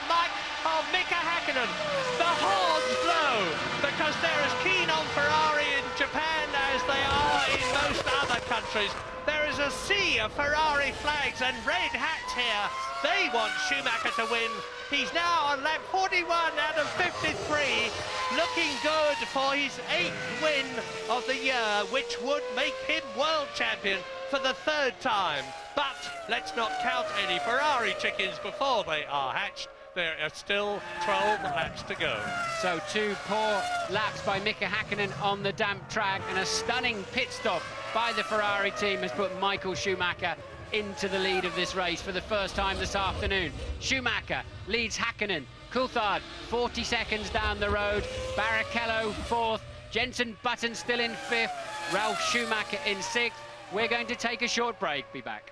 Mika Häkkinen. The horns blow because they're as keen on Ferrari in Japan as they are in most other countries. There is a sea of Ferrari flags and red hats here. They want Schumacher to win. He's now on lap 41 out of 53, looking good for his 8th win of the year, which would make him world champion for the 3rd time. But let's not count any Ferrari chickens before they are hatched. There are still 12 laps to go. So 2 poor laps by Mika Hakkinen on the damp track, and a stunning pit stop by the Ferrari team has put Michael Schumacher into the lead of this race for the first time this afternoon. Schumacher leads Hakkinen. Coulthard 40 seconds down the road. Barrichello 4th. Jenson Button still in 5th. Ralf Schumacher in 6th. We're going to take a short break. Be back.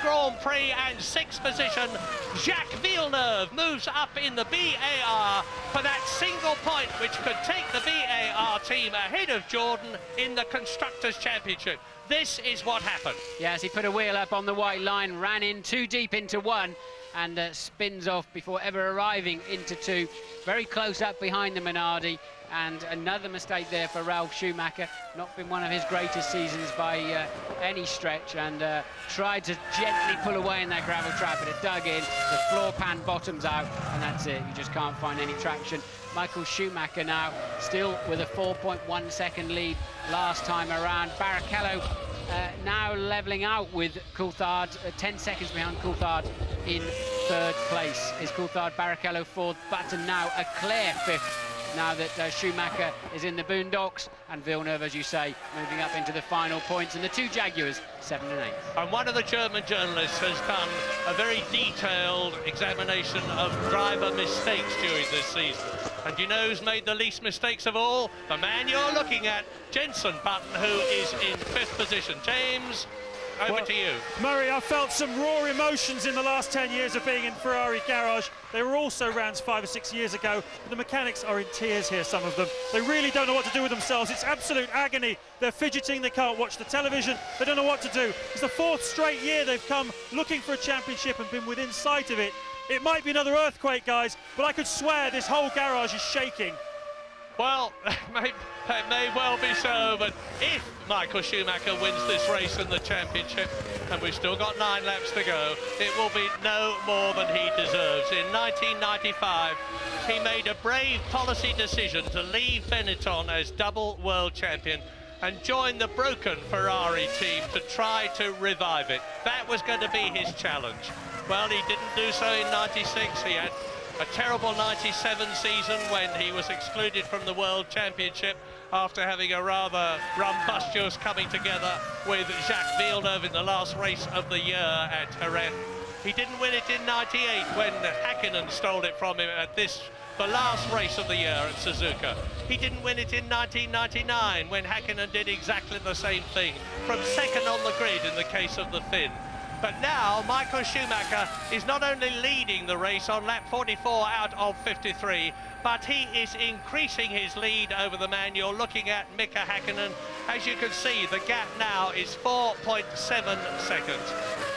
Grand Prix and 6th position, Jacques Villeneuve moves up in the BAR for that single point which could take the BAR team ahead of Jordan in the Constructors' Championship. This is what happened. Yes, he put a wheel up on the white line, ran in too deep into 1 and spins off before ever arriving into 2. Very close up behind the Minardi, and another mistake there for Ralf Schumacher. Not been one of his greatest seasons by any stretch, and tried to gently pull away in that gravel trap, but it dug in. The floor pan bottoms out, and that's it. You just can't find any traction. Michael Schumacher now still with a 4.1 second lead last time around. Barrichello now levelling out with Coulthard, 10 seconds behind Coulthard in 3rd place. Is Coulthard, Barrichello 4th, Button now a clear 5th. Now that Schumacher is in the boondocks, and Villeneuve, as you say, moving up into the final points, and the 2 Jaguars, 7 and 8. And one of the German journalists has done a very detailed examination of driver mistakes during this season. And you know who's made the least mistakes of all? The man you're looking at, Jenson Button, who is in 5th position. James, over to you. Murray, I've felt some raw emotions in the last 10 years of being in Ferrari garage. They were also rounds 5 or 6 years ago. The mechanics are in tears here, some of them. They really don't know what to do with themselves. It's absolute agony. They're fidgeting, they can't watch the television, they don't know what to do. It's the 4th straight year they've come looking for a championship and been within sight of it. It might be another earthquake, guys, but I could swear this whole garage is shaking. Well, that may well be so, but if Michael Schumacher wins this race in the championship, and we've still got 9 laps to go, it will be no more than he deserves. In 1995, he made a brave policy decision to leave Benetton as double world champion, and join the broken Ferrari team to try to revive it. That was going to be his challenge. Well, he didn't do so in 96. He had a terrible 97 season when he was excluded from the World Championship after having a rather rumbustious coming together with Jacques Villeneuve in the last race of the year at Jerez. He didn't win it in 98 when Häkkinen stole it from him at the last race of the year at Suzuka. He didn't win it in 1999 when Häkkinen did exactly the same thing, from second on the grid in the case of the Finn. But now Michael Schumacher is not only leading the race on lap 44 out of 53, but he is increasing his lead over the man you're looking at, Mika Häkkinen. As you can see, the gap now is 4.7 seconds.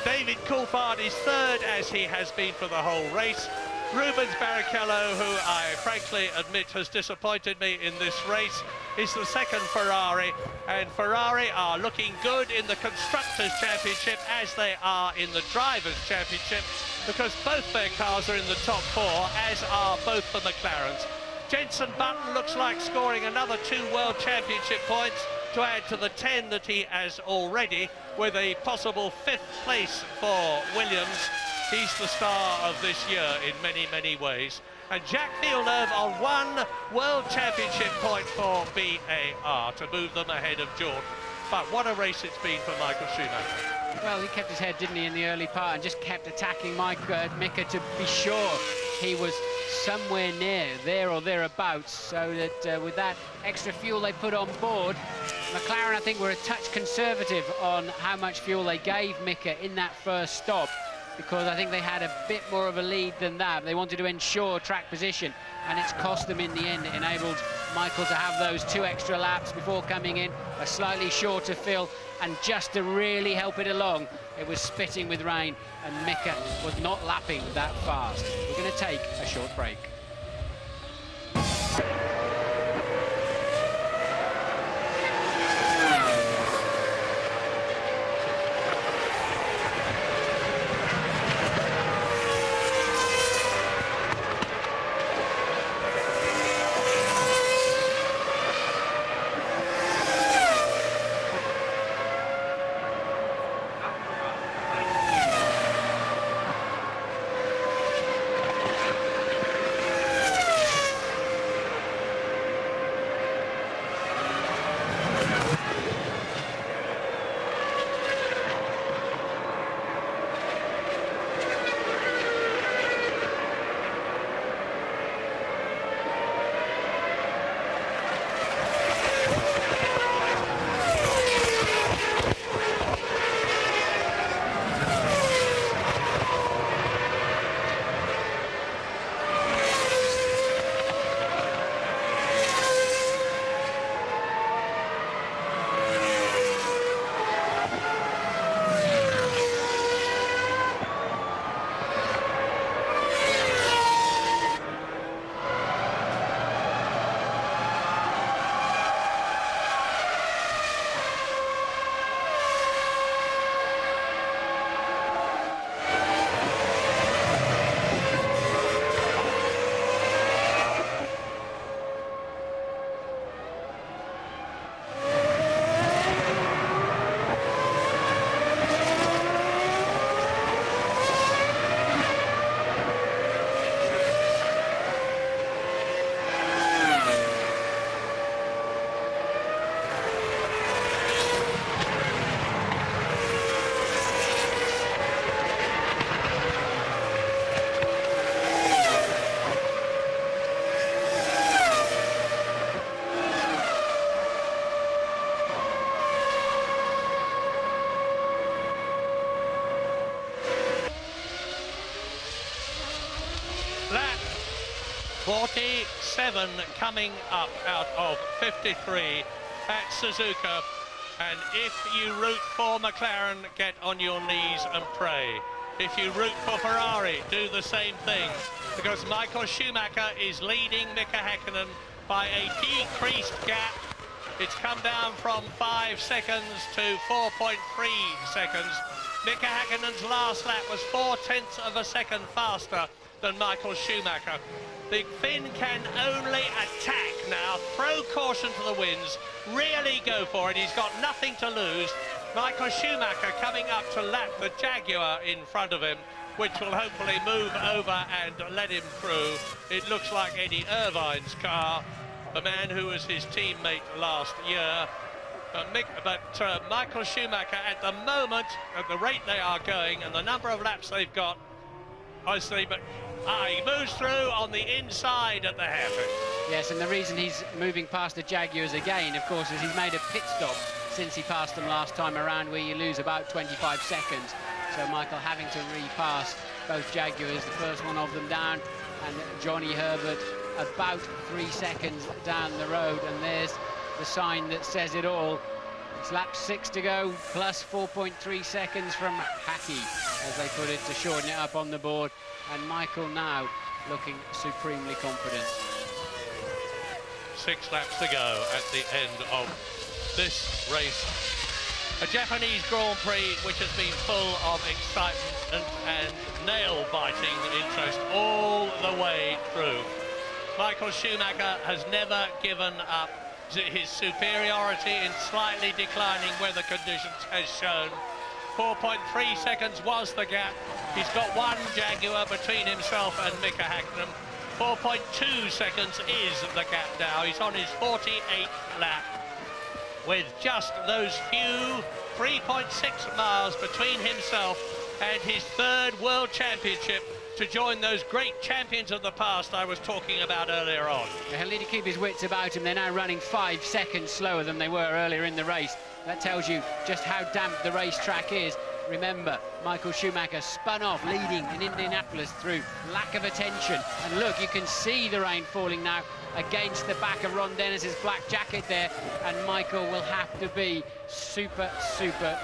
David Coulthard is third, as he has been for the whole race. Rubens Barrichello, who I frankly admit has disappointed me in this race, is the second Ferrari, and Ferrari are looking good in the Constructors' Championship as they are in the Drivers' Championship, because both their cars are in the top four, as are both the McLarens. Jenson Button looks like scoring another 2 World Championship points to add to the 10 that he has already, with a possible 5th place for Williams. He's the star of this year in many, many ways. And Jacques Villeneuve on 1 World Championship point for BAR to move them ahead of Jordan. But what a race it's been for Michael Schumacher. Well, he kept his head, didn't he, in the early part, and just kept attacking Mika to be sure he was somewhere near, there or thereabouts, so that with that extra fuel they put on board, McLaren, I think, were a touch conservative on how much fuel they gave Mika in that first stop, because I think they had a bit more of a lead than that. They wanted to ensure track position, and it's cost them in the end. It enabled Michael to have those 2 extra laps before coming in, a slightly shorter fill, and just to really help it along, it was spitting with rain, and Mika was not lapping that fast. We're going to take a short break. Lap 47 coming up out of 53 at Suzuka. And if you root for McLaren, get on your knees and pray. If you root for Ferrari, do the same thing, because Michael Schumacher is leading Mika Häkkinen by a decreased gap. It's come down from 5 seconds to 4.3 seconds. Mika Häkkinen's last lap was 0.4 of a second faster than Michael Schumacher. The Finn can only attack now, throw caution to the winds, really go for it. He's got nothing to lose. Michael Schumacher coming up to lap the Jaguar in front of him, which will hopefully move over and let him through. It looks like Eddie Irvine's car, the man who was his teammate last year. But Michael Schumacher, at the moment, at the rate they are going and the number of laps they've got, obviously, but he moves through on the inside at the hairpin. Yes, and the reason he's moving past the Jaguars again, of course, is he's made a pit stop since he passed them last time around, where you lose about 25 seconds. So Michael having to repass both Jaguars, the first one of them down, and Johnny Herbert about 3 seconds down the road, and there's the sign that says it all. It's lap 6 to go, plus 4.3 seconds from Hackey, as they put it, to shorten it up on the board. And Michael now looking supremely confident. 6 laps to go at the end of this race. A Japanese Grand Prix which has been full of excitement and nail-biting interest all the way through. Michael Schumacher has never given up. His superiority in slightly declining weather conditions has shown. 4.3 seconds was the gap. He's got one Jaguar between himself and Mika Hakkinen. 4.2 seconds is the gap now. He's on his 48th lap with just those few 3.6 miles between himself and his third World Championship to join those great champions of the past I was talking about earlier on. He'll need to keep his wits about him. They're now running 5 seconds slower than they were earlier in the race. That tells you just how damp the racetrack is. Remember, Michael Schumacher spun off leading in Indianapolis through lack of attention. And look, you can see the rain falling now against the back of Ron Dennis's black jacket there, and Michael will have to be super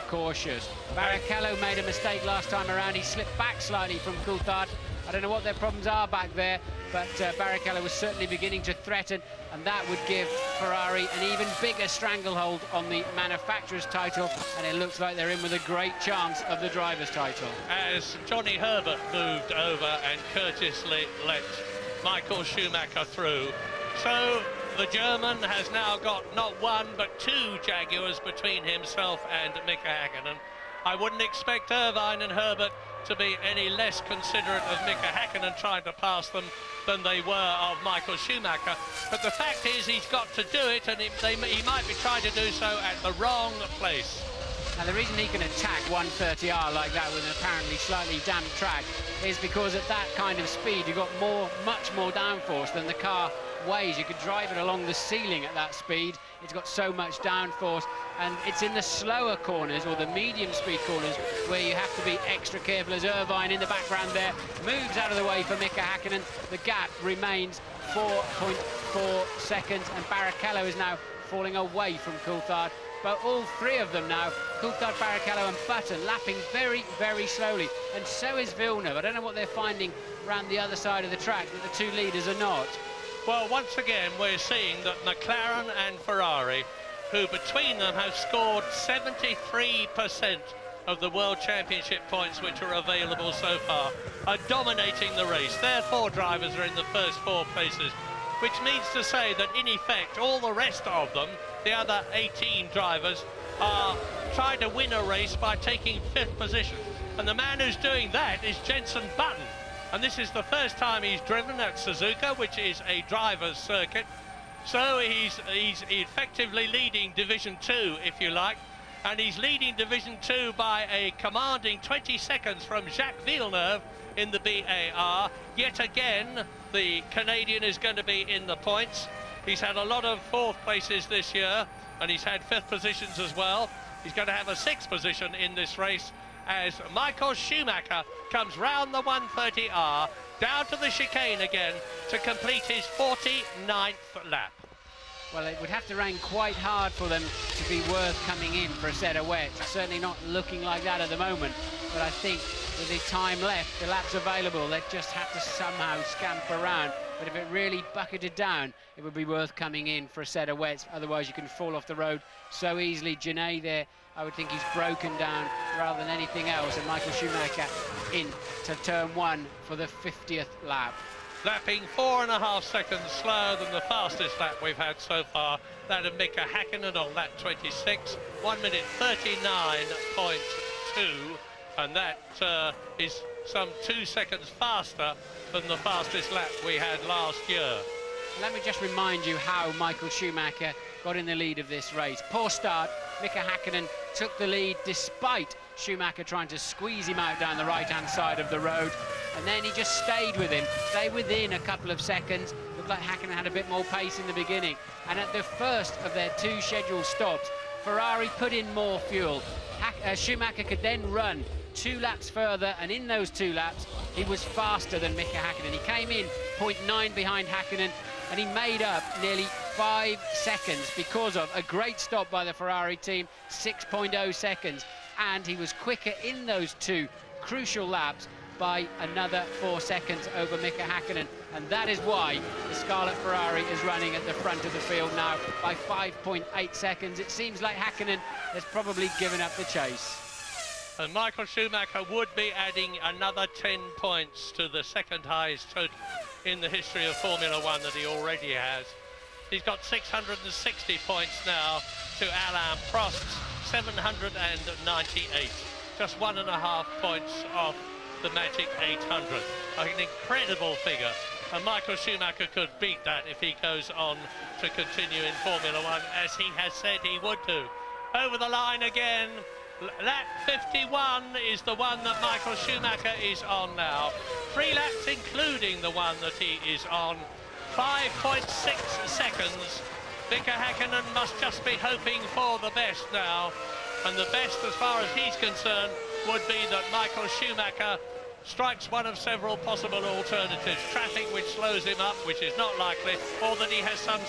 cautious. Barrichello made a mistake last time around. He slipped back slightly from Coulthard. I don't know what their problems are back there, but Barrichello was certainly beginning to threaten, and that would give Ferrari an even bigger stranglehold on the manufacturer's title, and it looks like they're in with a great chance of the driver's title. As Johnny Herbert moved over and courteously let Michael Schumacher through. So the German has now got not one but 2 Jaguars between himself and Mika Hakkinen. I wouldn't expect Irvine and Herbert to be any less considerate of Mika Hakkinen trying to pass them than they were of Michael Schumacher. But the fact is he's got to do it, and he might be trying to do so at the wrong place. Now, the reason he can attack 130R like that with an apparently slightly damp track is because at that kind of speed you've got much more downforce than the car weighs. You could drive it along the ceiling at that speed. It's got so much downforce, and it's in the slower corners or the medium speed corners where you have to be extra careful, as Irvine in the background there moves out of the way for Mika Hakkinen. The gap remains 4.4 seconds, and Barrichello is now falling away from Coulthard. But all 3 of them now, Coulthard, Barrichello and Button, lapping very slowly. And so is Villeneuve. I don't know what they're finding around the other side of the track that the 2 leaders are not. Well, once again, we're seeing that McLaren and Ferrari, who between them have scored 73% of the World Championship points which are available so far, are dominating the race. Their 4 drivers are in the first 4 places, which means to say that, in effect, all the rest of them, the other 18 drivers, are trying to win a race by taking 5th position. And the man who's doing that is Jenson Button. And this is the first time he's driven at Suzuka, which is a driver's circuit. So he's effectively leading Division 2, if you like. And he's leading Division 2 by a commanding 20 seconds from Jacques Villeneuve in the BAR. Yet again, the Canadian is going to be in the points. He's had a lot of 4th places this year, and he's had 5th positions as well. He's going to have a 6th position in this race as Michael Schumacher comes round the 130R, down to the chicane again to complete his 49th lap. Well, it would have to rain quite hard for them to be worth coming in for a set of wets. It's certainly not looking like that at the moment, but I think with the time left, the laps available, they just have to somehow scamper around. But if it really bucketed down, it would be worth coming in for a set of wets. Otherwise, you can fall off the road so easily. Genet there I would think he's broken down rather than anything else, and Michael Schumacher in to turn 1 for the 50th lap. Lapping 4.5 seconds slower than the fastest lap we've had so far, that of Mika Häkkinen on lap 26, 1 minute 39.2, and that is some 2 seconds faster than the fastest lap we had last year. Let me just remind you how Michael Schumacher got in the lead of this race. Poor start. Mika Häkkinen took the lead despite Schumacher trying to squeeze him out down the right-hand side of the road, and then he just stayed with him, stayed within a couple of seconds. Looked like Häkkinen had a bit more pace in the beginning, and at the first of their 2 scheduled stops, Ferrari put in more fuel. Schumacher could then run 2 laps further, and in those 2 laps he was faster than Mika Häkkinen. He came in 0.9 behind Häkkinen, and he made up nearly 5 seconds because of a great stop by the Ferrari team, 6.0 seconds, and he was quicker in those 2 crucial laps by another 4 seconds over Mika Häkkinen, and that is why the Scarlet Ferrari is running at the front of the field now by 5.8 seconds. It seems like Häkkinen has probably given up the chase. And Michael Schumacher would be adding another 10 points to the second highest total in the history of Formula One that he already has. He's got 660 points now to Alain Prost's 798. Just 1.5 points off the magic 800. An incredible figure. And Michael Schumacher could beat that if he goes on to continue in Formula One, as he has said he would do. Over the line again. Lap 51 is the one that Michael Schumacher is on now. 3 laps including the one that he is on. 5.6 seconds. Mika Häkkinen must just be hoping for the best now. And the best, as far as he's concerned, would be that Michael Schumacher strikes one of several possible alternatives. Traffic which slows him up, which is not likely, or that he has some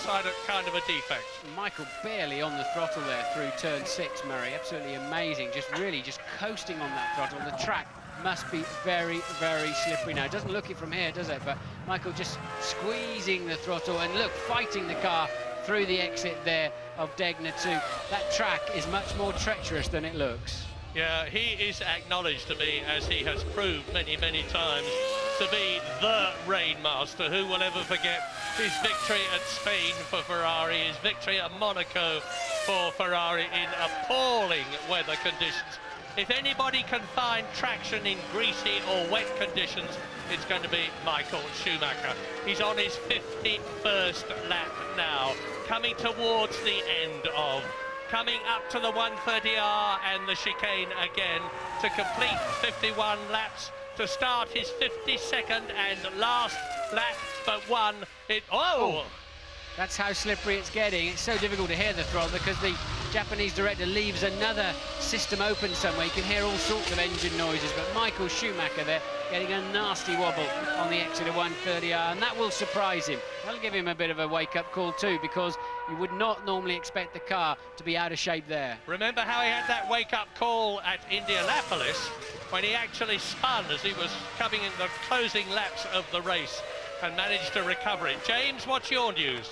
kind of a defect. Michael barely on the throttle there through turn 6, Murray. Absolutely amazing. Just really just coasting on that throttle. The track must be very, very slippery now. It doesn't look it from here, does it? But Michael just squeezing the throttle and look, fighting the car through the exit there of Degner 2. That track is much more treacherous than it looks. Yeah, he is acknowledged to be, as he has proved many, many times, to be the rainmaster. Who will ever forget his victory at Spain for Ferrari, his victory at Monaco for Ferrari in appalling weather conditions. If anybody can find traction in greasy or wet conditions, it's going to be Michael Schumacher. He's on his 51st lap now, coming towards the end of, coming up to the 130R and the chicane again to complete 51 laps, to start his 52nd and last lap, but one. That's how slippery it's getting. It's so difficult to hear the throttle because the Japanese director leaves another system open somewhere. You can hear all sorts of engine noises, but Michael Schumacher there getting a nasty wobble on the exit of 130R, and that will surprise him. That'll give him a bit of a wake-up call too, because you would not normally expect the car to be out of shape there. Remember how he had that wake-up call at Indianapolis when he actually spun as he was coming in the closing laps of the race and managed to recover it. James, what's your news?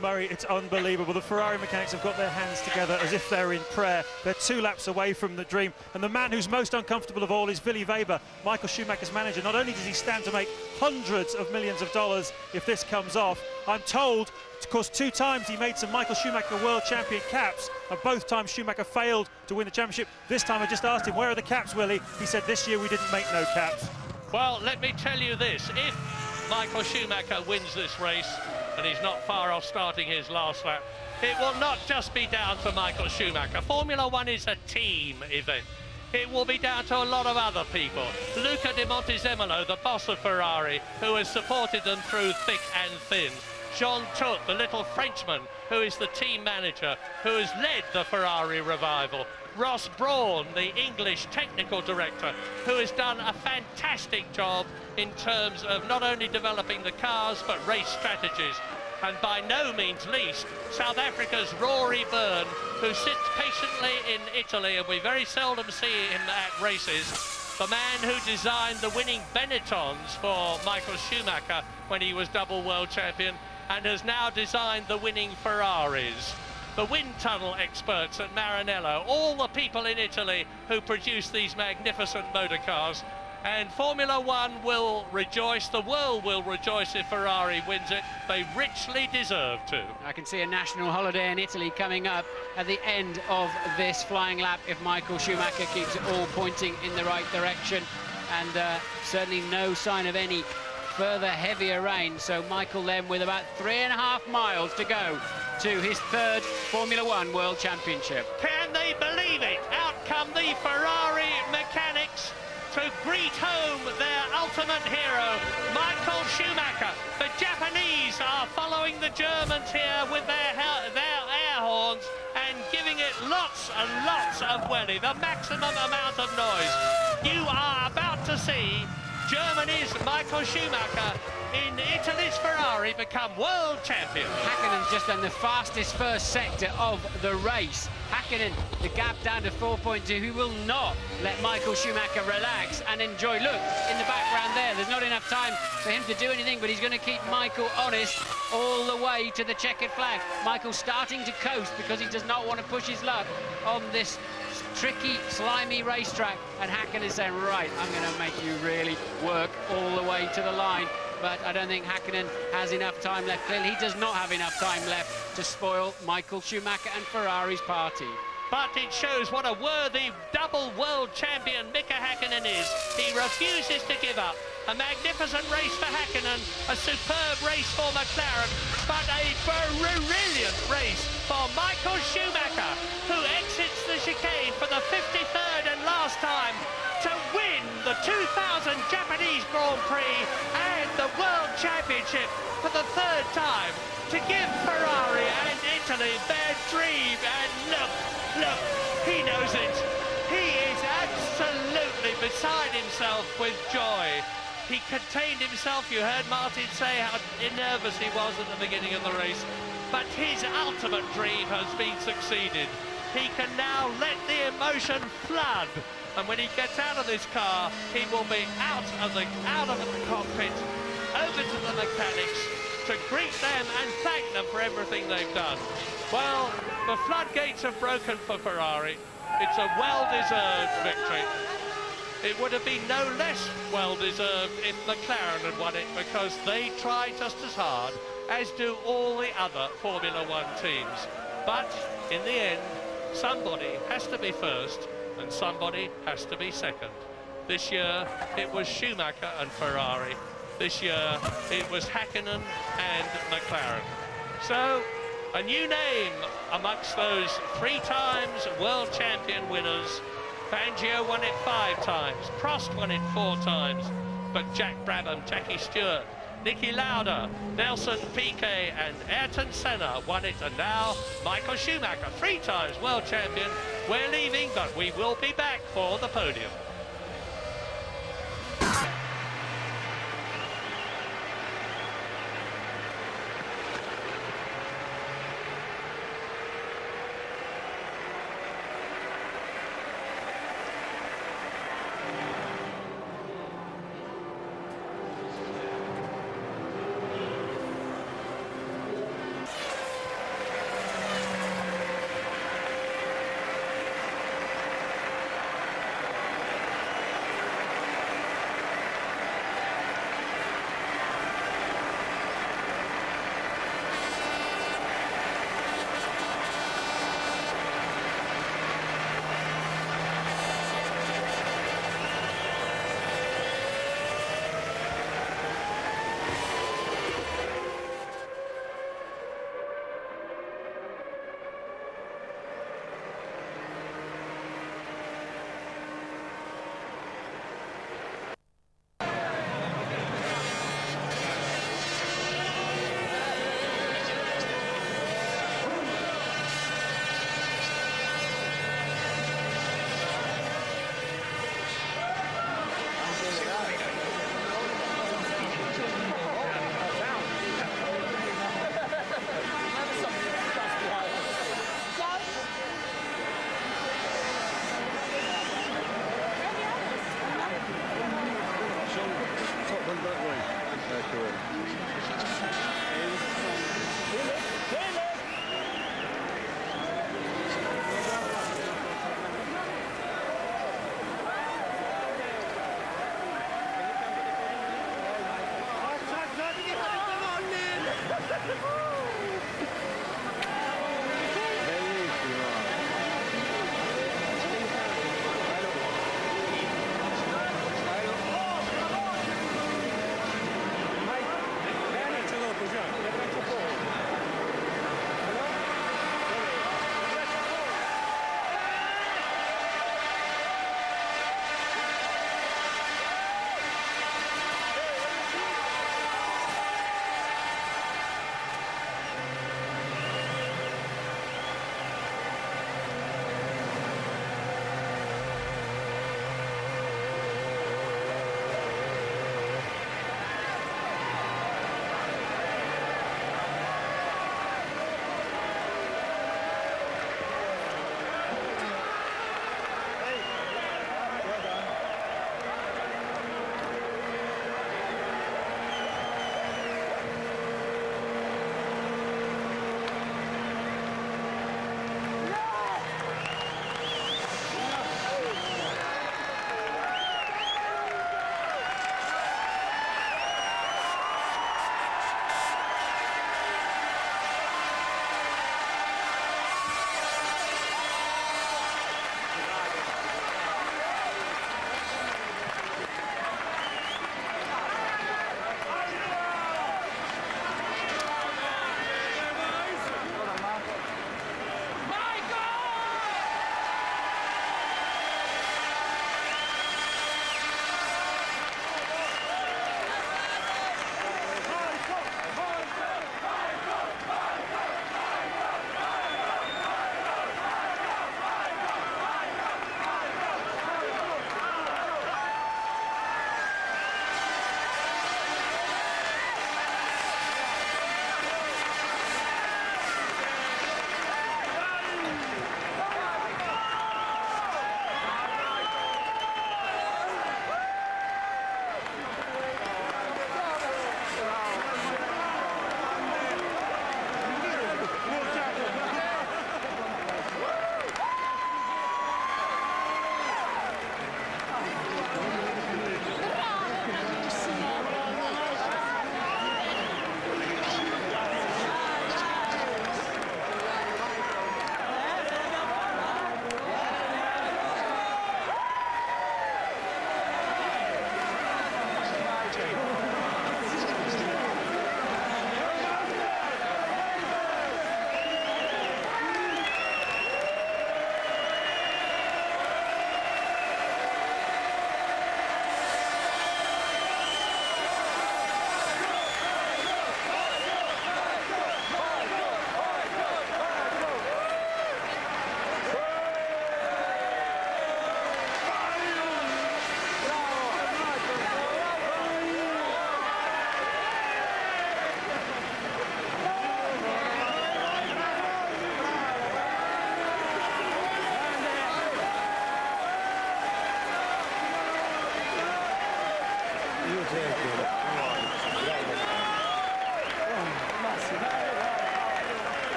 Murray, it's unbelievable. The Ferrari mechanics have got their hands together as if they're in prayer. They're 2 laps away from the dream. And the man who's most uncomfortable of all is Willy Weber, Michael Schumacher's manager. Not only does he stand to make hundreds of millions of dollars if this comes off, I'm told, of course, 2 times he made some Michael Schumacher world champion caps, and both times Schumacher failed to win the championship. This time I just asked him, where are the caps, Willy? He said, this year we didn't make no caps. Well, let me tell you this. If Michael Schumacher wins this race, and he's not far off starting his last lap, it will not just be down to Michael Schumacher. Formula One is a team event. It will be down to a lot of other people. Luca Di Montezemolo, the boss of Ferrari, who has supported them through thick and thin. Jean Todt, the little Frenchman, who is the team manager, who has led the Ferrari revival. Ross Brawn, the English technical director, who has done a fantastic job in terms of not only developing the cars, but race strategies. And by no means least, South Africa's Rory Byrne, who sits patiently in Italy, and we very seldom see him at races. The man who designed the winning Benettons for Michael Schumacher when he was double world champion, and has now designed the winning Ferraris. the wind tunnel experts at Maranello, all the people in Italy who produce these magnificent motor cars. And Formula One will rejoice, the world will rejoice if Ferrari wins it. They richly deserve to. I can see a national holiday in Italy coming up at the end of this flying lap if Michael Schumacher keeps it all pointing in the right direction. And certainly no sign of any further heavier rain. So Michael then with about 3.5 miles to go to his third Formula One World Championship. Can they believe it? Out come the Ferrari mechanics to greet home their ultimate hero, Michael Schumacher. The Japanese are following the Germans here with their air horns and giving it lots and lots of welly, the maximum amount of noise. You are about to see Germany's Michael Schumacher in Italy's Ferrari become world champion. Häkkänen's just done the fastest first sector of the race. Häkkinen, the gap down to 4.2. He will not let Michael Schumacher relax and enjoy. Look, in the background there's not enough time for him to do anything, but he's going to keep Michael honest all the way to the checkered flag. Michael starting to coast because he does not want to push his luck on this tricky, slimy racetrack, and Häkkinen is saying, right, I'm going to make you really work all the way to the line. But I don't think Häkkinen has enough time left. Clearly, he does not have enough time left to spoil Michael Schumacher and Ferrari's party. But it shows what a worthy double world champion Mika Häkkinen is. He refuses to give up. A magnificent race for Häkkinen, a superb race for McLaren, but a brilliant race for Michael Schumacher, who exits the chicane for the 53rd and last time to win the 2000 Japanese Grand Prix and the World Championship for the 3rd time, to give Ferrari and Italy their dream. And look, he knows it. He is absolutely beside himself with joy. He contained himself. You heard Martin say how nervous he was at the beginning of the race, but his ultimate dream has been succeeded. He can now let the emotion flood, and when he gets out of this car, he will be out of the cockpit, over to the mechanics to greet them and thank them for everything they've done. Well, the floodgates have broken for Ferrari. It's a well-deserved victory. It would have been no less well-deserved if McLaren had won it, because they try just as hard as do all the other Formula One teams. But in the end, somebody has to be first and somebody has to be second. This year, it was Schumacher and Ferrari. This year, it was Häkkinen and McLaren. So, a new name amongst those 3 times world champion winners. Fangio won it 5 times, Prost won it 4 times, but Jack Brabham, Jackie Stewart, Niki Lauda, Nelson Piquet and Ayrton Senna won it, and now Michael Schumacher, 3 times world champion. We're leaving, but we will be back for the podium.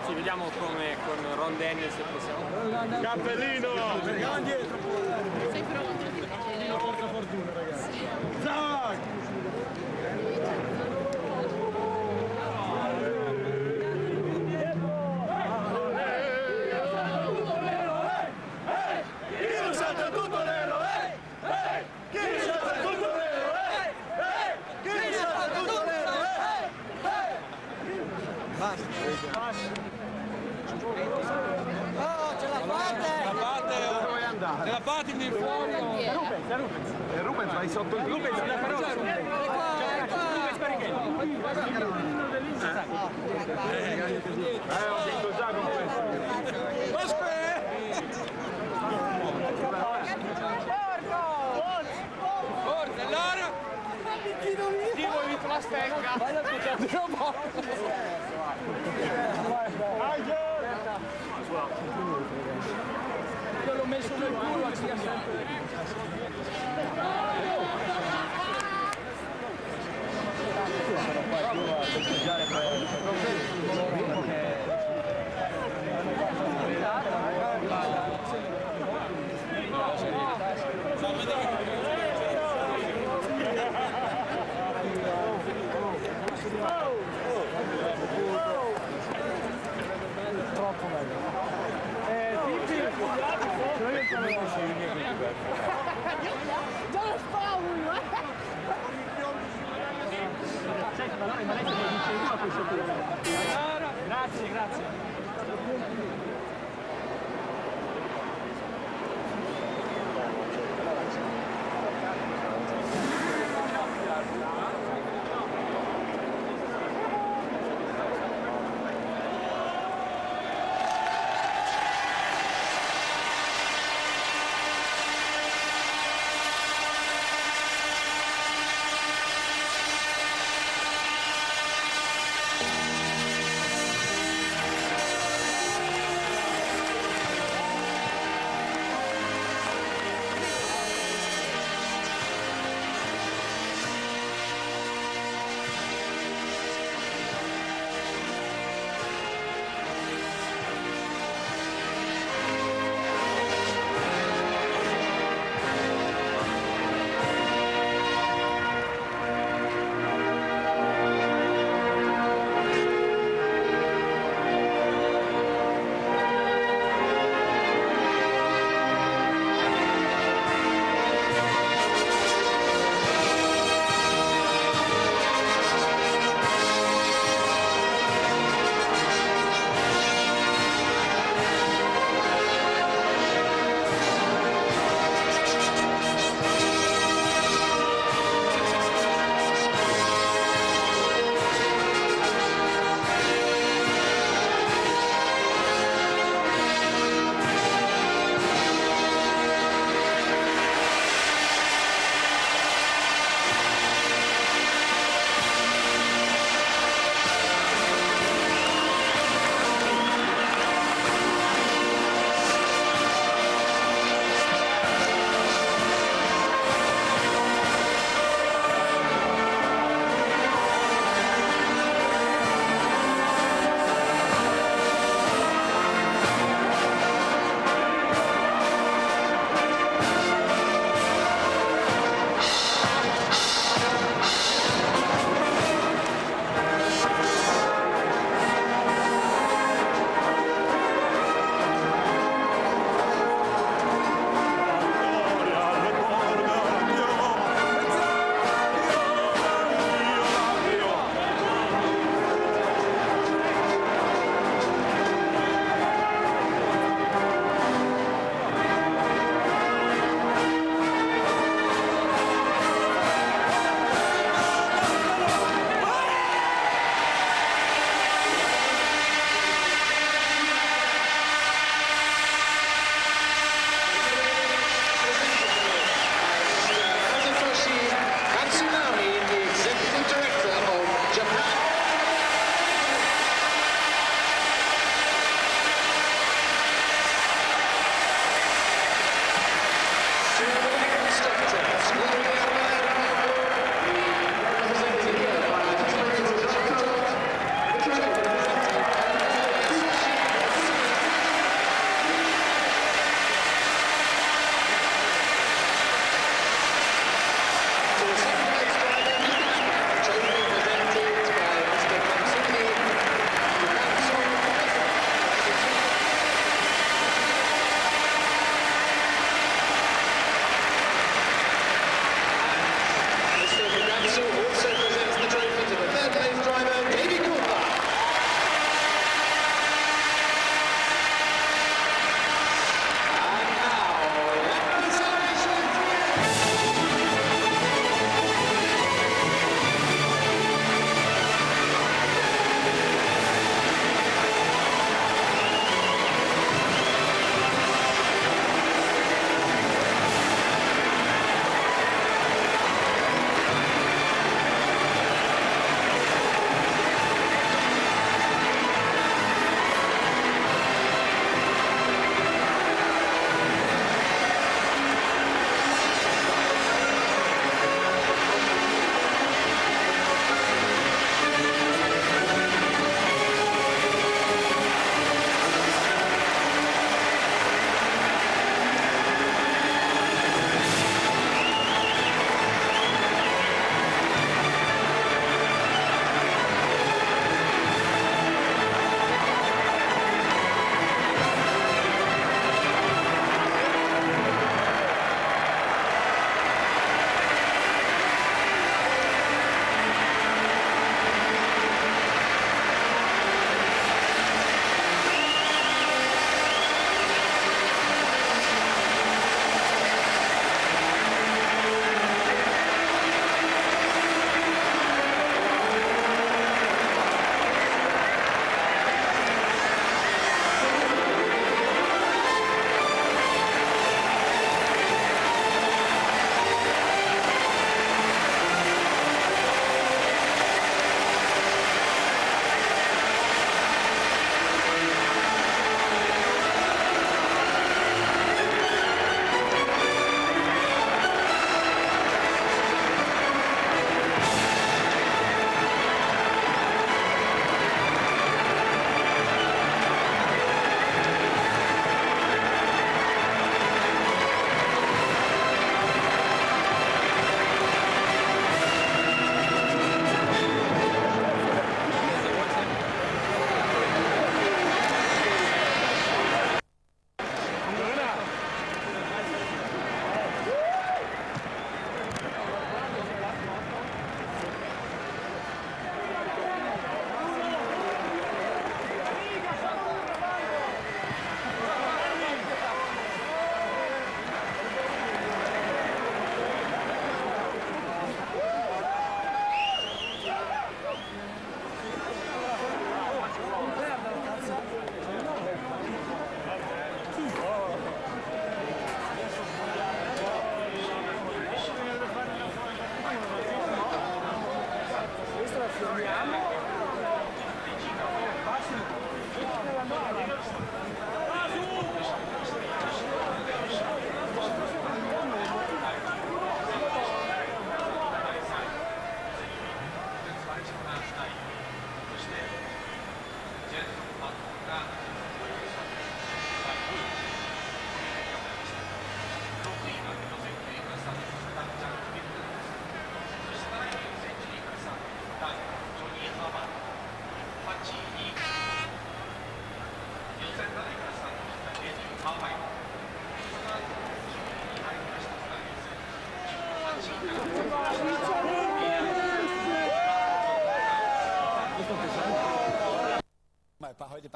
Ci vediamo come con Ron Dennis se possiamo. Cappellino! Andiamo dietro! Sei pronto? Porta fortuna ragazzi! Zac! Ce la fate in fondo! Rubens vai sotto il Rubens, ho vinto già con questo! Forza, allora! Ti vuoi vinto la stecca! Vai dal tuo cazzo! Io l'ho messo nel culo a sia sempre. Sono qua giù a festeggiare troppo bello. Già lo spavolo! Senti, ma lei mi dice io a questo punto. Grazie, grazie.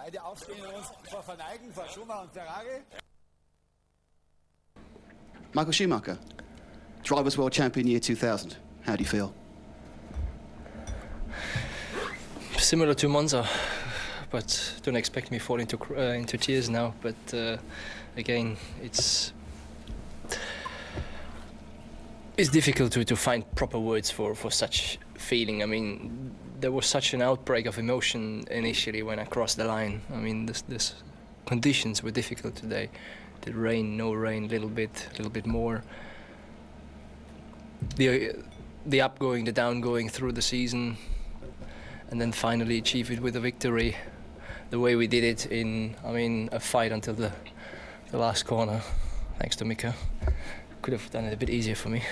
Beide aufstehen und uns verneigen vor Schumacher und Ferrari. Michael Schumacher, Drivers' World Champion year 2000. How do you feel? Similar to Monza, but don't expect me to fall into tears now. But again, it's difficult to find proper words for such feeling. I mean, there was such an outbreak of emotion initially when I crossed the line. I mean, this conditions were difficult today. The rain, no rain, little bit more. The upgoing, the downgoing through the season, and then finally achieve it with a victory, the way we did it in, I mean, a fight until the last corner, thanks to Mika. Could have done it a bit easier for me.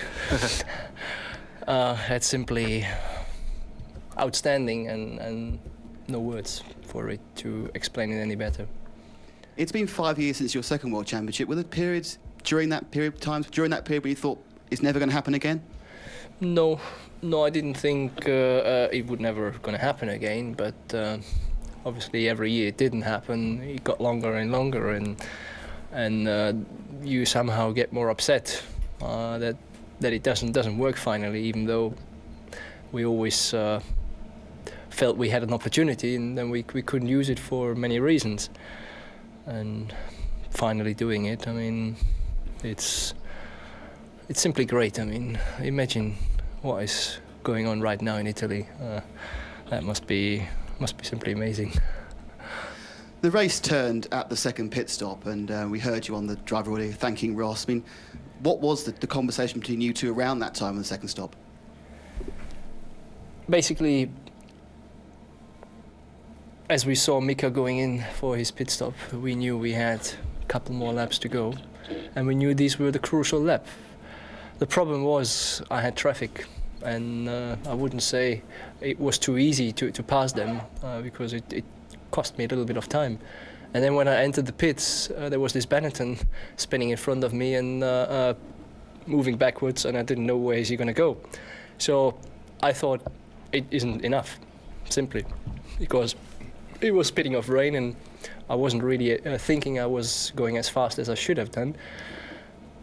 That's simply outstanding, and no words for it to explain it any better. It's been 5 years since your second World Championship. Were there periods during that period where you thought it's never going to happen again? No, I didn't think it would never going to happen again. But obviously, every year it didn't happen. It got longer and longer, and you somehow get more upset that it doesn't work finally, even though we always felt we had an opportunity, and then we couldn't use it for many reasons. And finally doing it, I mean, it's simply great. I mean, imagine what is going on right now in Italy. That must be simply amazing. The race turned at the second pit stop, and we heard you on the driver audio thanking Ross. I mean, what was the conversation between you two around that time on the second stop? Basically, as we saw Mika going in for his pit stop, we knew we had a couple more laps to go, and we knew these were the crucial lap. The problem was I had traffic, and I wouldn't say it was too easy to pass them because it cost me a little bit of time. And then when I entered the pits, there was this Benetton spinning in front of me and moving backwards, and I didn't know where is he going to go. So I thought it isn't enough, simply, because it was spitting off rain, and I wasn't really thinking I was going as fast as I should have done.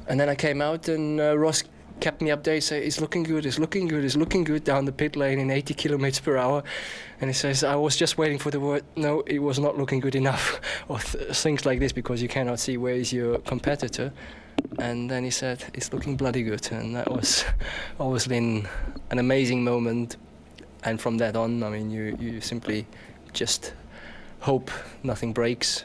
And then I came out, and Ross kept me updated, say it's looking good, it's looking good, it's looking good down the pit lane in 80 kilometers per hour. And he says, I was just waiting for the word, no, it was not looking good enough, or things like this, because you cannot see where is your competitor. And then he said, it's looking bloody good. And that was obviously an amazing moment. And from that on, I mean, you simply just hope nothing breaks.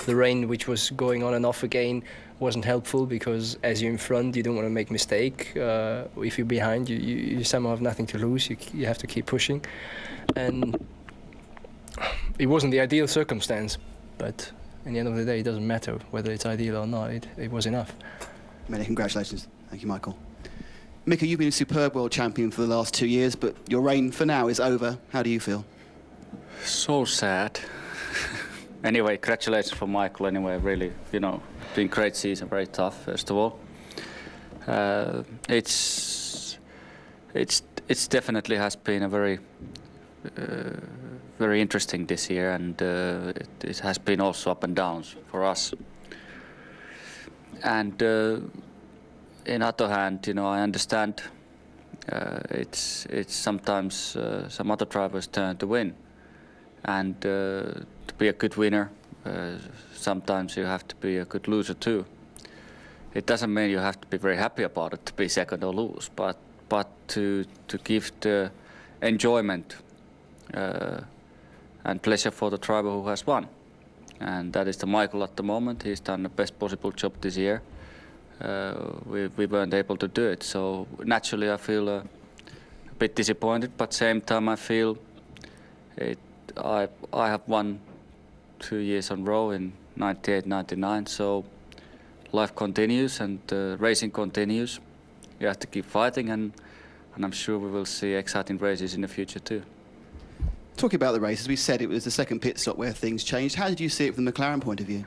The rain, which was going on and off again, wasn't helpful, because as you're in front, you don't want to make a mistake. If you're behind, you somehow have nothing to lose. You have to keep pushing. And it wasn't the ideal circumstance, but in the end of the day, it doesn't matter whether it's ideal or not. It was enough. Many congratulations. Thank you, Michael. Mika, you've been a superb world champion for the last 2 years, but your reign for now is over. How do you feel? So sad. Anyway, congratulations for Michael anyway, really, doing great season, very tough, first of all. It's definitely has been a very interesting this year, and it has been also up and downs for us. And in other hand, I understand it's sometimes some other drivers' turn to win, and to be a good winner, sometimes you have to be a good loser too. It doesn't mean you have to be very happy about it to be second or lose, but to give the enjoyment and pleasure for the driver who has won. And that is the Michael at the moment. He's done the best possible job this year. We weren't able to do it, so naturally I feel a bit disappointed, but same time I feel I have won 2 years in a row in 98, 99, so life continues and racing continues. You have to keep fighting, and I'm sure we will see exciting races in the future too. Talking about the race, as we said, it was the second pit stop where things changed. How did you see it from the McLaren point of view?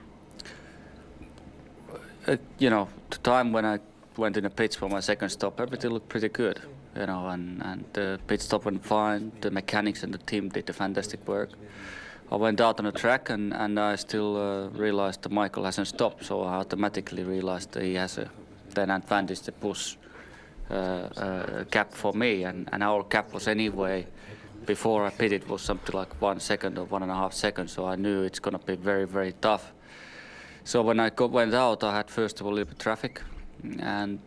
The time when I went in the pits for my second stop, everything looked pretty good, and the pit stop went fine. The mechanics and the team did a fantastic work. I went out on the track and I still realized that Michael hasn't stopped, so I automatically realized that he has an advantage to push gap for me, and our gap was anyway, before I pitted, was something like 1 second or 1.5 seconds, so I knew it's going to be very, very tough. So when I went out, I had first of all a little bit of traffic, and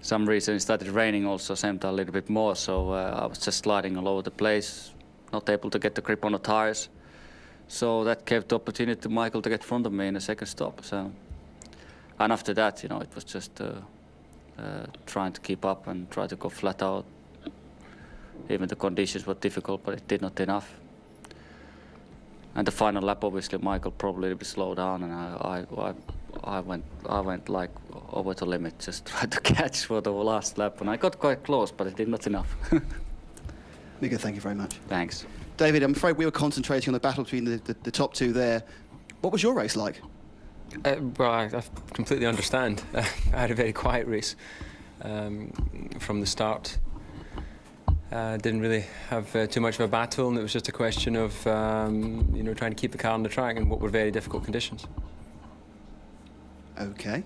some reason it started raining also same time a little bit more, so I was just sliding all over the place, not able to get the grip on the tires. So that gave the opportunity to Michael to get in front of me in the second stop. So, and after that, you know, it was just trying to keep up and try to go flat out. Even the conditions were difficult, but it did not enough. And the final lap, obviously, Michael probably a little bit slowed down, and I went like over the limit, just tried to catch for the last lap, and I got quite close, but it did not enough. Mika, thank you very much. Thanks. David, I'm afraid we were concentrating on the battle between the top two there. What was your race like? Well, I completely understand. I had a very quiet race from the start. Didn't really have too much of a battle, and it was just a question of you know, trying to keep the car on the track in what were very difficult conditions. Okay.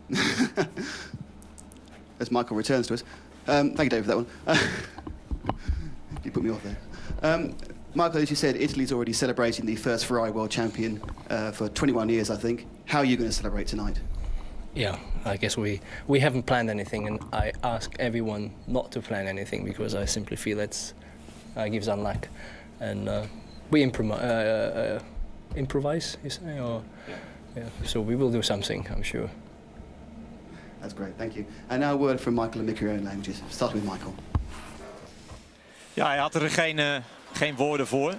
As Michael returns to us. Thank you, David, for that one. You put me off there. Michael, as you said, Italy's already celebrating the first Ferrari World Champion for 21 years, I think. How are you going to celebrate tonight? Yeah, I guess we haven't planned anything, and I ask everyone not to plan anything because I simply feel it gives unluck. And we improvise, you say? Or, yeah. So we will do something, I'm sure. That's great, thank you. And now a word from Michael in your own languages. Starting with Michael. Ja, hij had er geen woorden voor.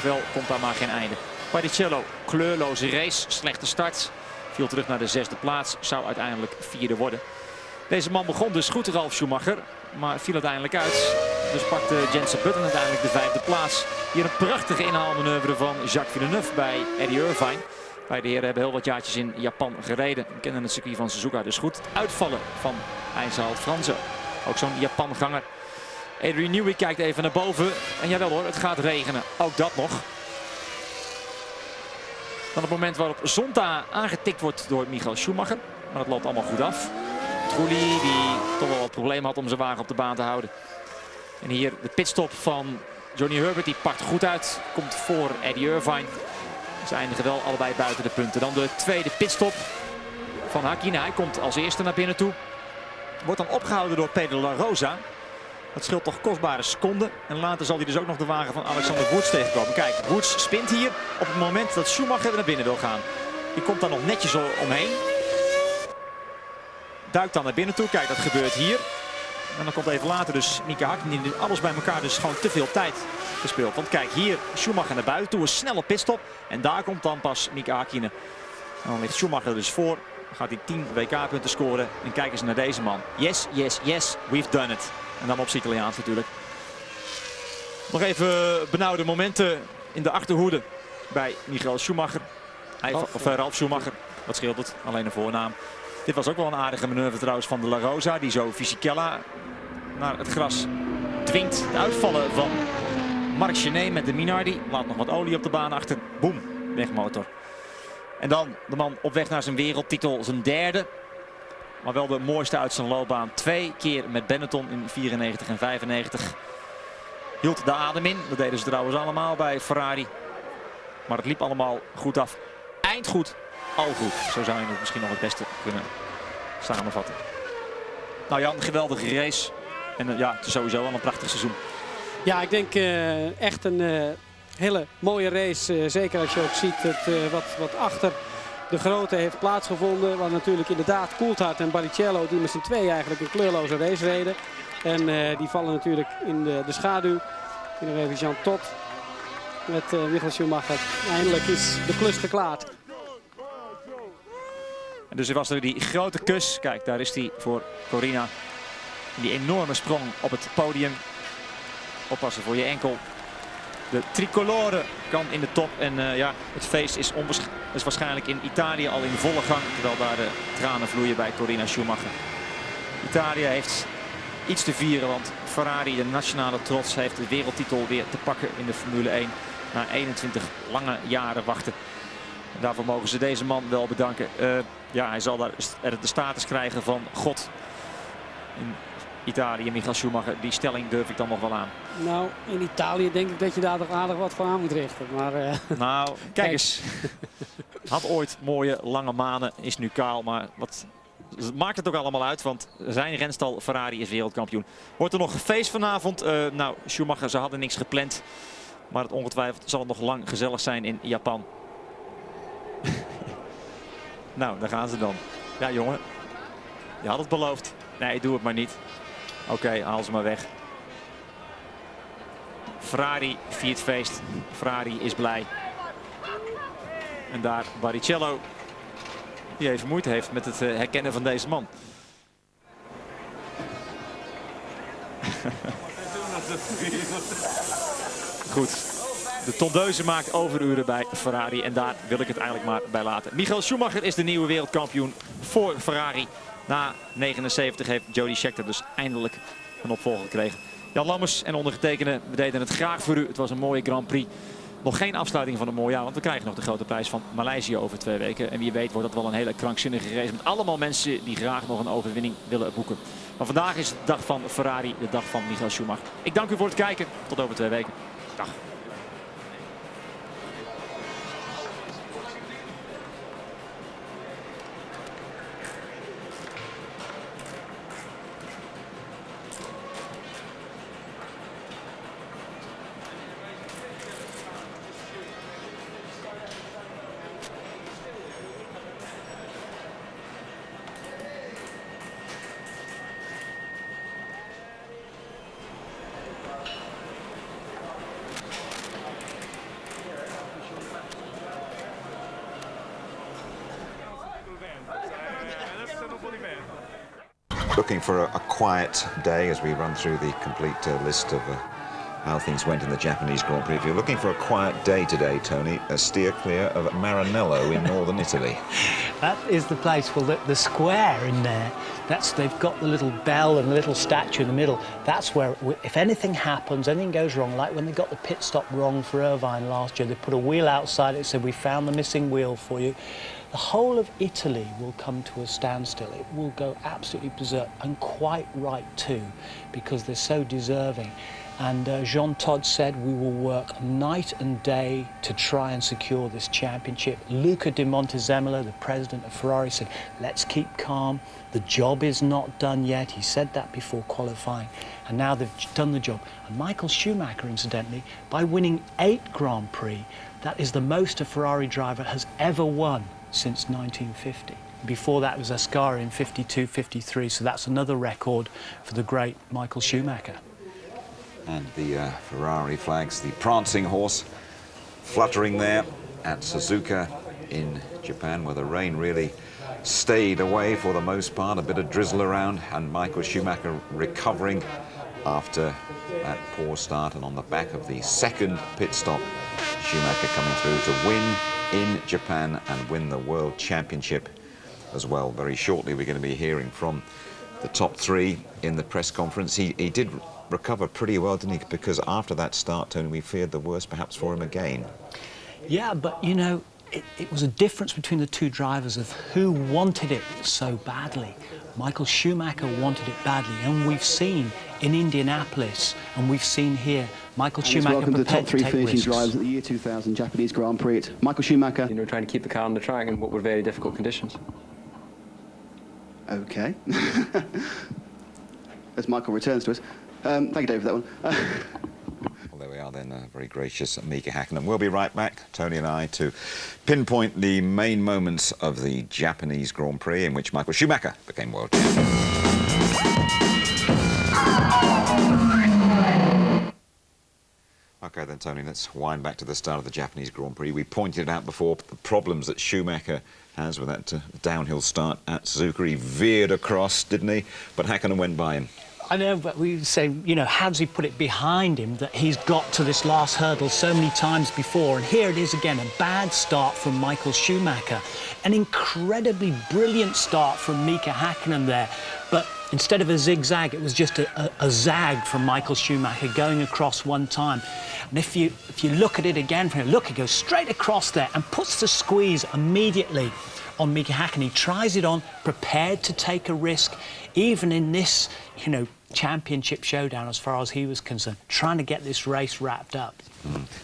wel komt daar maar geen einde. Barrichello, kleurloze race, slechte start. Viel terug naar de 6e plaats, zou uiteindelijk 4e worden. Deze man begon dus goed, Ralf Schumacher, maar viel uiteindelijk uit. Dus pakte Jensen Button uiteindelijk de 5e plaats. Hier een prachtige inhaalmanoeuvre van Jacques Villeneuve bij Eddie Irvine. Beide heren hebben heel wat jaartjes in Japan gereden. We kennen het circuit van Suzuka dus goed. Uitvallen van IJzerhalt Fransen. Ook zo'n Japanganger. Adrian Newey kijkt even naar boven. En jawel hoor, het gaat regenen. Ook dat nog. Dan het moment waarop Zonta aangetikt wordt door Michael Schumacher. Maar dat loopt allemaal goed af. Trulli die toch wel wat problemen had om zijn wagen op de baan te houden. En hier de pitstop van Johnny Herbert. Die pakt goed uit. Komt voor Eddie Irvine. Ze eindigen wel allebei buiten de punten. Dan de tweede pitstop van Hakkinen. Hij komt als eerste naar binnen toe. Wordt dan opgehouden door Pedro La Rosa. Dat scheelt toch kostbare seconden. En later zal hij dus ook nog de wagen van Alexander Wurz tegenkomen. Kijk, Wurz spint hier op het moment dat Schumacher naar binnen wil gaan. Die komt dan nog netjes omheen. Duikt dan naar binnen toe. Kijk, dat gebeurt hier. En dan komt even later dus Mika Hakkinen. Die alles bij elkaar dus gewoon te veel tijd gespeeld. Want kijk, hier Schumacher naar buiten toe. Een snelle pitstop. En daar komt dan pas Mika Hakkinen. En dan ligt Schumacher dus voor. Dan gaat hij 10 WK-punten scoren. En kijk eens naar deze man. Yes, yes, yes, we've done it. En dan op z'n Italiaans natuurlijk. Nog even benauwde momenten in de achterhoede bij Michael Schumacher. Ralf Schumacher. Wat scheelt het? Alleen een voornaam. Dit was ook wel een aardige manoeuvre trouwens van de La Rosa. Die zo Fisichella naar het gras dwingt. De uitvallen van Marc Gené met de Minardi. Laat nog wat olie op de baan achter. Boom, wegmotor. En dan de man op weg naar zijn wereldtitel, zijn derde. Maar wel de mooiste uit zijn loopbaan. 2 keer met Benetton in 94 en 95. Hield de adem in. Dat deden ze trouwens allemaal bij Ferrari. Maar het liep allemaal goed af. Eindgoed, al goed. Zo zou je het misschien nog het beste kunnen samenvatten. Nou Jan, geweldige race. En ja, het is sowieso wel een prachtig seizoen. Ja, ik denk echt een hele mooie race. Zeker als je ook ziet het, wat achter de grote heeft plaatsgevonden. Waar natuurlijk inderdaad Coulthard en Barrichello die met z'n twee eigenlijk een kleurloze race reden. En die vallen natuurlijk in de schaduw. En nog even Jean Todt met Michael Schumacher. Eindelijk is de klus geklaard. En dus er was er die grote kus. Kijk, daar is hij voor Corina. Die enorme sprong op het podium. Oppassen voor je enkel. De tricolore kan in de top. En ja, het feest is waarschijnlijk in Italië al in volle gang. Terwijl daar de tranen vloeien bij Corina Schumacher. Italië heeft iets te vieren. Want Ferrari, de nationale trots, heeft de wereldtitel weer te pakken in de Formule 1. Na 21 lange jaren wachten. En daarvoor mogen ze deze man wel bedanken. Ja, hij zal daar de status krijgen van God. In Italië, Michael Schumacher, die stelling durf ik dan nog wel aan. Nou, in Italië denk ik dat je daar toch aardig wat voor aan moet richten. Maar, nou, kijk eens. Had ooit mooie lange manen, is nu kaal. Maar wat maakt het ook allemaal uit, want zijn renstal Ferrari is wereldkampioen. Wordt er nog gefeest vanavond? Nou, Schumacher, ze hadden niks gepland. Maar het ongetwijfeld zal het nog lang gezellig zijn in Japan. Nou, daar gaan ze dan. Ja, jongen. Je had het beloofd. Nee, doe het maar niet. Oké, haal ze maar weg. Ferrari viert feest. Ferrari is blij. En daar Barrichello, die even moeite heeft met het herkennen van deze man. Goed. De tondeuze maakt overuren bij Ferrari en daar wil ik het eigenlijk maar bij laten. Michael Schumacher is de nieuwe wereldkampioen voor Ferrari. Na 79 heeft Jody Scheckter dus eindelijk een opvolger gekregen. Jan Lammers en ondergetekende, we deden het graag voor u. Het was een mooie Grand Prix. Nog geen afsluiting van het mooie jaar, want we krijgen nog de grote prijs van Maleisië over 2 weken. En wie weet wordt dat wel een hele krankzinnige race met allemaal mensen die graag nog een overwinning willen boeken. Maar vandaag is de dag van Ferrari, de dag van Michael Schumacher. Ik dank u voor het kijken. Tot over 2 weken. Dag. looking for a quiet day as we run through the complete list of how things went in the Japanese Grand Prix. If you're looking for a quiet day today, Tony, steer clear of Maranello in northern Italy. That is the place. Well, the square in there, they've got the little bell and the little statue in the middle. That's where, if anything happens, anything goes wrong, like when they got the pit stop wrong for Irvine last year, they put a wheel outside it, said, we found the missing wheel for you. The whole of Italy will come to a standstill. It will go absolutely berserk, and quite right too, because they're so deserving. And Jean Todt said we will work night and day to try and secure this championship. Luca Di Montezemolo, the president of Ferrari, said, let's keep calm. The job is not done yet. He said that before qualifying. And now they've done the job. And Michael Schumacher, incidentally, by winning 8 Grand Prix, that is the most a Ferrari driver has ever won since 1950. Before that was Ascari in 52, 53, so that's another record for the great Michael Schumacher. And the Ferrari flags, the prancing horse, fluttering there at Suzuka in Japan, where the rain really stayed away for the most part. A bit of drizzle around, and Michael Schumacher recovering after that poor start. And on the back of the second pit stop, Schumacher coming through to win in Japan and win the World Championship as well. Very shortly we're going to be hearing from the top 3 in the press conference. He did recover pretty well, didn't he? Because after that start, Tony, we feared the worst perhaps for him again. Yeah, but you know, it was a difference between the two drivers of who wanted it so badly. Michael Schumacher wanted it badly, and we've seen in Indianapolis, and we've seen here, Michael Schumacher welcome to the top 3 finishing risks. drivers at the year 2000 Japanese Grand Prix. It's Michael Schumacher. You know, trying to keep the car on the track in what were very difficult conditions. Okay. As Michael returns to us. Thank you, Dave, for that one. Well, there we are then, very gracious Mika Hakkinen. We'll be right back, Tony and I, to pinpoint the main moments of the Japanese Grand Prix in which Michael Schumacher became world champion. OK then, Tony, let's wind back to the start of the Japanese Grand Prix. We pointed out before the problems that Schumacher has with that downhill start at Suzuka. He veered across, didn't he? But Hakkinen went by him. I know, but we say, you know, how does he put it behind him that he's got to this last hurdle so many times before? And here it is again, a bad start from Michael Schumacher. An incredibly brilliant start from Mika Hakkinen there. But instead of a zigzag, it was just a zag from Michael Schumacher going across one time. And if you look at it again from here, look, he goes straight across there and puts the squeeze immediately on Mika Hakkinen. He tries it on, prepared to take a risk, even in this, you know, championship showdown as far as he was concerned, trying to get this race wrapped up.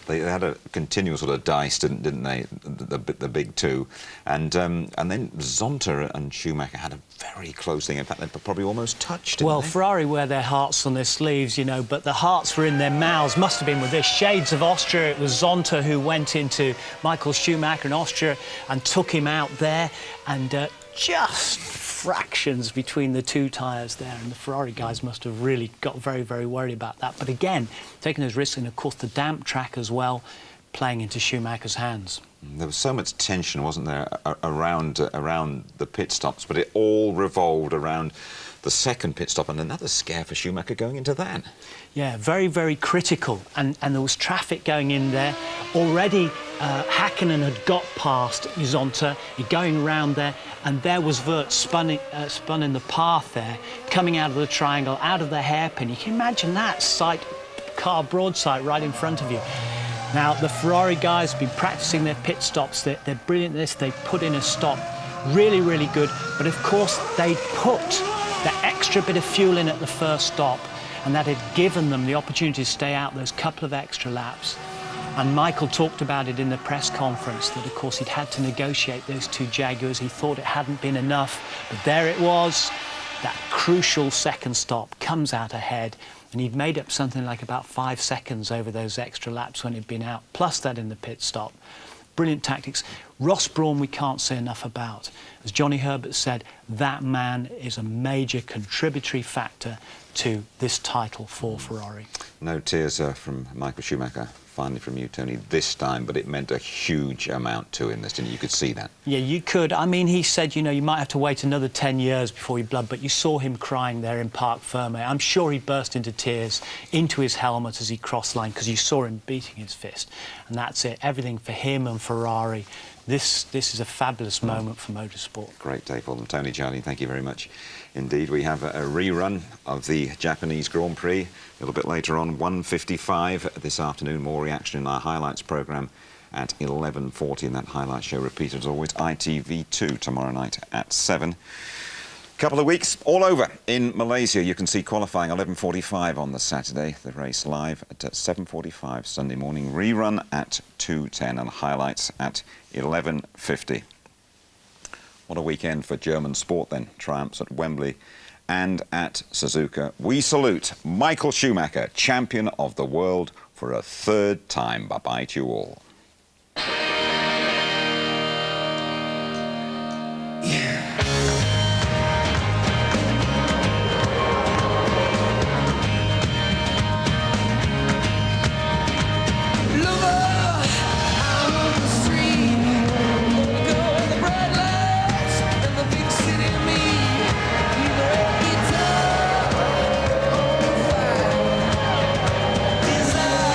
They had a continual sort of dice, didn't they? The big two, and then Zonta and Schumacher had a very close thing. In fact, they probably almost touched. Well, Ferrari wear their hearts on their sleeves, you know, but the hearts were in their mouths. Must have been with this shades of Austria. It was Zonta who went into Michael Schumacher in Austria and took him out there, and just fractions between the two tyres there, and the Ferrari guys must have really got very, very worried about that. But again, taking those risks, and of course the damp track as well, playing into Schumacher's hands. There was so much tension, wasn't there, around the pit stops, but it all revolved around the second pit stop, and another scare for Schumacher going into that. Yeah, very, very critical, and there was traffic going in there. Already Hakkinen had got past Zonta, going around there, and there was Vert spun in the path there, coming out of the triangle, out of the hairpin. You can imagine that sight, car broadside right in front of you. Now, the Ferrari guys have been practicing their pit stops. They're brilliant at this. They put in a stop really, really good. But, of course, they put that extra bit of fuel in at the first stop, and that had given them the opportunity to stay out those couple of extra laps. And Michael talked about it in the press conference, that, of course, he'd had to negotiate those two Jaguars. He thought it hadn't been enough, but there it was. That crucial second stop comes out ahead, and he'd made up something like about 5 seconds over those extra laps when he'd been out, plus that in the pit stop. Brilliant tactics. Ross Brawn we can't say enough about. As Johnny Herbert said, that man is a major contributory factor to this title for Ferrari. No tears from Michael Schumacher. Finally from you, Tony, this time, but it meant a huge amount to him, this, didn't you? You could see that. Yeah, you could. I mean, he said, you know, you might have to wait another 10 years before you blood, but you saw him crying there in Parc Ferme. I'm sure he burst into tears into his helmet as he crossed line, because you saw him beating his fist. And that's it. Everything for him and Ferrari. This is a fabulous moment for motorsport. Great day for them. Tony, Charlie, thank you very much indeed. We have a rerun of the Japanese Grand Prix a little bit later on, 1:55 this afternoon. More reaction in our highlights programme at 11:40, and that highlight show repeated as always ITV2 tomorrow night at 7. Couple of weeks all over in Malaysia. You can see qualifying 11:45 on the Saturday, the race live at 7:45 Sunday morning, rerun at 2:10, and highlights at 11:50. What a weekend for German sport then. Triumphs at Wembley and at Suzuka. We salute Michael Schumacher, champion of the world for a 3rd time. Bye-bye to you all. Desire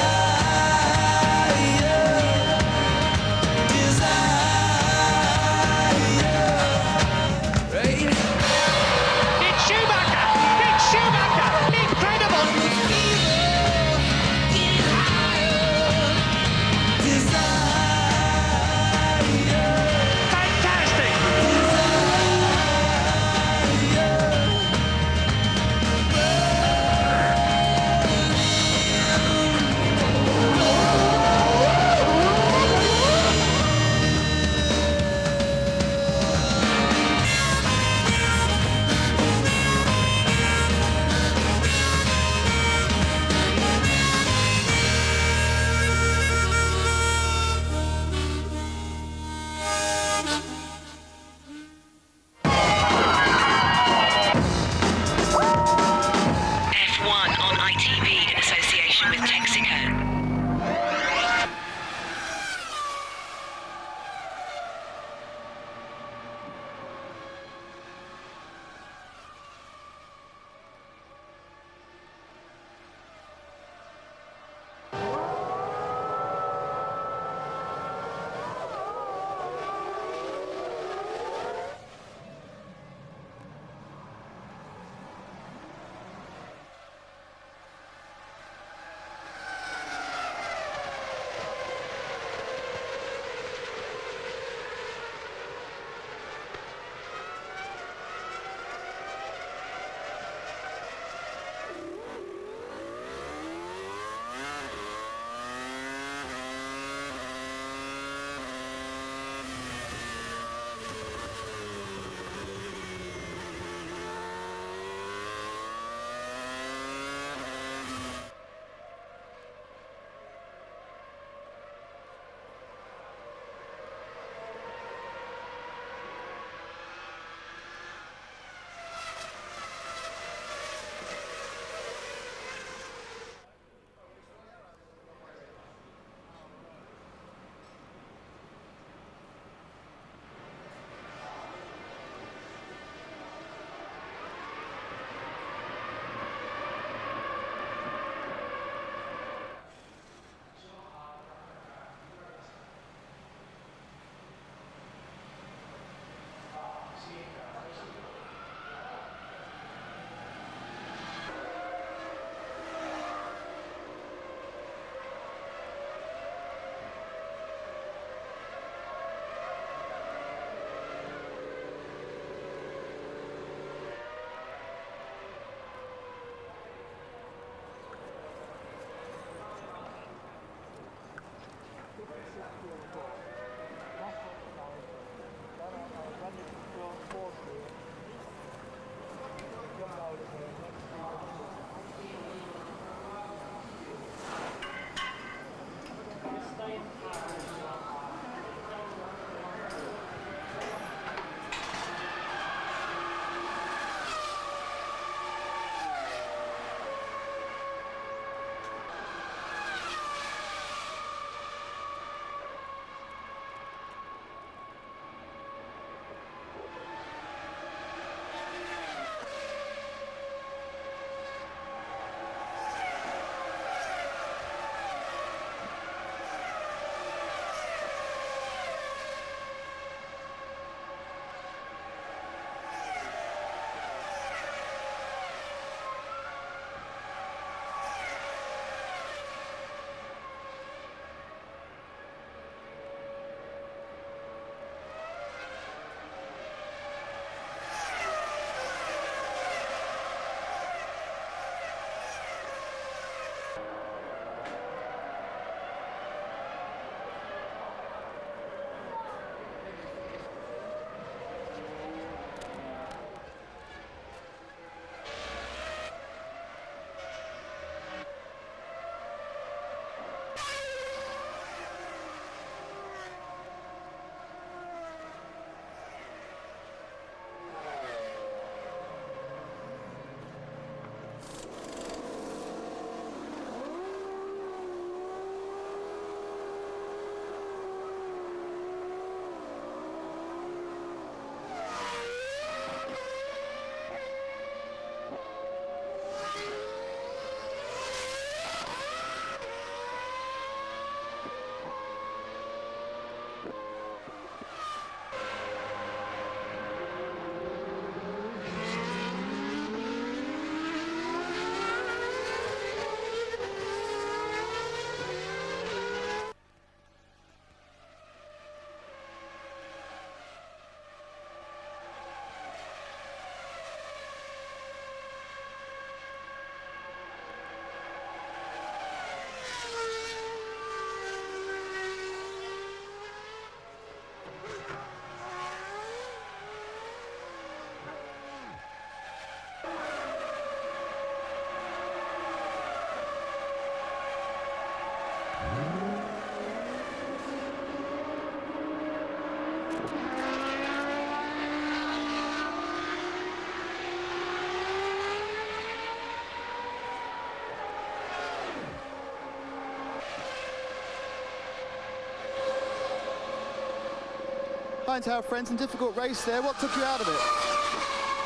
trying to have friends in difficult race there. What took you out of it?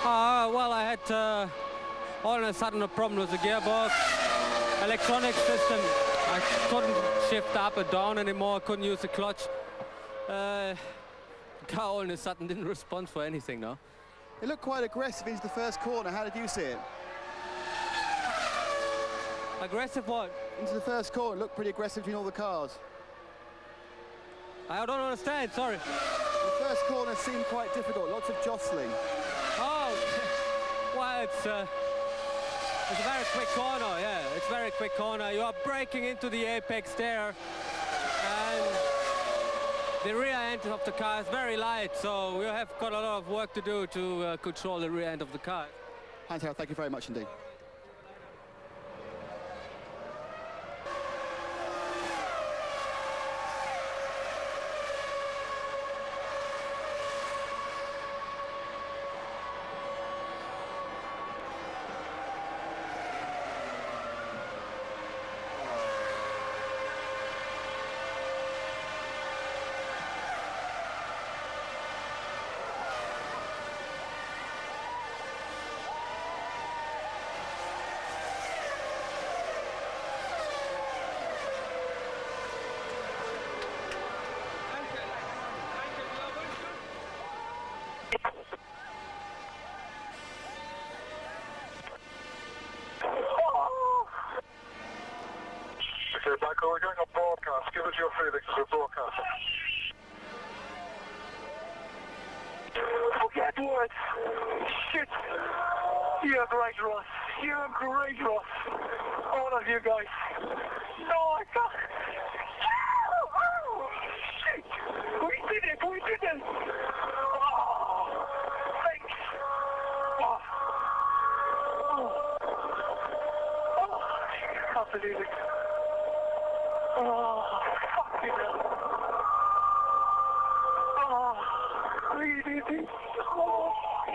Well, I had all of a sudden a problem with the gearbox, electronic system. I couldn't shift up or down anymore. I couldn't use the clutch. Car all of a sudden didn't respond for anything now. It looked quite aggressive into the first corner. How did you see it? Aggressive what? Into the first corner, it looked pretty aggressive between all the cars. I don't understand, sorry. The first corner seemed quite difficult, lots of jostling. Oh, well, it's a very quick corner, yeah. It's a very quick corner. You are braking into the apex there. And the rear end of the car is very light, so we have got a lot of work to do to control the rear end of the car. Hans-Harald, thank you very much indeed. Okay, Michael, we're going on broadcast. Give us your feelings as a broadcaster. Forget words. Shit. You're great, Ross. You're great, Ross. All of you guys. No, I can't. Oh, shit. We did it. We did it. Oh, thanks. Oh. Oh, I can't believe it. Oh, fucking hell. Oh, we did it. Oh,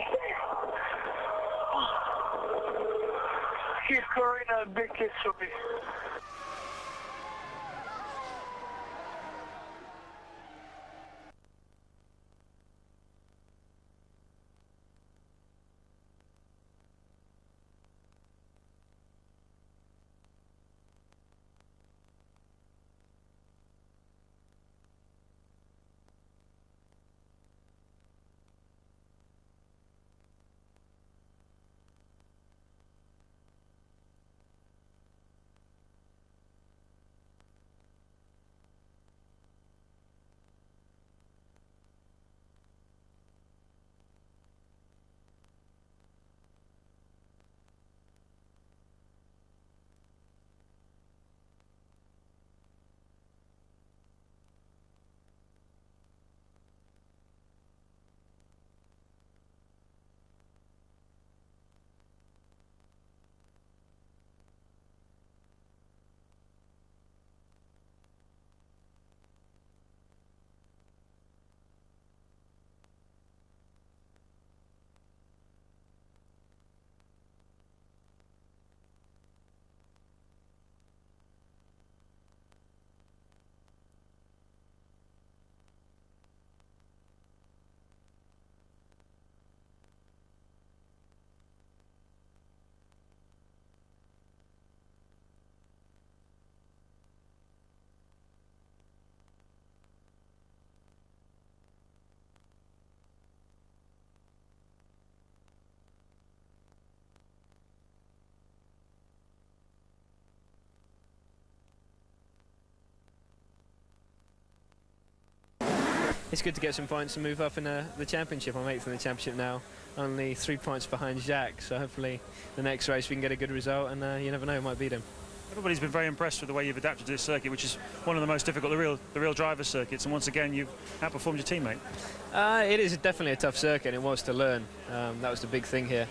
shit. Give Corina a big kiss for me. It's good to get some points and move up in the championship. I'm 8th in the championship now, only 3 points behind Jacques, so hopefully the next race we can get a good result, and you never know, we might beat him. Everybody's been very impressed with the way you've adapted to this circuit, which is one of the most difficult, the real driver circuits, and once again you've outperformed your teammate. It is definitely a tough circuit, and it was to learn. That was the big thing here.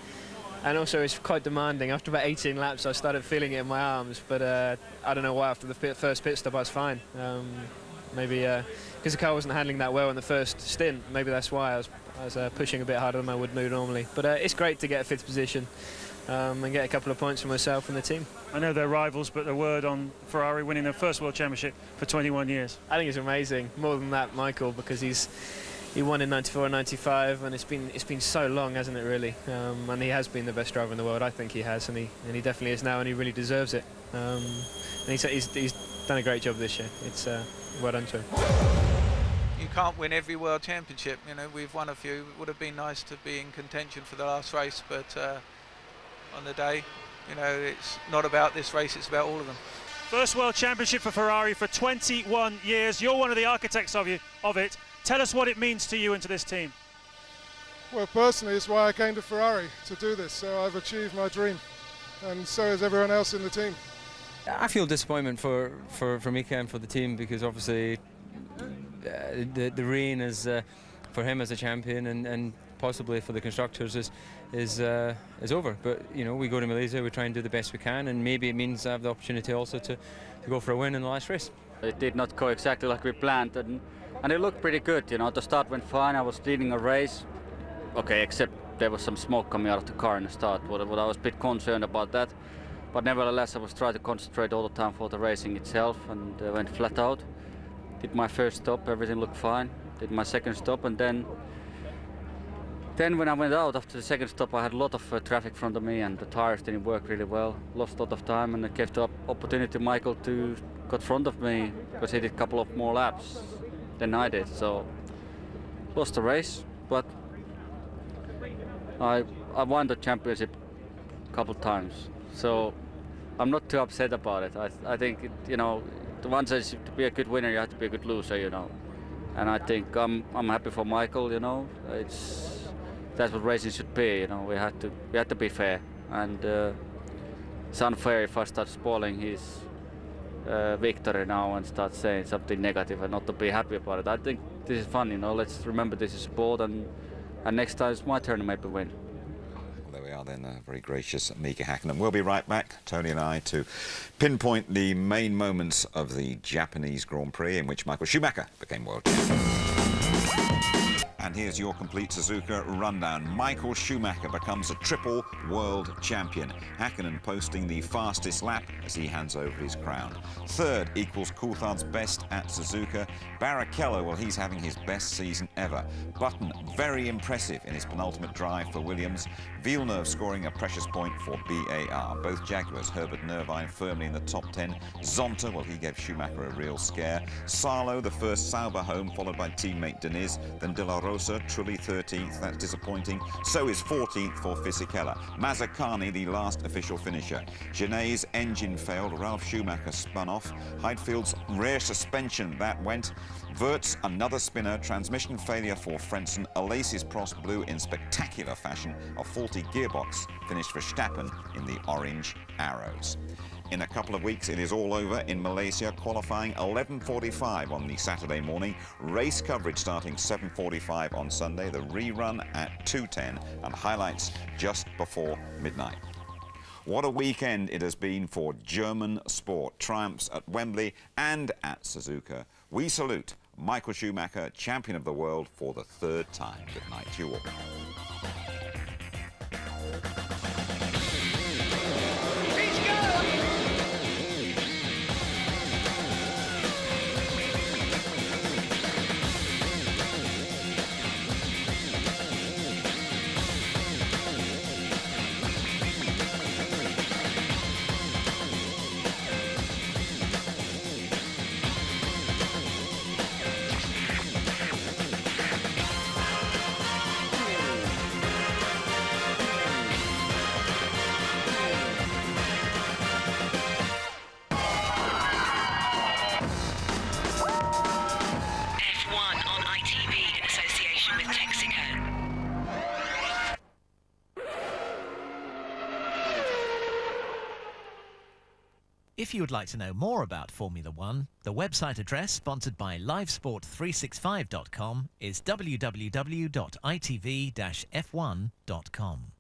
And also it's quite demanding. After about 18 laps I started feeling it in my arms, but I don't know why, after the first pit stop I was fine. Maybe because the car wasn't handling that well in the first stint, maybe that's why I was pushing a bit harder than I would do normally. But it's great to get a 5th position and get a couple of points for myself and the team. I know they're rivals, but the word on Ferrari winning their first World Championship for 21 years. I think it's amazing. More than that, Michael, because he's he won in '94 and '95, and it's been so long, hasn't it? Really, and he has been the best driver in the world. I think he has, and he definitely is now, and he really deserves it. And he's done a great job this year. It's well done to him. You can't win every World Championship. You know, we've won a few. It would have been nice to be in contention for the last race, but on the day, you know, it's not about this race, it's about all of them. First World Championship for Ferrari for 21 years. You're one of the architects of it. Tell us what it means to you and to this team. Well, personally, it's why I came to Ferrari, to do this, so I've achieved my dream, and so has everyone else in the team. I feel disappointment for Mika and for the team, because obviously the reign is for him as a champion, and possibly for the constructors is over. But you know, we go to Malaysia, we try and do the best we can, and maybe it means I have the opportunity also to go for a win in the last race. It did not go exactly like we planned, and it looked pretty good. You know, the start went fine. I was leading a race, okay, except there was some smoke coming out of the car in the start. What I was a bit concerned about that. But nevertheless, I was trying to concentrate all the time for the racing itself, and went flat out. Did my first stop, everything looked fine. Did my second stop, and then when I went out after the second stop, I had a lot of traffic in front of me, and the tires didn't work really well. Lost a lot of time, and I gave the opportunity to Michael to got in front of me, because he did a couple of more laps than I did. So lost the race, but I won the championship a couple of times. So I'm not too upset about it. I think, you know, the one says to be a good winner, you have to be a good loser, you know. And I think I'm happy for Michael, you know. That's what racing should be, you know. We had to be fair, and it's unfair if I start spoiling his victory now and start saying something negative and not to be happy about it. I think this is fun, you know. Let's remember this is sport, and next time it's my turn to maybe win. There we are then, very gracious Mika Häkkinen. We'll be right back, Tony and I, to pinpoint the main moments of the Japanese Grand Prix in which Michael Schumacher became world champion. And here's your complete Suzuka rundown. Michael Schumacher becomes a triple world champion. Häkkinen posting the fastest lap as he hands over his crown. Third equals Coulthard's best at Suzuka. Barrichello, well, he's having his best season ever. Button, very impressive in his penultimate drive for Williams. Villeneuve scoring a precious point for BAR. Both Jaguars, Herbert and Irvine, firmly in the top 10. Zonta, well, he gave Schumacher a real scare. Salo, the first Sauber home, followed by teammate Deniz. Then De La Rosa, Trulli 13th, that's disappointing. So is 14th for Fisichella. Mazzacani, the last official finisher. Genet's engine failed, Ralf Schumacher spun off. Heidfield's rear suspension, that went. Wirtz, another spinner, transmission failure for Frentzen. Alace's Prost blew in spectacular fashion. A faulty gearbox finished Verstappen in the orange arrows. In a couple of weeks, it is all over in Malaysia, qualifying 11:45 on the Saturday morning. Race coverage starting 7:45 on Sunday, the rerun at 2:10, and highlights just before midnight. What a weekend it has been for German sport. Triumphs at Wembley and at Suzuka. We salute Michael Schumacher, champion of the world for the third time. Good night to you all. If you would like to know more about Formula One, the website address sponsored by livesport365.com is www.itv-f1.com.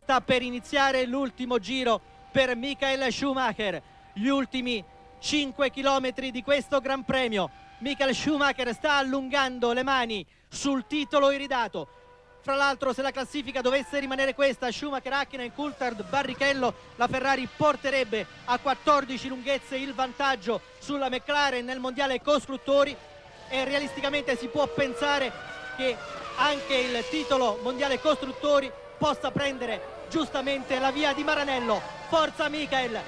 Sta per iniziare l'ultimo giro per Michael Schumacher, gli ultimi 5 chilometri di questo Gran Premio. Michael Schumacher sta allungando le mani sul titolo iridato. Fra l'altro, se la classifica dovesse rimanere questa, Schumacher, Häkkinen, Coulthard, Barrichello, la Ferrari porterebbe a 14 lunghezze il vantaggio sulla McLaren nel mondiale costruttori. e realisticamente si può pensare che anche il titolo mondiale costruttori possa prendere giustamente la via di Maranello. Forza Michael,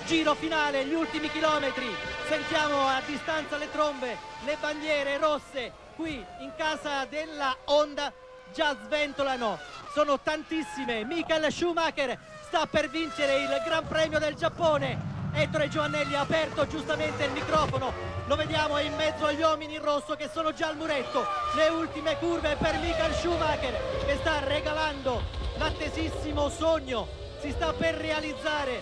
giro finale, gli ultimi chilometri, sentiamo a distanza le trombe, le bandiere rosse qui in casa della Honda già sventolano, sono tantissime. Michael Schumacher sta per vincere il Gran Premio del Giappone. Ettore Giovannelli ha aperto giustamente il microfono, lo vediamo in mezzo agli uomini in rosso che sono già al muretto. Le ultime curve per Michael Schumacher che sta regalando l'attesissimo sogno, si sta per realizzare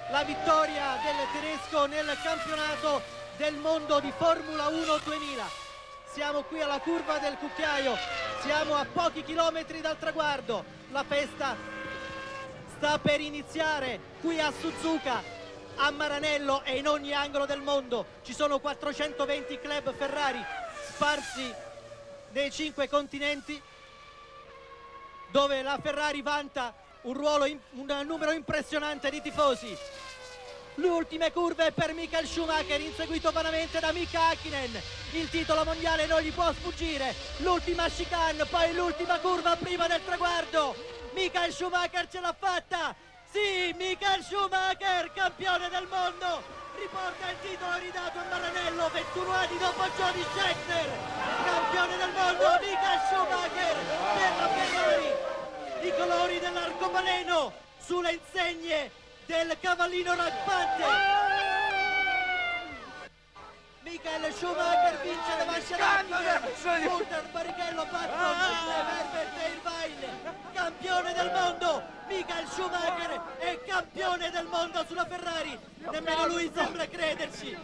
la vittoria del tedesco nel campionato del mondo di Formula 1 2000. Siamo qui alla curva del Cucchiaio, siamo a pochi chilometri dal traguardo, la festa sta per iniziare qui a Suzuka, a Maranello e in ogni angolo del mondo. Ci sono 420 club Ferrari sparsi nei 5 continenti, dove la Ferrari vanta un numero impressionante di tifosi. Le ultime curve per Michael Schumacher, inseguito vanamente da Mika Häkkinen. Il titolo mondiale non gli può sfuggire. L'ultima chicane, poi l'ultima curva prima del traguardo. Michael Schumacher ce l'ha fatta! Sì, Michael Schumacher, campione del mondo! Riporta il titolo ridato a Maranello 21 anni dopo Jody Scheckter! Campione del mondo, Michael Schumacher per la Ferrari! I colori dell'arcobaleno sulle insegne del cavallino rampante! Michael Schumacher vince davanti a Coulter, Barrichello, Button, Herbert e Irvine, campione del mondo. Michael Schumacher è campione del mondo sulla Ferrari, nemmeno lui sembra crederci.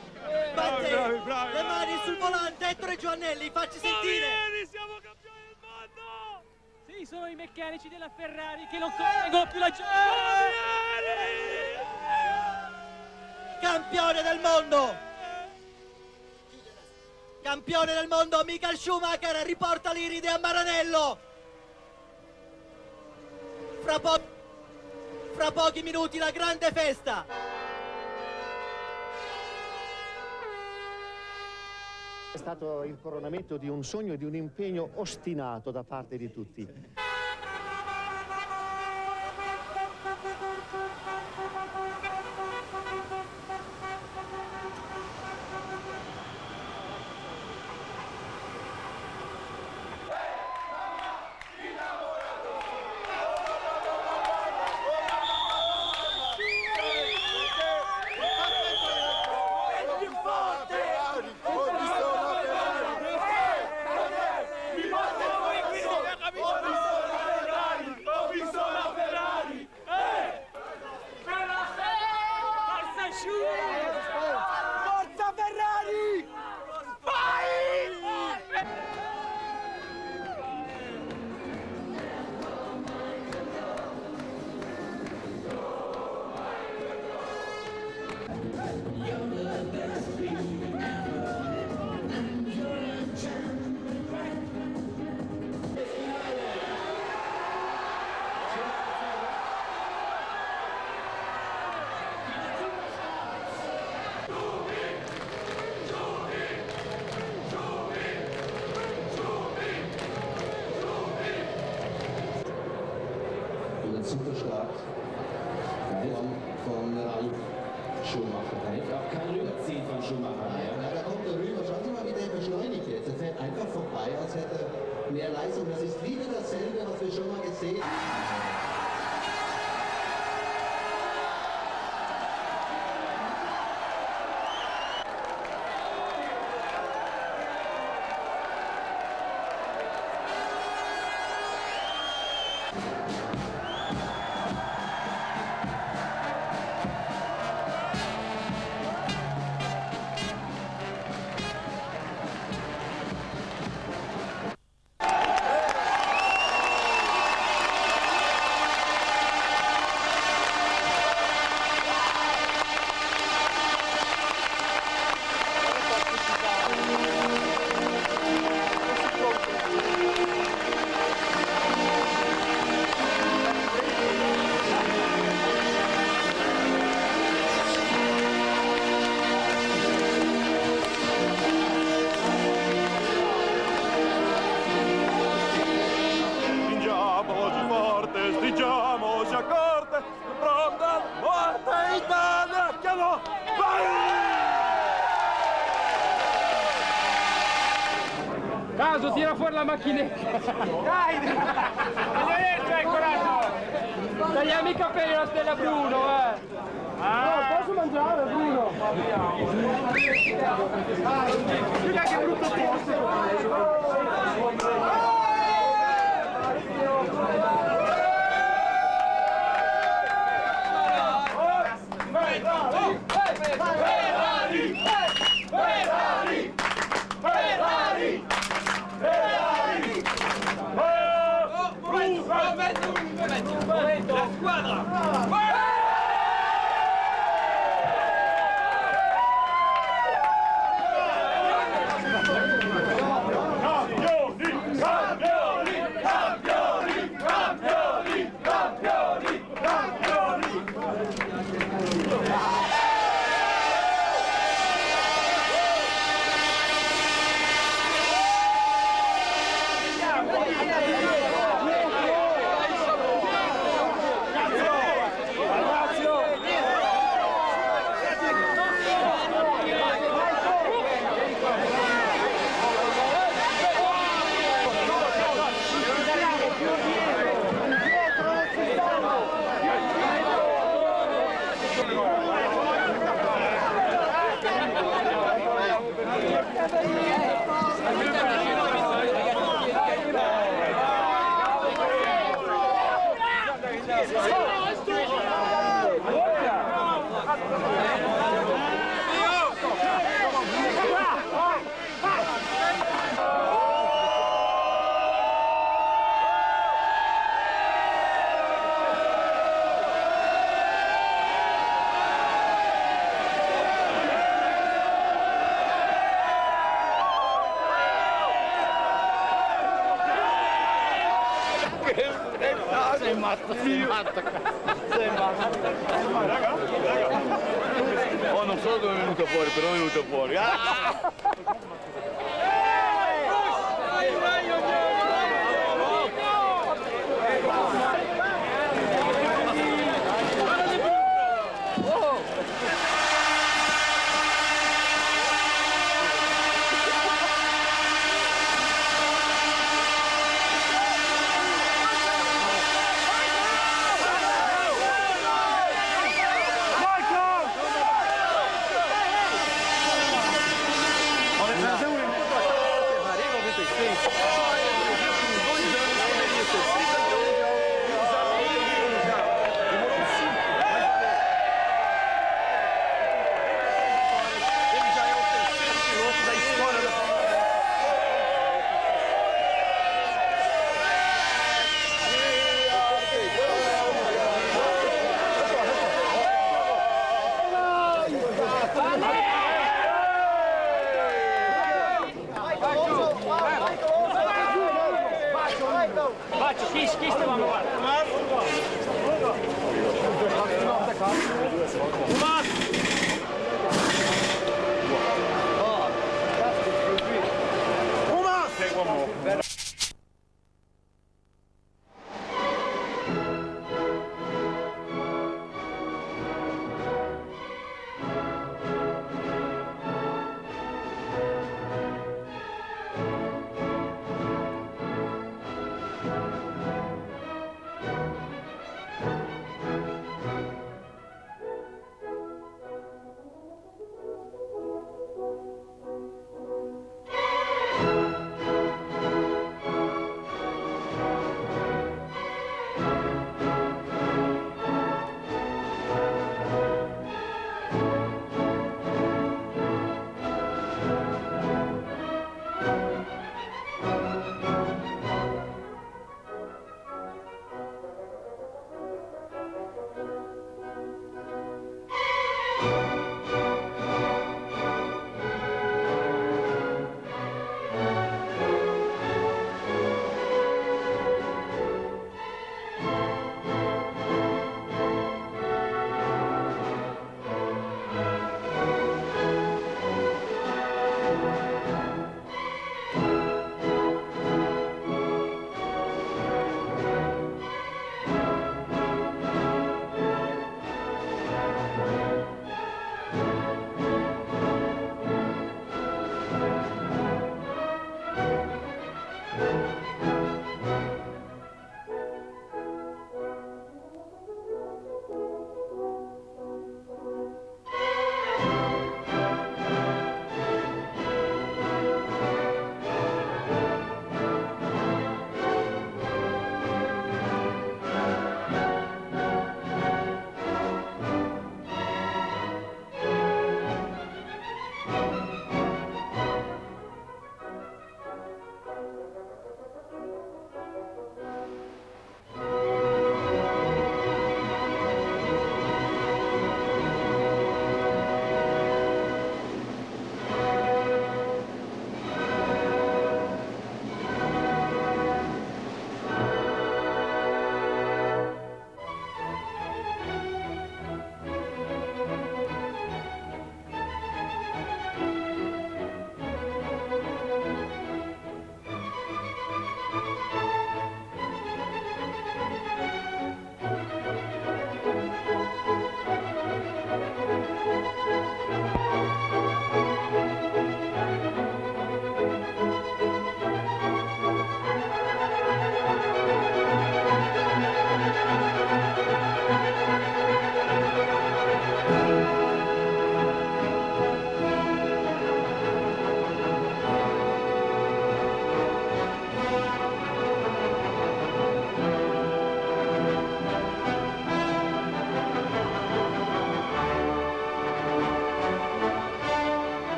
Batte le mani sul volante. Ettore Giovannelli, facci sentire. Siamo campioni del mondo! Sì, sono i meccanici della Ferrari che non correggono più la Campione del mondo! Campione del mondo, Michael Schumacher riporta l'iride a Maranello. Fra pochi minuti la grande festa. È stato il coronamento di un sogno e di un impegno ostinato da parte di tutti. Forza Ferrari! Vai! Superstart von Ralf Schumacher. Da hilft auch kein Rüberziehen von Schumacher. Ja, da kommt er rüber. Schauen Sie mal, wie der beschleunigt jetzt. Er fährt einfach vorbei, als hätte er mehr Leistung. Das ist wieder dasselbe, was wir schon mal gesehen haben. coraggioso, tira fuori la macchinetta. Dai, dai, coraggio. Tagliamo i capelli alla stella Bruno, Ah, posso mangiare, Bruno? Guarda che brutto posto. La squadra! Sei matto, sei matto. Sei matto. Raga. Oh, non so dove è venuto fuori, però è venuto fuori. On est 1-0.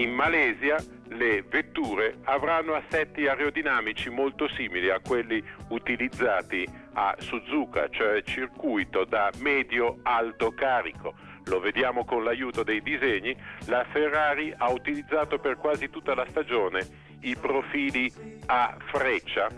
In Malesia le vetture avranno assetti aerodinamici molto simili a quelli utilizzati a Suzuka, cioè circuito da medio-alto carico. Lo vediamo con l'aiuto dei disegni. La Ferrari ha utilizzato per quasi tutta la stagione i profili a freccia.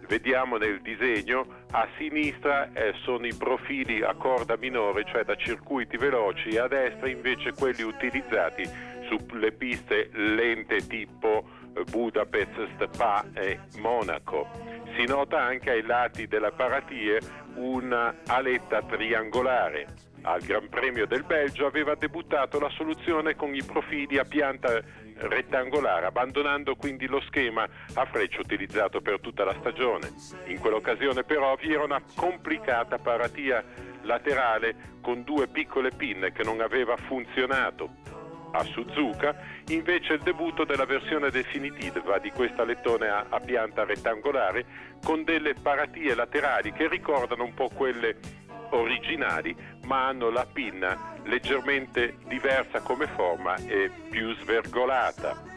Vediamo nel disegno a sinistra sono i profili a corda minore, cioè da circuiti veloci, a destra invece quelli utilizzati sulle piste lente tipo Budapest, Spa e Monaco. Si nota anche ai lati della paratie una aletta triangolare. Al Gran Premio del Belgio aveva debuttato la soluzione con i profili a pianta rettangolare, abbandonando quindi lo schema a freccia utilizzato per tutta la stagione. In quell'occasione però vi era una complicata paratia laterale con due piccole pinne che non aveva funzionato. A Suzuka invece il debutto della versione definitiva di questa lettone a pianta rettangolare con delle paratie laterali che ricordano un po' quelle originali, ma hanno la pinna leggermente diversa come forma e più svergolata.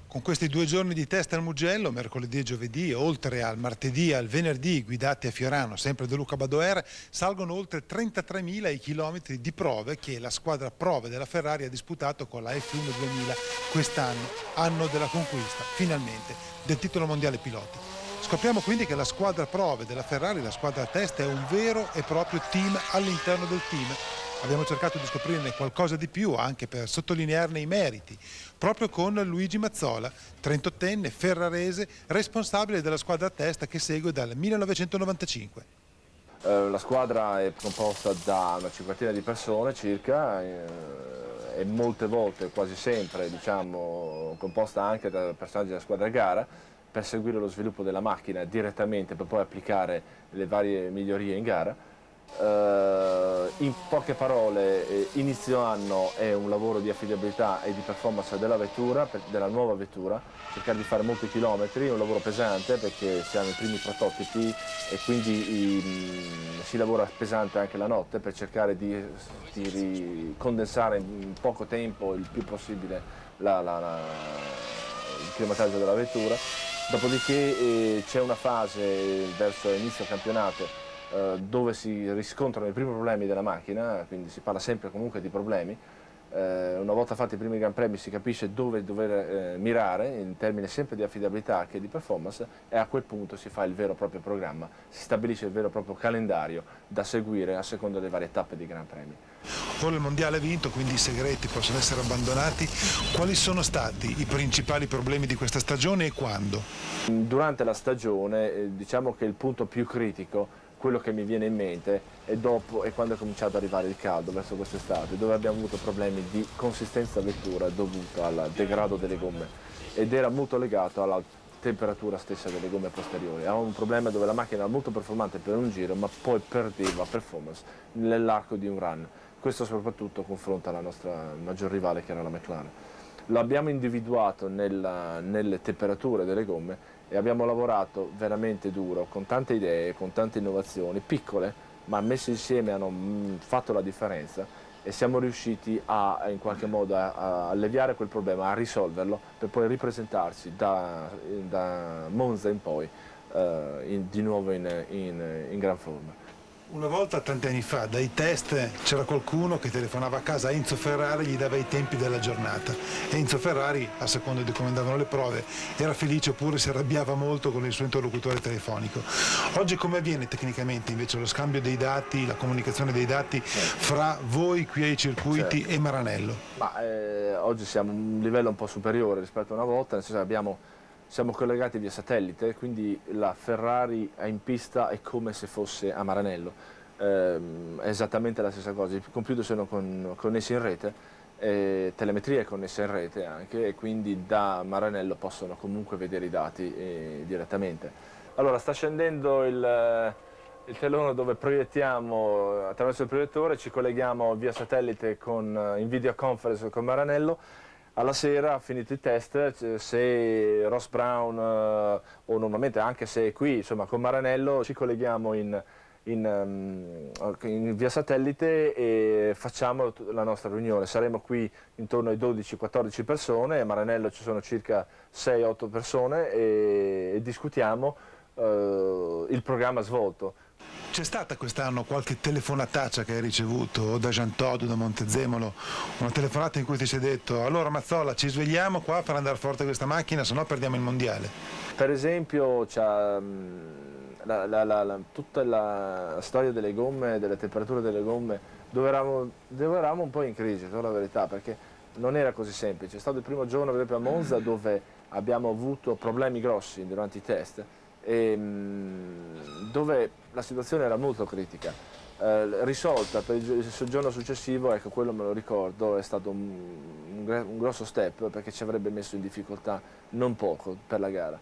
Con questi 2 giorni di test al Mugello, mercoledì e giovedì, oltre al martedì e al venerdì guidati a Fiorano, sempre da Luca Badoer, salgono oltre 33.000 i chilometri di prove che la squadra prove della Ferrari ha disputato con la F1 2000 quest'anno, anno della conquista, finalmente, del titolo mondiale piloti. Scopriamo quindi che la squadra prove della Ferrari, la squadra test, è un vero e proprio team all'interno del team. Abbiamo cercato di scoprirne qualcosa di più anche per sottolinearne i meriti, proprio con Luigi Mazzola, 38enne ferrarese, responsabile della squadra test che segue dal 1995. La squadra è composta da una cinquantina di persone circa e molte volte, quasi sempre, diciamo, composta anche da personaggi della squadra gara per seguire lo sviluppo della macchina direttamente per poi applicare le varie migliorie in gara. In poche parole, inizio anno è un lavoro di affidabilità e di performance della vettura, della nuova vettura, cercare di fare molti chilometri, è un lavoro pesante perché siamo i primi prototipi e quindi si lavora pesante anche la notte per cercare di condensare in poco tempo il più possibile il chilometraggio della vettura. Dopodiché c'è una fase verso inizio campionato dove si riscontrano i primi problemi della macchina, quindi si parla sempre comunque di problemi. Una volta fatti i primi Gran Premi si capisce dove dover mirare in termini sempre di affidabilità che di performance e a quel punto si fa il vero e proprio programma, si stabilisce il vero e proprio calendario da seguire a seconda delle varie tappe di Gran Premi. Ora il mondiale è vinto, quindi i segreti possono essere abbandonati. Quali sono stati i principali problemi di questa stagione e quando? Durante la stagione diciamo che il punto più critico, quello che mi viene in mente, è quando è cominciato ad arrivare il caldo verso quest'estate, dove abbiamo avuto problemi di consistenza vettura dovuta al degrado delle gomme ed era molto legato alla temperatura stessa delle gomme posteriori. Avevamo un problema dove la macchina era molto performante per un giro ma poi perdeva performance nell'arco di un run. Questo soprattutto confronta la nostra maggior rivale che era la McLaren. L'abbiamo individuato nelle temperature delle gomme e abbiamo lavorato veramente duro, con tante idee, con tante innovazioni, piccole, ma messe insieme hanno fatto la differenza e siamo riusciti in qualche modo a alleviare quel problema, a risolverlo, per poi ripresentarci da Monza in poi di nuovo in gran forma. Una volta, tanti anni fa, dai test c'era qualcuno che telefonava a casa a Enzo Ferrari e gli dava i tempi della giornata. E Enzo Ferrari, a seconda di come andavano le prove, era felice oppure si arrabbiava molto con il suo interlocutore telefonico. Oggi come avviene tecnicamente invece lo scambio dei dati, la comunicazione dei dati fra voi qui ai circuiti e Maranello? Oggi siamo a un livello un po' superiore rispetto a una volta, nel senso che siamo collegati via satellite, quindi la Ferrari in pista è come se fosse a Maranello, è esattamente la stessa cosa, i computer sono connessi in rete, telemetria è connessa in rete anche e quindi da Maranello possono comunque vedere i dati direttamente. Allora sta scendendo il telone dove proiettiamo attraverso il proiettore, ci colleghiamo via satellite in videoconference con Maranello. Alla sera, finito i test, se Ross Brown o normalmente anche se è qui, insomma con Maranello, ci colleghiamo in via satellite e facciamo la nostra riunione. Saremo qui intorno ai 12-14 persone, a Maranello ci sono circa 6-8 persone e discutiamo il programma svolto. C'è stata quest'anno qualche telefonataccia che hai ricevuto, o da Giantodo, da Montezemolo, una telefonata in cui ti sei detto: allora Mazzola, ci svegliamo qua per andare forte questa macchina, se no perdiamo il mondiale? Per esempio tutta la storia delle gomme, delle temperature delle gomme, dove eravamo un po' in crisi, la verità, perché non era così semplice. È stato il primo giorno, per esempio, a Monza, dove abbiamo avuto problemi grossi durante i test, e dove la situazione era molto critica. Risolta per il giorno successivo, ecco, quello me lo ricordo, è stato un grosso step, perché ci avrebbe messo in difficoltà non poco per la gara.